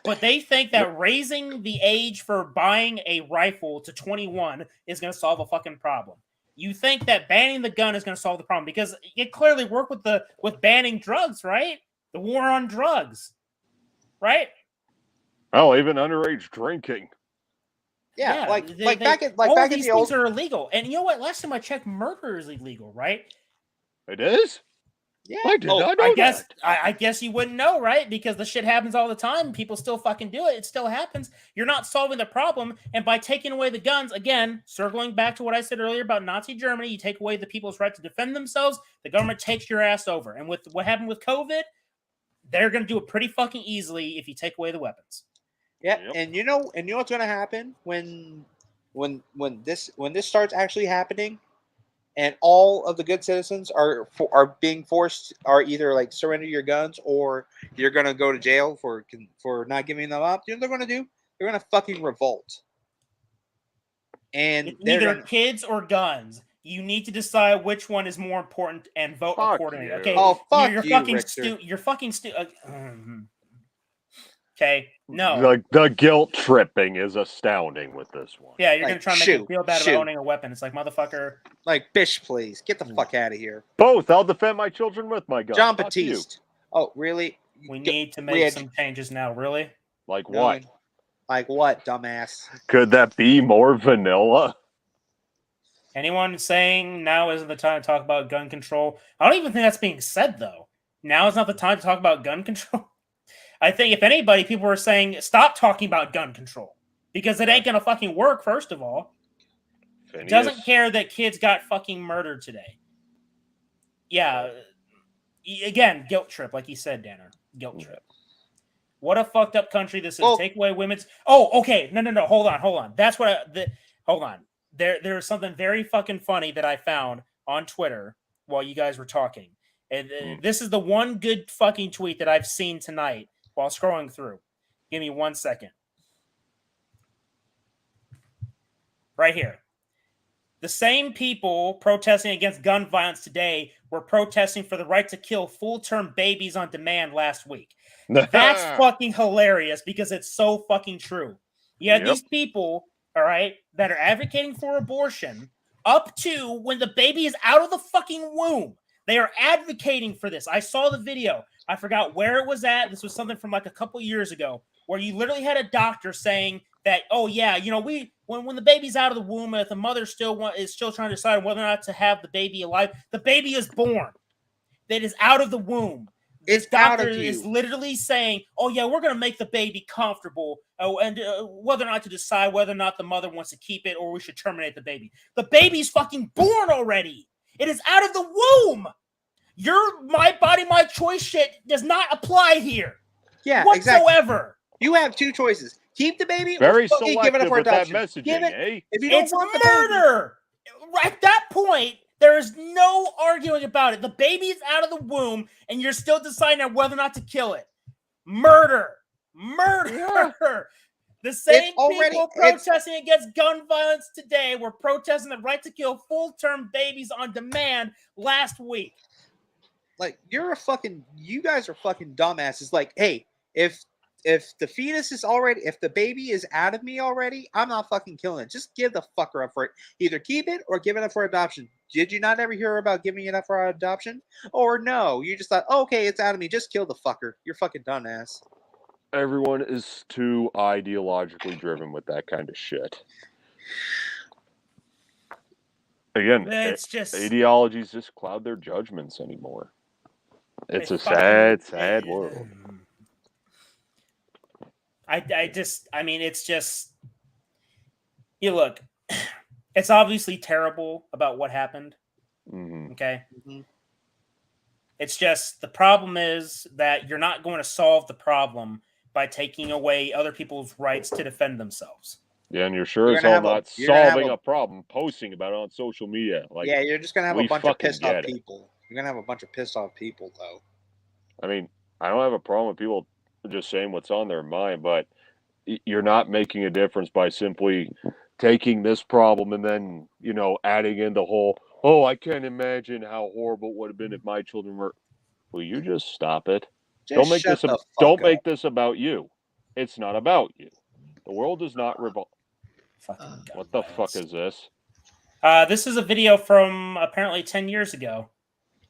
But they think that raising the age for buying a rifle to 21 is going to solve a fucking problem. You think that banning the gun is going to solve the problem because it clearly worked with banning drugs, right? The war on drugs, right? Oh, even underage drinking. Yeah, Yeah, like they, back in all back of in these the things old. are illegal. And you know what? Last time I checked, murder is illegal, right? It is? Yeah. I did not know that. I guess you wouldn't know, right? Because the shit happens all the time. People still fucking do it. It still happens. You're not solving the problem. And by taking away the guns, again, circling back to what I said earlier about Nazi Germany, you take away the people's right to defend themselves, the government takes your ass over. And with what happened with COVID, they're going to do it pretty fucking easily if you take away the weapons. Yeah, and you know what's gonna happen when this starts actually happening, and all of the good citizens are being forced are either like surrender your guns or you're gonna go to jail for not giving them up. You know what they're gonna do? They're gonna fucking revolt. And it's either kids or guns. You need to decide which one is more important and vote accordingly. You. Okay. Oh, fuck you're you, fucking Richter. stupid. You're fucking stupid. Okay. No. The guilt tripping is astounding with this one. Yeah, you're gonna try to make me feel bad about owning a weapon. It's like, motherfucker. Like, bitch, please get the fuck out of here. Both. I'll defend my children with my gun. John Batiste. Oh, really? We need to make some changes now. Really? Like what? Like what, dumbass? Could that be more vanilla? Anyone saying now isn't the time to talk about gun control? I don't even think that's being said, though. Now is not the time to talk about gun control. I think, if anybody, people were saying, stop talking about gun control. Because it ain't going to fucking work, first of all. It doesn't care that kids got fucking murdered today. Yeah. Again, guilt trip, like you said, Danner. Guilt trip. What a fucked up country this is. Take away women's... Oh, okay. No. Hold on. That's what hold on. There's something very fucking funny that I found on Twitter while you guys were talking. And this is the one good fucking tweet that I've seen tonight while scrolling through. Give me 1 second. Right here. The same people protesting against gun violence today were protesting for the right to kill full-term babies on demand last week. That's fucking hilarious because it's so fucking true. You have these people, all right, that are advocating for abortion up to when the baby is out of the fucking womb. They are advocating for this. I saw the video. I forgot where it was at. This was something from like a couple years ago where you literally had a doctor saying that, oh yeah, you know, when the baby's out of the womb, if the mother is still trying to decide whether or not to have the baby alive, the baby is born. That is out of the womb. This doctor is literally saying, oh yeah, we're going to make the baby comfortable and whether or not to decide whether or not the mother wants to keep it or we should terminate the baby. The baby's fucking born already. It is out of the womb. Your my body, my choice shit does not apply here. Yeah, whatsoever. Exactly. You have two choices: keep the baby, very or fucking give it up for adoption. That messaging, give it. Eh? If you don't it's want the murder. Baby, at that point, there is no arguing about it. The baby is out of the womb, and you're still deciding on whether or not to kill it. Murder. Yeah. The same people protesting against gun violence today were protesting the right to kill full-term babies on demand last week. Like, you guys are fucking dumbasses. Like, hey, if the fetus is already, if the baby is out of me already, I'm not fucking killing it. Just give the fucker up for it. Either keep it or give it up for adoption. Did you not ever hear about giving it up for adoption? Or no, you just thought, oh, okay, it's out of me. Just kill the fucker. You're fucking dumbass. Everyone is too ideologically driven with that kind of shit. Again, it's just ideologies just cloud their judgments anymore. It's a sad world. It's just, you look, it's obviously terrible about what happened. Mm-hmm. Okay. Mm-hmm. It's just, the problem is that you're not going to solve the problem by taking away other people's rights to defend themselves. Yeah, and you're sure as hell not solving a problem, posting about it on social media. Like, yeah, you're just going to have a bunch of pissed off people. You're going to have a bunch of pissed off people, though. I mean, I don't have a problem with people just saying what's on their mind, but you're not making a difference by simply taking this problem and then, you know, adding in the whole, oh, I can't imagine how horrible it would have been if my children were. Will you just stop it? Don't make this about you. It's not about you. The world does not revolve. What the fuck is this? This is a video from apparently 10 years ago.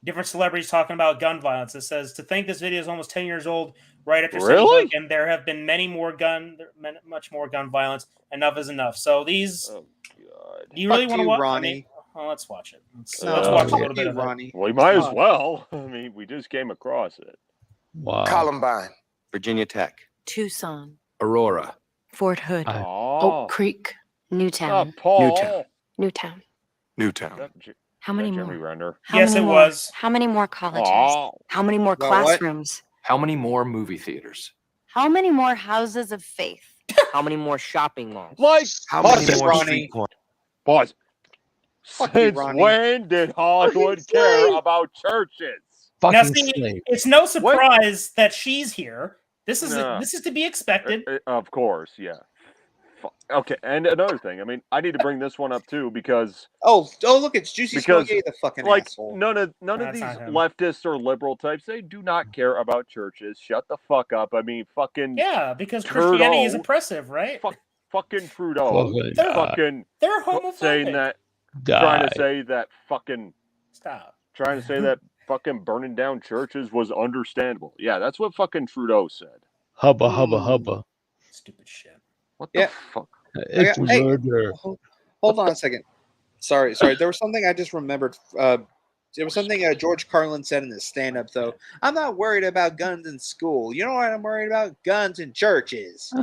Different celebrities talking about gun violence. It says, to think this video is almost 10 years old right after Sandy Hook, and there have been much more gun violence. Enough is enough. So these. Oh, God. Do you really want to watch? Ronnie. I mean, let's watch it. Let's Oh, watch a yeah. little bit of it. We might as well. I mean, we just came across it. Wow. Columbine, Virginia Tech, Tucson, Aurora, Fort Hood, Oh. Oak Creek, Newtown, Paul. Newtown. Newtown. How many Jeremy more? Renner. How Yes, many it more? was. How many more colleges? Oh. How many more Well, what? classrooms? How many more movie theaters? How many more houses of faith? How many more shopping malls? Mike, How pause many it, more Ronnie. street corners? Pause. Fuck you, Since Ronnie. when did Hollywood care about churches? Fucking Now, see, slave. it's no surprise that she's here. This is No. this is to be expected. Of course, yeah. Okay, and another thing. I mean, I need to bring this one up too because Oh, look, it's Juicy Smokey, the fucking like asshole. none of That's these not him. leftists or liberal types, they do not care about churches. Shut the fuck up. I mean, fucking Yeah, because Trudeau, Christianity is oppressive, right? fucking Trudeau, They're- fucking They're homophobic. saying that, Die. trying to say that fucking, Stop. trying to say that fucking burning down churches was understandable. Yeah, that's what fucking Trudeau said. Hubba, hubba, hubba. Stupid shit. What Yeah. the fuck? It's Hey, murder. Hold on a second. Sorry. There was something I just remembered. There was something George Carlin said in his stand-up, though. I'm not worried about guns in school. You know what I'm worried about? Guns in churches.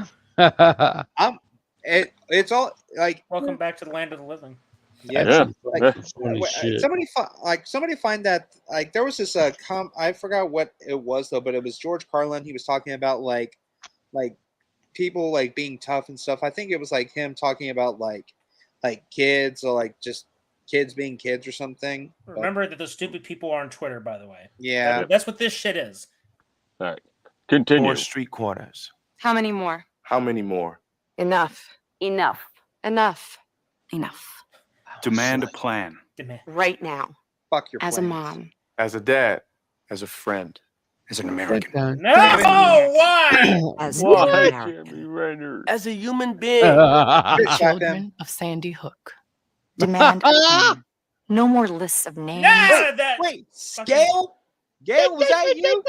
It's all like. Welcome back to the land of the living. Yeah. Funny shit. Somebody find that there was this I forgot what it was though, but it was George Carlin. He was talking about like people like being tough and stuff. I think it was like him talking about like kids or like just kids being kids or something. Remember that those stupid people are on Twitter, by the way. Yeah. That's what this shit is. All right. Continue. More street corners. How many more? How many more? Enough. Enough. Enough. Enough. Demand a plan. Right now. Fuck your As a plans. mom. As a dad. As a friend. As an American. No, why? As Why, an American. Jeremy Renner? As a human being. Children of Sandy Hook. Demand a plan. No more lists of names. Wait, Gail? Gail, was that you?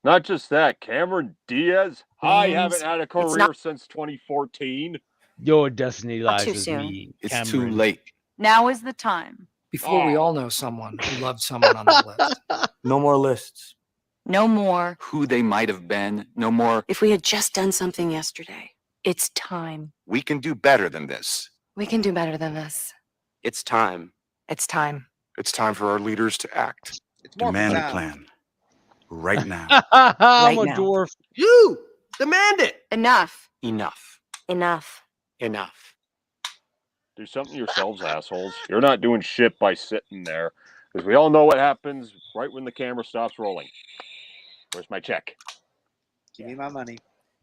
Not just that, Cameron Diaz. I Names. haven't had a It's career not- since 2014. Your destiny lies too with soon. me. It's Cameron. too late. Now is the time. Before we all know someone who loved someone on the list. No more lists. No more. Who they might have been. No more. If we had just done something yesterday, it's time. We can do better than this. We can do better than this. It's time. It's time. It's time for our leaders to act. It's more Demand a time. plan. Right now. I'm a now. dwarf. You demand it. Enough. Enough. Enough. Enough. Do something yourselves, assholes. You're not doing shit by sitting there. Because we all know what happens right when the camera stops rolling. Where's my check? Give me my money.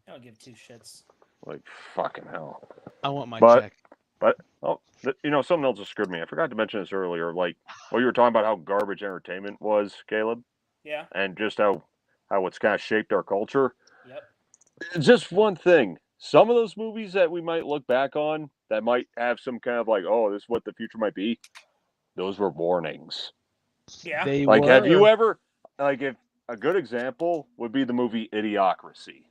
I don't give two shits. Like, fucking hell. I want my But- check. But, something else just screwed me. I forgot to mention this earlier. Like, you were talking about how garbage entertainment was, Caleb. Yeah. And just how it's kind of shaped our culture. Yep. Just one thing. Some of those movies that we might look back on that might have some kind of like, oh, this is what the future might be. Those were warnings. Yeah. They Like, were. have you ever, like, if a good example would be the movie Idiocracy.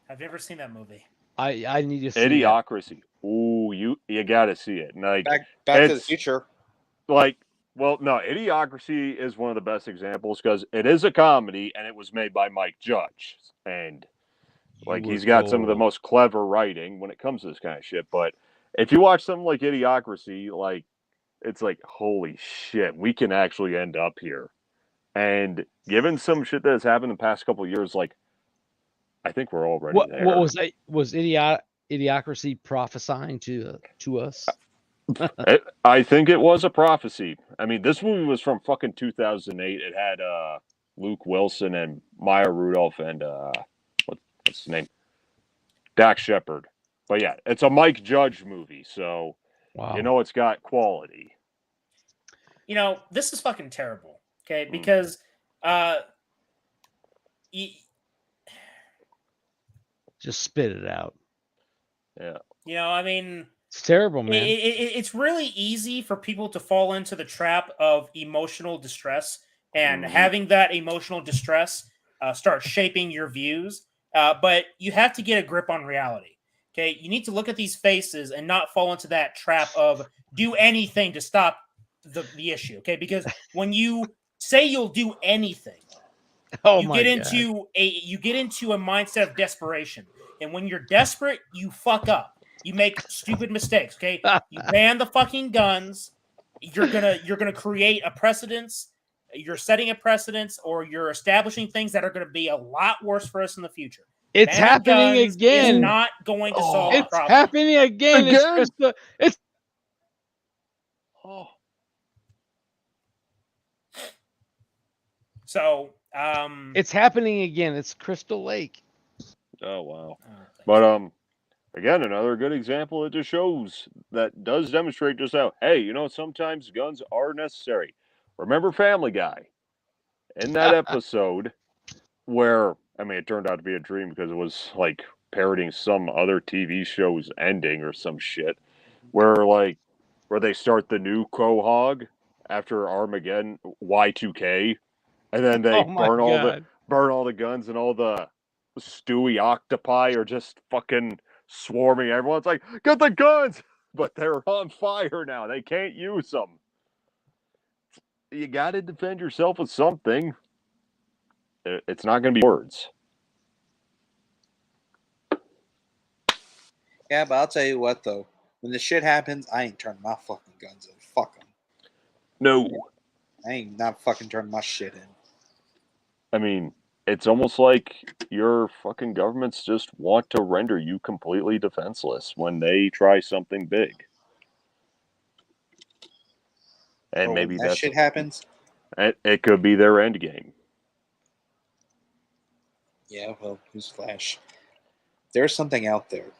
I've never seen that movie. I need to see it. Idiocracy. Ooh, you got to see it. And, like, Back to the it's- Future. Like, well, no, Idiocracy is one of the best examples because it is a comedy and it was made by Mike Judge. And, like, You he's were got some of the gold. most clever writing when it comes to this kind of shit. But if you watch something like Idiocracy, like, it's like, holy shit, we can actually end up here. And given some shit that has happened in the past couple of years, like, I think we're already there. What was Idiocracy prophesying to us? I think it was a prophecy. I mean, this movie was from fucking 2008. It had Luke Wilson and Maya Rudolph and what's his name? Dax Shepard. But yeah, it's a Mike Judge movie, so Wow. you know it's got quality. You know, this is fucking terrible. Okay, because Just spit it out. Yeah. you know, I mean, It's terrible, man. it's really easy for people to fall into the trap of emotional distress, and having that emotional distress start shaping your views. But you have to get a grip on reality. Okay, you need to look at these faces and not fall into that trap of do anything to stop the issue. Okay, because when you say you'll do anything, you get into a mindset of desperation, and when you're desperate, you fuck up. You make stupid mistakes. Okay, you ban the fucking guns. You're gonna create a precedence. You're setting a precedence, or you're establishing things that are going to be a lot worse for us in the future. It's Banning happening guns again. Is not going to solve the It's problem. happening again. It's So, it's happening again. It's Crystal Lake. Oh wow! But again, another good example. It just shows that does demonstrate just how sometimes guns are necessary. Remember Family Guy in that episode where it turned out to be a dream because it was like parodying some other TV show's ending or some shit where they start the new Quahog after Armageddon Y2K. And then they burn all the guns, and all the stewy octopi are just fucking swarming. Everyone's like, "Get the guns!" But they're on fire now. They can't use them. You got to defend yourself with something. It's not going to be words. Yeah, but I'll tell you what, though. When the shit happens, I ain't turning my fucking guns in. Fuck them. No. I ain't not fucking turning my shit in. It's almost like your fucking governments just want to render you completely defenseless when they try something big. And maybe that shit happens. It could be their end game. Yeah, well, newsflash. There's something out there.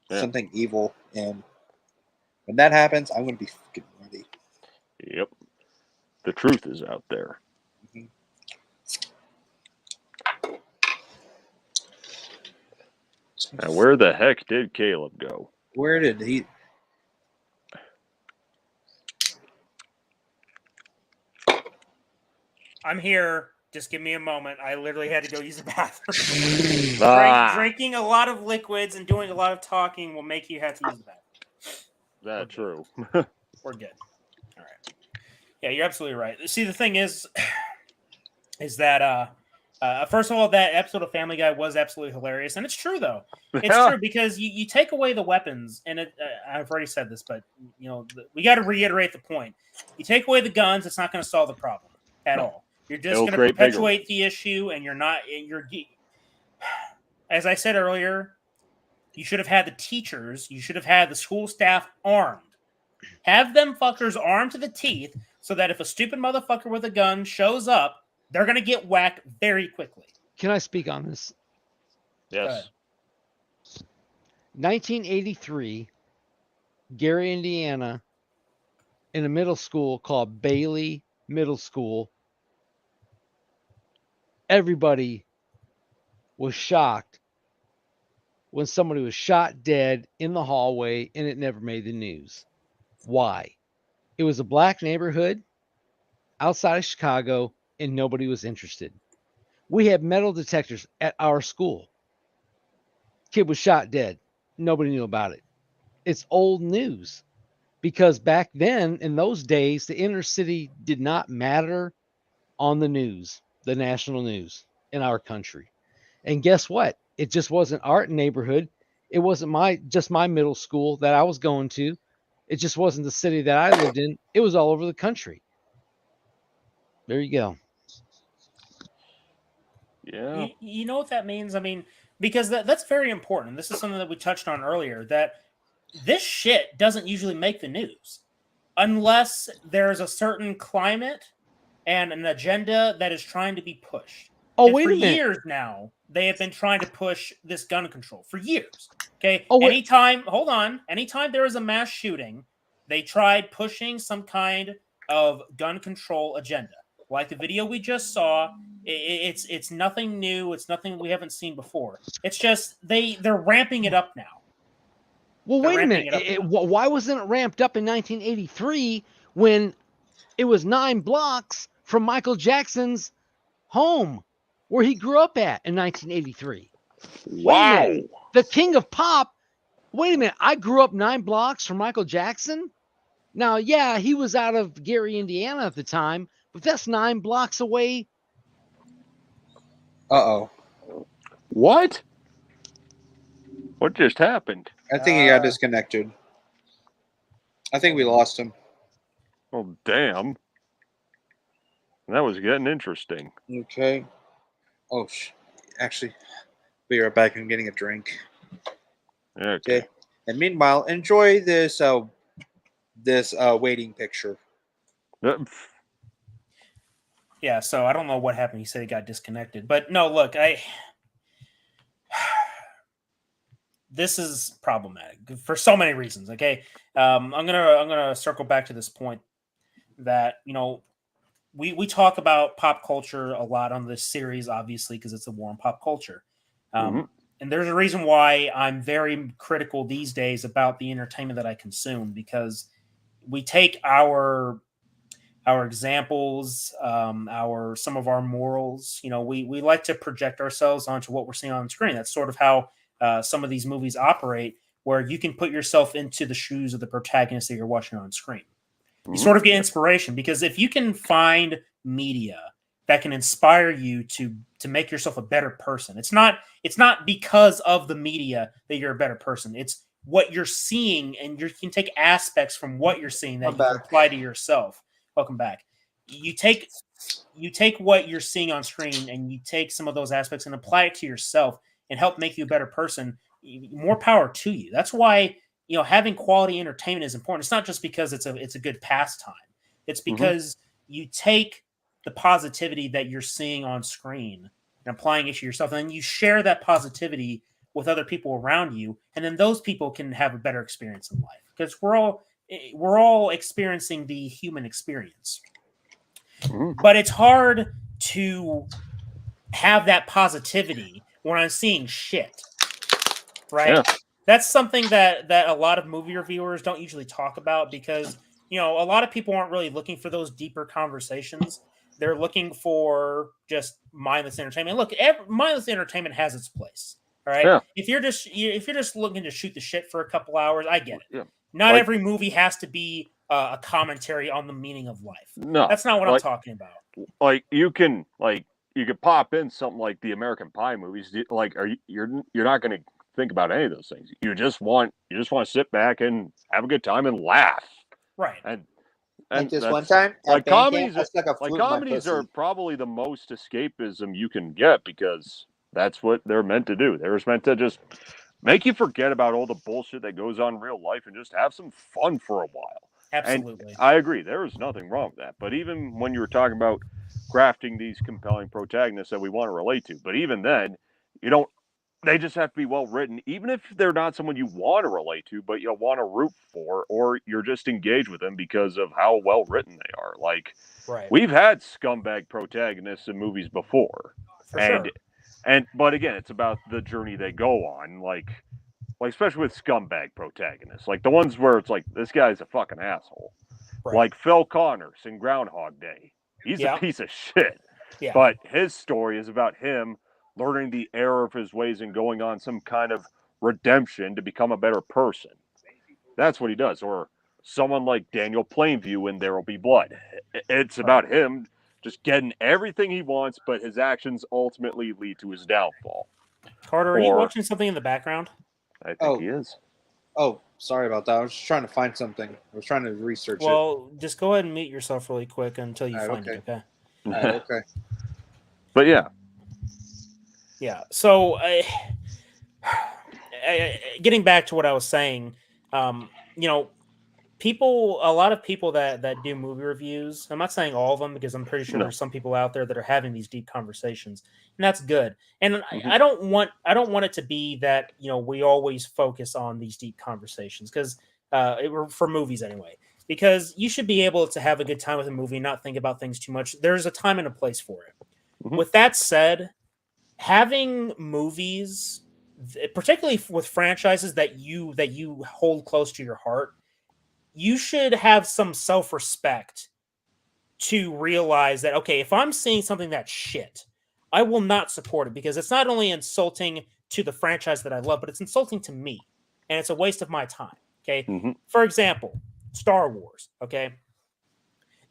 Yeah. Something evil, and when that happens, I'm going to be fucking ready. Yep. The truth is out there. Mm-hmm. Now, where the heck did Caleb go? Where did he? I'm here. Just give me a moment. I literally had to go use the bathroom. Drinking a lot of liquids and doing a lot of talking will make you have to use the bathroom. That's true. We're good. All right. Yeah, you're absolutely right. See, the thing is that first of all, that episode of Family Guy was absolutely hilarious, and it's true though. It's true because you take away the weapons, and I've already said this, but we got to reiterate the point. You take away the guns, it's not going to solve the problem at all. You're just going to perpetuate the issue, and you're as I said earlier, you should have had the teachers, you should have had the school staff armed. Have them fuckers armed to the teeth so that if a stupid motherfucker with a gun shows up, they're going to get whacked very quickly. Can I speak on this? Yes. 1983, Gary, Indiana, in a middle school called Bailey Middle School, everybody was shocked when somebody was shot dead in the hallway and it never made the news. Why? It was a black neighborhood outside of Chicago and nobody was interested. We had metal detectors at our school. Kid was shot dead. Nobody knew about it. It's old news because back then, in those days, the inner city did not matter on the news, the national news in our country. And guess what? It just wasn't our neighborhood. It wasn't just my middle school that I was going to. It just wasn't the city that I lived in. It was all over the country. There you go. Yeah. You know what that means? Because that's very important. This is something that we touched on earlier, that this shit doesn't usually make the news unless there's a certain climate and an agenda that is trying to be pushed. Oh, and wait for a minute. years now, they have been trying to push this gun control for years. Okay. Oh, anytime there is a mass shooting, they tried pushing some kind of gun control agenda. Like the video we just saw, it's nothing new. It's nothing we haven't seen before. It's just they're ramping it up now. Well, wait a minute. Why wasn't it ramped up in 1983 when it was 9 blocks from Michael Jackson's home? where he grew up at in 1983. Wow. The king of pop. Wait a minute. I grew up 9 blocks from Michael Jackson. Now, yeah, he was out of Gary, Indiana at the time, but that's 9 blocks away. Uh-oh. What? What just happened? I think he got disconnected. I think we lost him. Oh, damn. That was getting interesting. Okay. Oh, actually, be right back. I'm getting a drink. Okay. And meanwhile, enjoy this waiting picture. Yeah, so I don't know what happened. He said he got disconnected. But no, look, this is problematic for so many reasons. Okay. I'm gonna circle back to this point that, we talk about pop culture a lot on this series, obviously, because it's a war on pop culture. And there's a reason why I'm very critical these days about the entertainment that I consume, because we take our examples, some of our morals. We like to project ourselves onto what we're seeing on the screen. That's sort of how some of these movies operate, where you can put yourself into the shoes of the protagonist that you're watching on screen. You sort of get inspiration, because if you can find media that can inspire you to make yourself a better person, it's not because of the media that you're a better person. It's what you're seeing, and you can take aspects from what you're seeing that you can apply to yourself. Welcome back. You take what you're seeing on screen, and you take some of those aspects and apply it to yourself and help make you a better person. More power to you. That's why having quality entertainment is important. It's not just because it's a good pastime. It's because you take the positivity that you're seeing on screen and applying it to yourself, and then you share that positivity with other people around you, and then those people can have a better experience in life, because we're all experiencing the human experience. But it's hard to have that positivity when I'm seeing shit, right? Yeah. That's something that a lot of movie reviewers don't usually talk about, because a lot of people aren't really looking for those deeper conversations. They're looking for just mindless entertainment. Look, mindless entertainment has its place. All right. Yeah. If you're just looking to shoot the shit for a couple hours, I get it. Yeah. Not every movie has to be a commentary on the meaning of life. No, that's not what I'm talking about. Like you could pop in something like the American Pie movies. Like, you're not going to think about any of those things. You just want to sit back and have a good time and laugh. Right. And like this one time, like comedies, comedies are probably the most escapism you can get, because that's what they're meant to do. They're meant to just make you forget about all the bullshit that goes on in real life and just have some fun for a while. Absolutely. And I agree. There is nothing wrong with that. But even when you were talking about crafting these compelling protagonists that we want to relate to, but even then, they just have to be well written, even if they're not someone you want to relate to, but you'll want to root for, or you're just engaged with them because of how well written they are. Like, we've had scumbag protagonists in movies before. But again, it's about the journey they go on, like especially with scumbag protagonists, like the ones where it's like, this guy's a fucking asshole. Like Phil Connors in Groundhog Day. He's a piece of shit. Yeah. But his story is about him learning the error of his ways and going on some kind of redemption to become a better person. That's what he does. Or someone like Daniel Plainview in There Will Be Blood. It's about him just getting everything he wants, but his actions ultimately lead to his downfall. Carter, are you watching something in the background? I think he is. Oh, sorry about that. I was just trying to find something. I was trying to research it. Well, just go ahead and mute yourself really quick until you find it, okay? Okay. But yeah. Yeah. So, getting back to what I was saying, a lot of people that do movie reviews, I'm not saying all of them, because I'm pretty sure there's some people out there that are having these deep conversations, and that's good. And I don't want it to be that, we always focus on these deep conversations, because for movies anyway, because you should be able to have a good time with a movie and not think about things too much. There's a time and a place for it. With that said, having movies, particularly with franchises that you hold close to your heart, you should have some self-respect to realize that, okay, if I'm seeing something that's shit, I will not support it because it's not only insulting to the franchise that I love, but it's insulting to me, and it's a waste of my time. Okay. Mm-hmm. For example, Star Wars. Okay.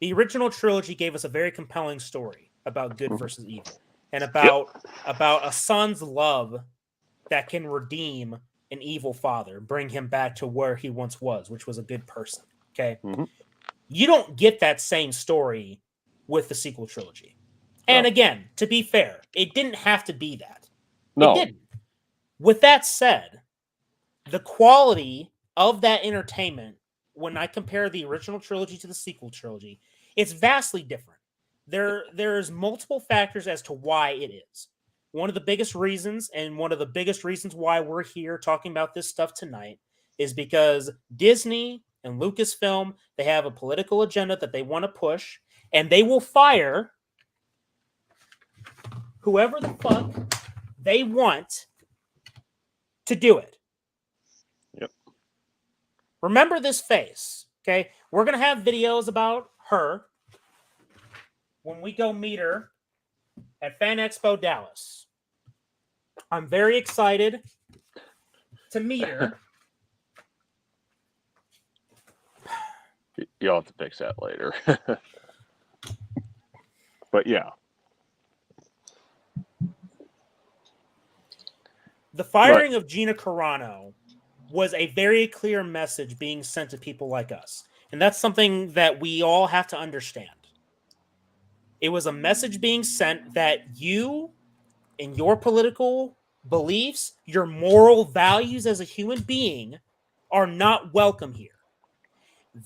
The original trilogy gave us a very compelling story about good versus evil, and about a son's love that can redeem an evil father, bring him back to where he once was, which was a good person. Okay. Mm-hmm. You don't get that same story with the sequel trilogy. And again, to be fair, it didn't have to be that. No. It didn't. With that said, the quality of that entertainment, when I compare the original trilogy to the sequel trilogy, it's vastly different. There's multiple factors as to why it is. One of the biggest reasons, and one of the biggest reasons why we're here talking about this stuff tonight, is because Disney and Lucasfilm, they have a political agenda that they want to push, and they will fire whoever the fuck they want to do it. Yep. Remember this face, okay? We're going to have videos about her when we go meet her at Fan Expo Dallas. I'm very excited to meet her. You'll have to fix that later. But yeah. The firing of Gina Carano was a very clear message being sent to people like us. And that's something that we all have to understand. It was a message being sent that you and your political beliefs, your moral values as a human being are not welcome here.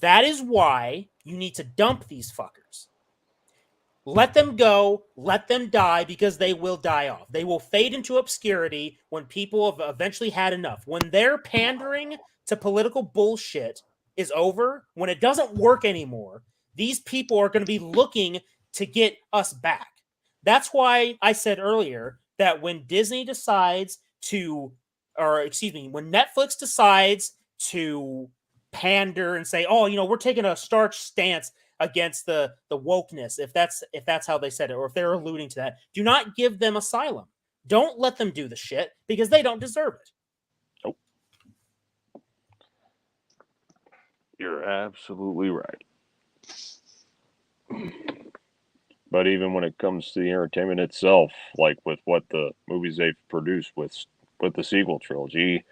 That is why you need to dump these fuckers. Let them go, let them die, because they will die off. They will fade into obscurity when people have eventually had enough. When their pandering to political bullshit is over, when it doesn't work anymore, these people are going to be looking to get us back. That's why I said earlier that when Disney decides to, when Netflix decides to pander and say, oh, we're taking a starch stance against the wokeness, if that's how they said it, or if they're alluding to that, do not give them asylum. Don't let them do the shit because they don't deserve it. Nope. You're absolutely right. But even when it comes to the entertainment itself, like with what the movies they've produced with the sequel trilogy,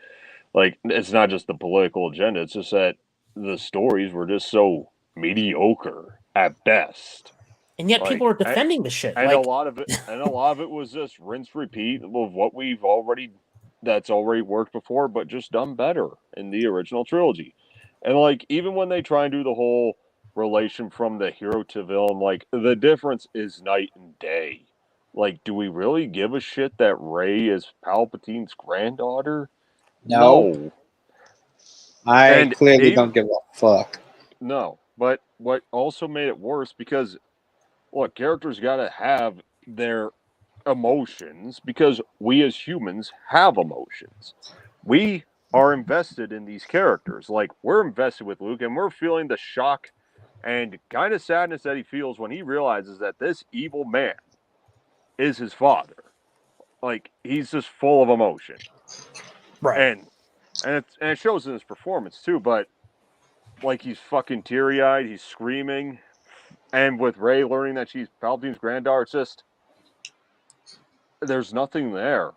like it's not just the political agenda, it's just that the stories were just so mediocre at best. And yet people are defending the shit. And a lot of it was just rinse repeat of what that's already worked before, but just done better in the original trilogy. And like even when they try and do the whole relation from the hero to villain, like the difference is night and day. Like, do we really give a shit that Rey is Palpatine's granddaughter? No. I clearly don't give a fuck. No, but what also made it worse, because characters got to have their emotions, because we as humans have emotions. We are invested in these characters. Like, we're invested with Luke, and we're feeling the shock and kind of sadness that he feels when he realizes that this evil man is his father. Like, he's just full of emotion. Right. And it shows in his performance, too, but like, he's fucking teary-eyed, he's screaming, and with Rey learning that she's Palpatine's granddaughter, it's just, there's nothing there.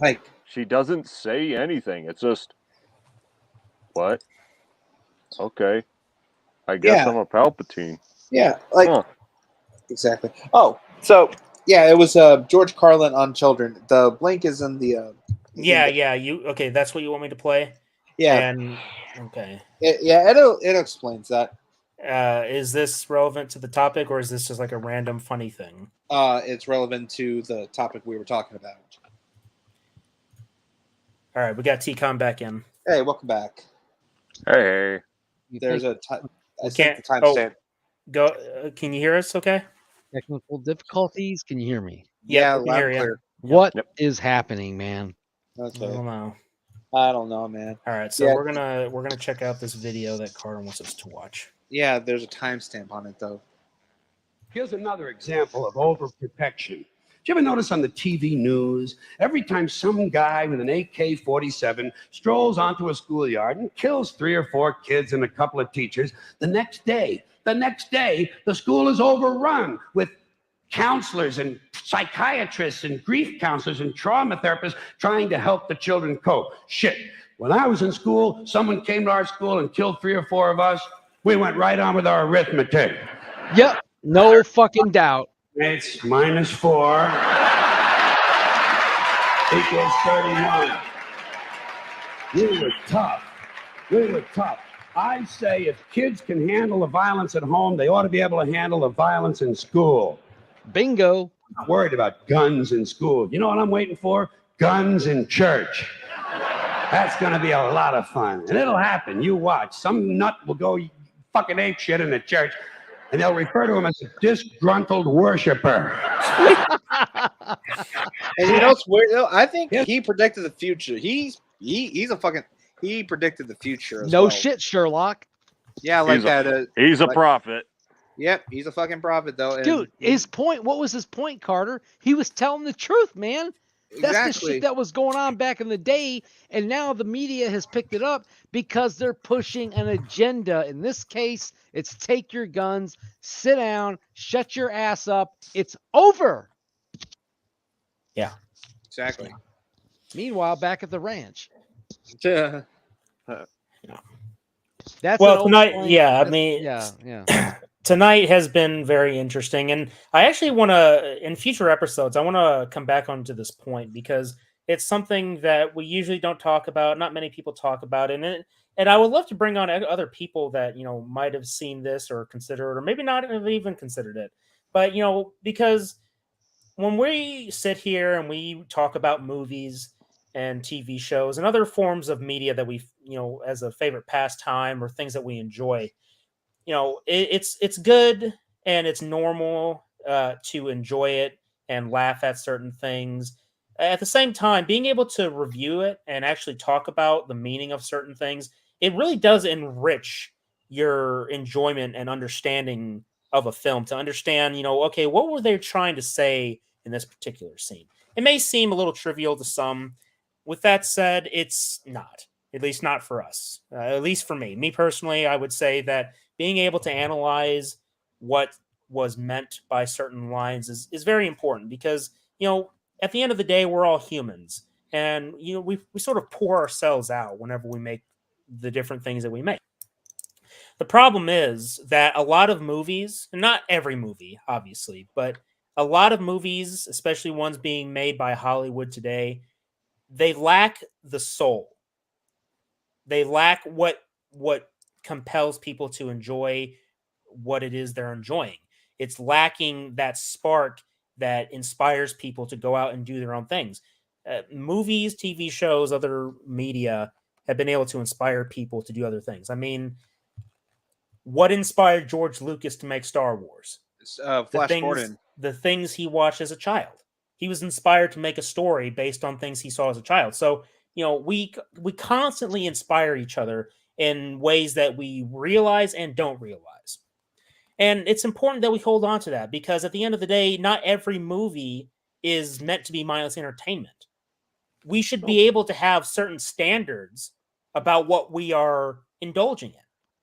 Like, she doesn't say anything. It's just, what? Okay. I guess I'm a Palpatine. Yeah, exactly. Oh, so it was George Carlin on Children. The link is in the. Okay, that's what you want me to play. Yeah. And okay. It explains that. Is this relevant to the topic, or is this just like a random funny thing? It's relevant to the topic we were talking about. All right, we got T-Com back in. Hey, welcome back. Hey. There's a time. Go. Can you hear us? Okay. Technical difficulties. Can you hear me? Yeah, we can hear you. What is happening, man? Okay. I don't know, man. All right, so we're gonna check out this video that Carter wants us to watch. Yeah, there's a timestamp on it though. Here's another example of overprotection. you ever notice on the TV news, every time some guy with an AK-47 strolls onto a schoolyard and kills 3 or 4 kids and a couple of teachers, the next day, the school is overrun with counselors and psychiatrists and grief counselors and trauma therapists trying to help the children cope. Shit. When I was in school, someone came to our school and killed 3 or 4 of us. We went right on with our arithmetic. Yep. No fucking doubt. It's -4 equals 31. We were tough. I say if kids can handle the violence at home, they ought to be able to handle the violence in school. Bingo. I'm not worried about guns in school. You know what I'm waiting for? Guns in church. That's going to be a lot of fun. And it'll happen. You watch. Some nut will go fucking ape shit in the church, and they'll refer to him as a disgruntled worshiper. And you know what's weird? I think he predicted the future. He predicted the future. No shit, Sherlock. Yeah, like that. He's a prophet. Yep, he's a fucking prophet, though. And Dude, his point. What was his point, Carter? He was telling the truth, man. That's the shit that was going on back in the day, and now the media has picked it up because they're pushing an agenda. In this case, it's take your guns, sit down, shut your ass up. It's over. Yeah, exactly. Meanwhile, back at the ranch. Yeah. That's well tonight. Yeah, I mean, yeah. Tonight has been very interesting, and I actually want to, in future episodes, I want to come back onto this point because it's something that we usually don't talk about. Not many people talk about, and I would love to bring on other people that might have seen this or considered, or maybe not have even considered it. But because when we sit here and we talk about movies and TV shows and other forms of media that we, as a favorite pastime or things that we enjoy. It's good and it's normal to enjoy it and laugh at certain things. At the same time, being able to review it and actually talk about the meaning of certain things, it really does enrich your enjoyment and understanding of a film to understand, okay, what were they trying to say in this particular scene? It may seem a little trivial to some. With that said, it's not, at least not for us, at least for me. Me personally, I would say that being able to analyze what was meant by certain lines is very important because, at the end of the day, we're all humans. And, we sort of pour ourselves out whenever we make the different things that we make. The problem is that a lot of movies, not every movie, obviously, but a lot of movies, especially ones being made by Hollywood today, they lack the soul. They lack what compels people to enjoy what it is they're enjoying. It's lacking that spark that inspires people to go out and do their own things. Movies, TV shows, other media have been able to inspire people to do other things. I mean, what inspired George Lucas to make Star Wars? Flash Gordon. The things he watched as a child. He was inspired to make a story based on things he saw as a child. So, we constantly inspire each other in ways that we realize and don't realize. And it's important that we hold on to that because at the end of the day, not every movie is meant to be mindless entertainment. We should be able to have certain standards about what we are indulging in.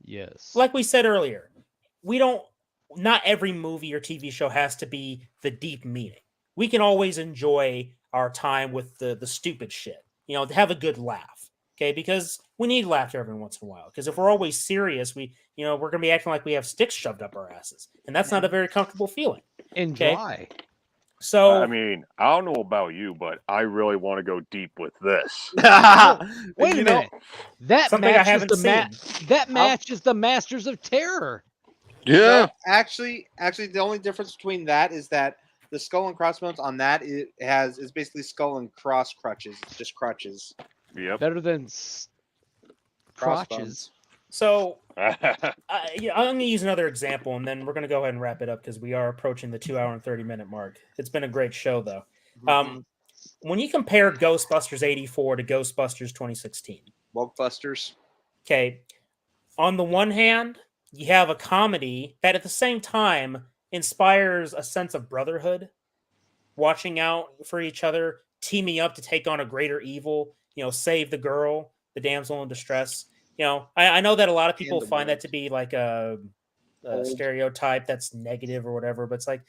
Yes. Like we said earlier, not every movie or TV show has to be the deep meaning. We can always enjoy our time with the stupid shit, to have a good laugh. Okay, because we need laughter every once in a while. Because if we're always serious, we're going to be acting like we have sticks shoved up our asses, and that's not a very comfortable feeling. And dry. So I mean, I don't know about you, but I really want to go deep with this. Wait a minute. That something I haven't seen. That match is the Masters of Terror. Yeah. No, actually, the only difference between that is that the skull and crossbones on that is basically skull and cross crutches, just crutches. Yep. Better than crotches. So I'm going to use another example, and then we're going to go ahead and wrap it up because we are approaching the 2 hour and 30-minute mark. It's been a great show, though. Mm-hmm. When you compare Ghostbusters 84 to Ghostbusters 2016. Wokebusters. Okay. On the one hand, you have a comedy that at the same time inspires a sense of brotherhood watching out for each other, teaming up to take on a greater evil, save the girl, the damsel in distress. I know that a lot of people find that to be like a stereotype that's negative or whatever, but it's like,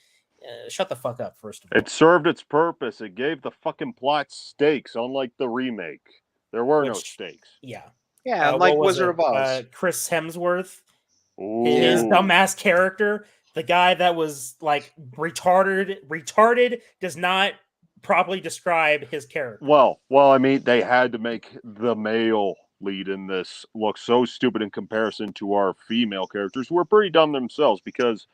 shut the fuck up, first of all. It served its purpose. It gave the fucking plot stakes, unlike the remake. There were no stakes. Yeah. Yeah, like Wizard of Oz. Chris Hemsworth, his dumbass character, the guy that was like retarded does not properly describe his character. Well, I mean, they had to make the male lead in this look so stupid in comparison to our female characters, who are pretty dumb themselves, because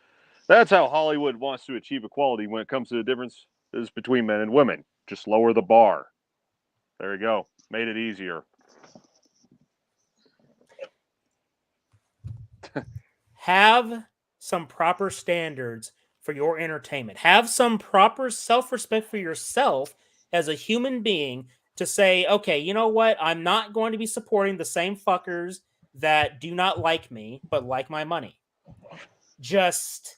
that's how Hollywood wants to achieve equality when it comes to the differences between men and women. Just lower the bar. There you go. Made it easier. Have some proper standards for your entertainment. Have some proper self-respect for yourself as a human being to say, okay, you know what? I'm not going to be supporting the same fuckers that do not like me, but like my money. Just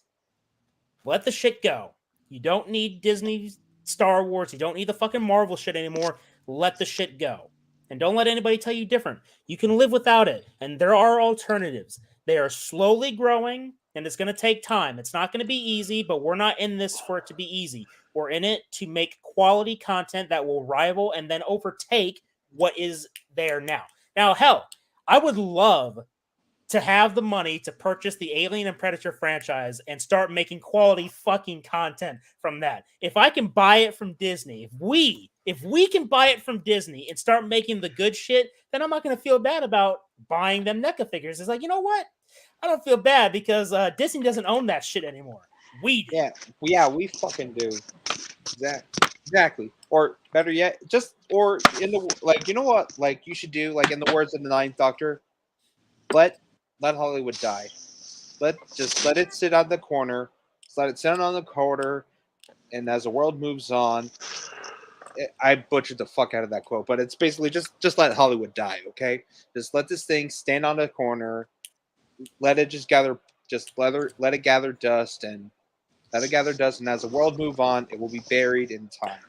let the shit go. You don't need Disney, Star Wars. You don't need the fucking Marvel shit anymore. Let the shit go. And don't let anybody tell you different. You can live without it. And there are alternatives. They are slowly growing, and it's going to take time. It's not going to be easy, but we're not in this for it to be easy. We're in it to make quality content that will rival and then overtake what is there now. Now, hell, I would love to have the money to purchase the Alien and Predator franchise and start making quality fucking content from that. If I can buy it from Disney, if we can buy it from Disney and start making the good shit, then I'm not going to feel bad about buying them NECA figures. It's like, you know what? I don't feel bad because Disney doesn't own that shit anymore. We do. Yeah, we fucking do. Exactly. Or better yet, or in the, like, you know what, like, you should do, like, in the words of the Ninth Doctor, let Hollywood die. Let it sit on the corner. Just let it sit on the corner, and as the world moves on, I butchered the fuck out of that quote, but it's basically just let Hollywood die, okay? Just let this thing stand on the corner. Let it let it gather dust, and as the world move on, it will be buried in time.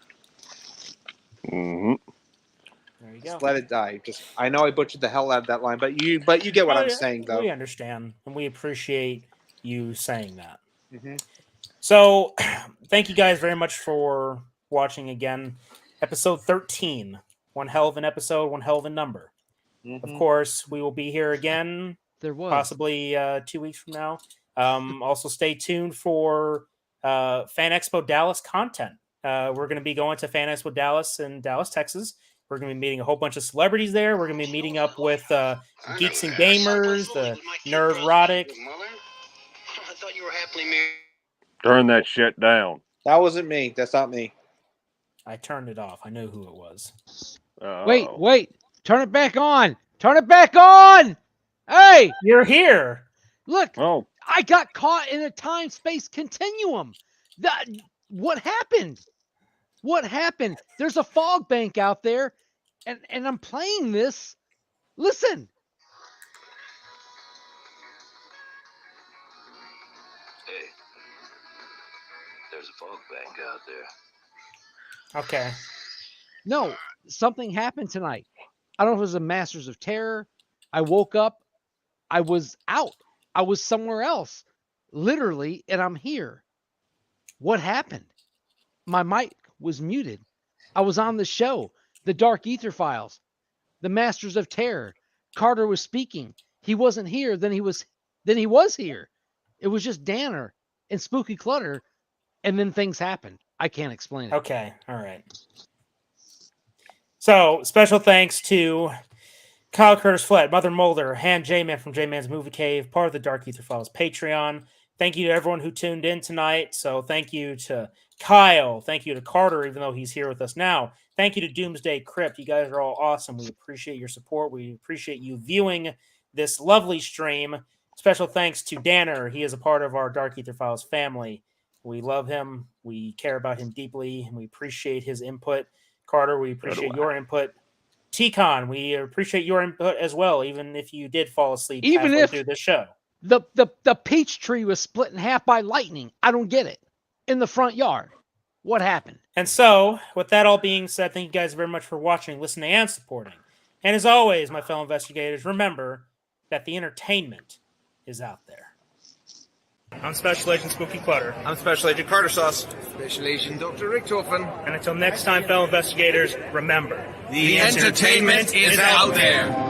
Mm-hmm. There you go. Just let it die. I know I butchered the hell out of that line, but you get what I'm saying, though. We understand, and we appreciate you saying that. Mm-hmm. So, thank you guys very much for watching again. Episode 13. One hell of an episode, one hell of a number. Mm-hmm. Of course, we will be here again. There was possibly 2 weeks from now. Also, stay tuned for Fan Expo Dallas content. We're going to be going to Fan Expo Dallas in Dallas, Texas. We're going to be meeting a whole bunch of celebrities there. We're going to be meeting up with Geeks and Gamers, the Nerdrotic. I thought you were happily married. Turn that shit down. That wasn't me. That's not me. I turned it off. I knew who it was. Wait. Turn it back on. Turn it back on. Hey, you're here. Look, I got caught in a time-space continuum. What happened? What happened? There's a fog bank out there, and I'm playing this. Listen. Hey, there's a fog bank out there. Okay. No, something happened tonight. I don't know if it was a Masters of Terror. I woke up. I was out. I was somewhere else, literally, and I'm here. What happened? My mic was muted. I was on the show, The Dark Ether Files, The Masters of Terror. Carter was speaking. He wasn't here. Then he was here. It was just Danner and Spooky Clutter, and then things happened. I can't explain it. Okay. All right. So, special thanks to Kyle Curtis Flett, Mother Mulder, Han J-Man from J-Man's Movie Cave, part of the Dark Ether Files Patreon. Thank you to everyone who tuned in tonight. So thank you to Kyle. Thank you to Carter, even though he's here with us now. Thank you to Doomsday Crypt. You guys are all awesome. We appreciate your support. We appreciate you viewing this lovely stream. Special thanks to Danner. He is a part of our Dark Ether Files family. We love him. We care about him deeply, and we appreciate his input. Carter, we appreciate your input. T-Con, we appreciate your input as well, even if you did fall asleep halfway through the show. The peach tree was split in half by lightning. I don't get it. In the front yard. What happened? And so, with that all being said, thank you guys very much for watching, listening, and supporting. And as always, my fellow investigators, remember that the entertainment is out there. I'm Special Agent Spooky Clutter. I'm Special Agent Carter Sauce. Special Agent Dr. Richtofen. And until next time, fellow investigators, remember, the entertainment is out there.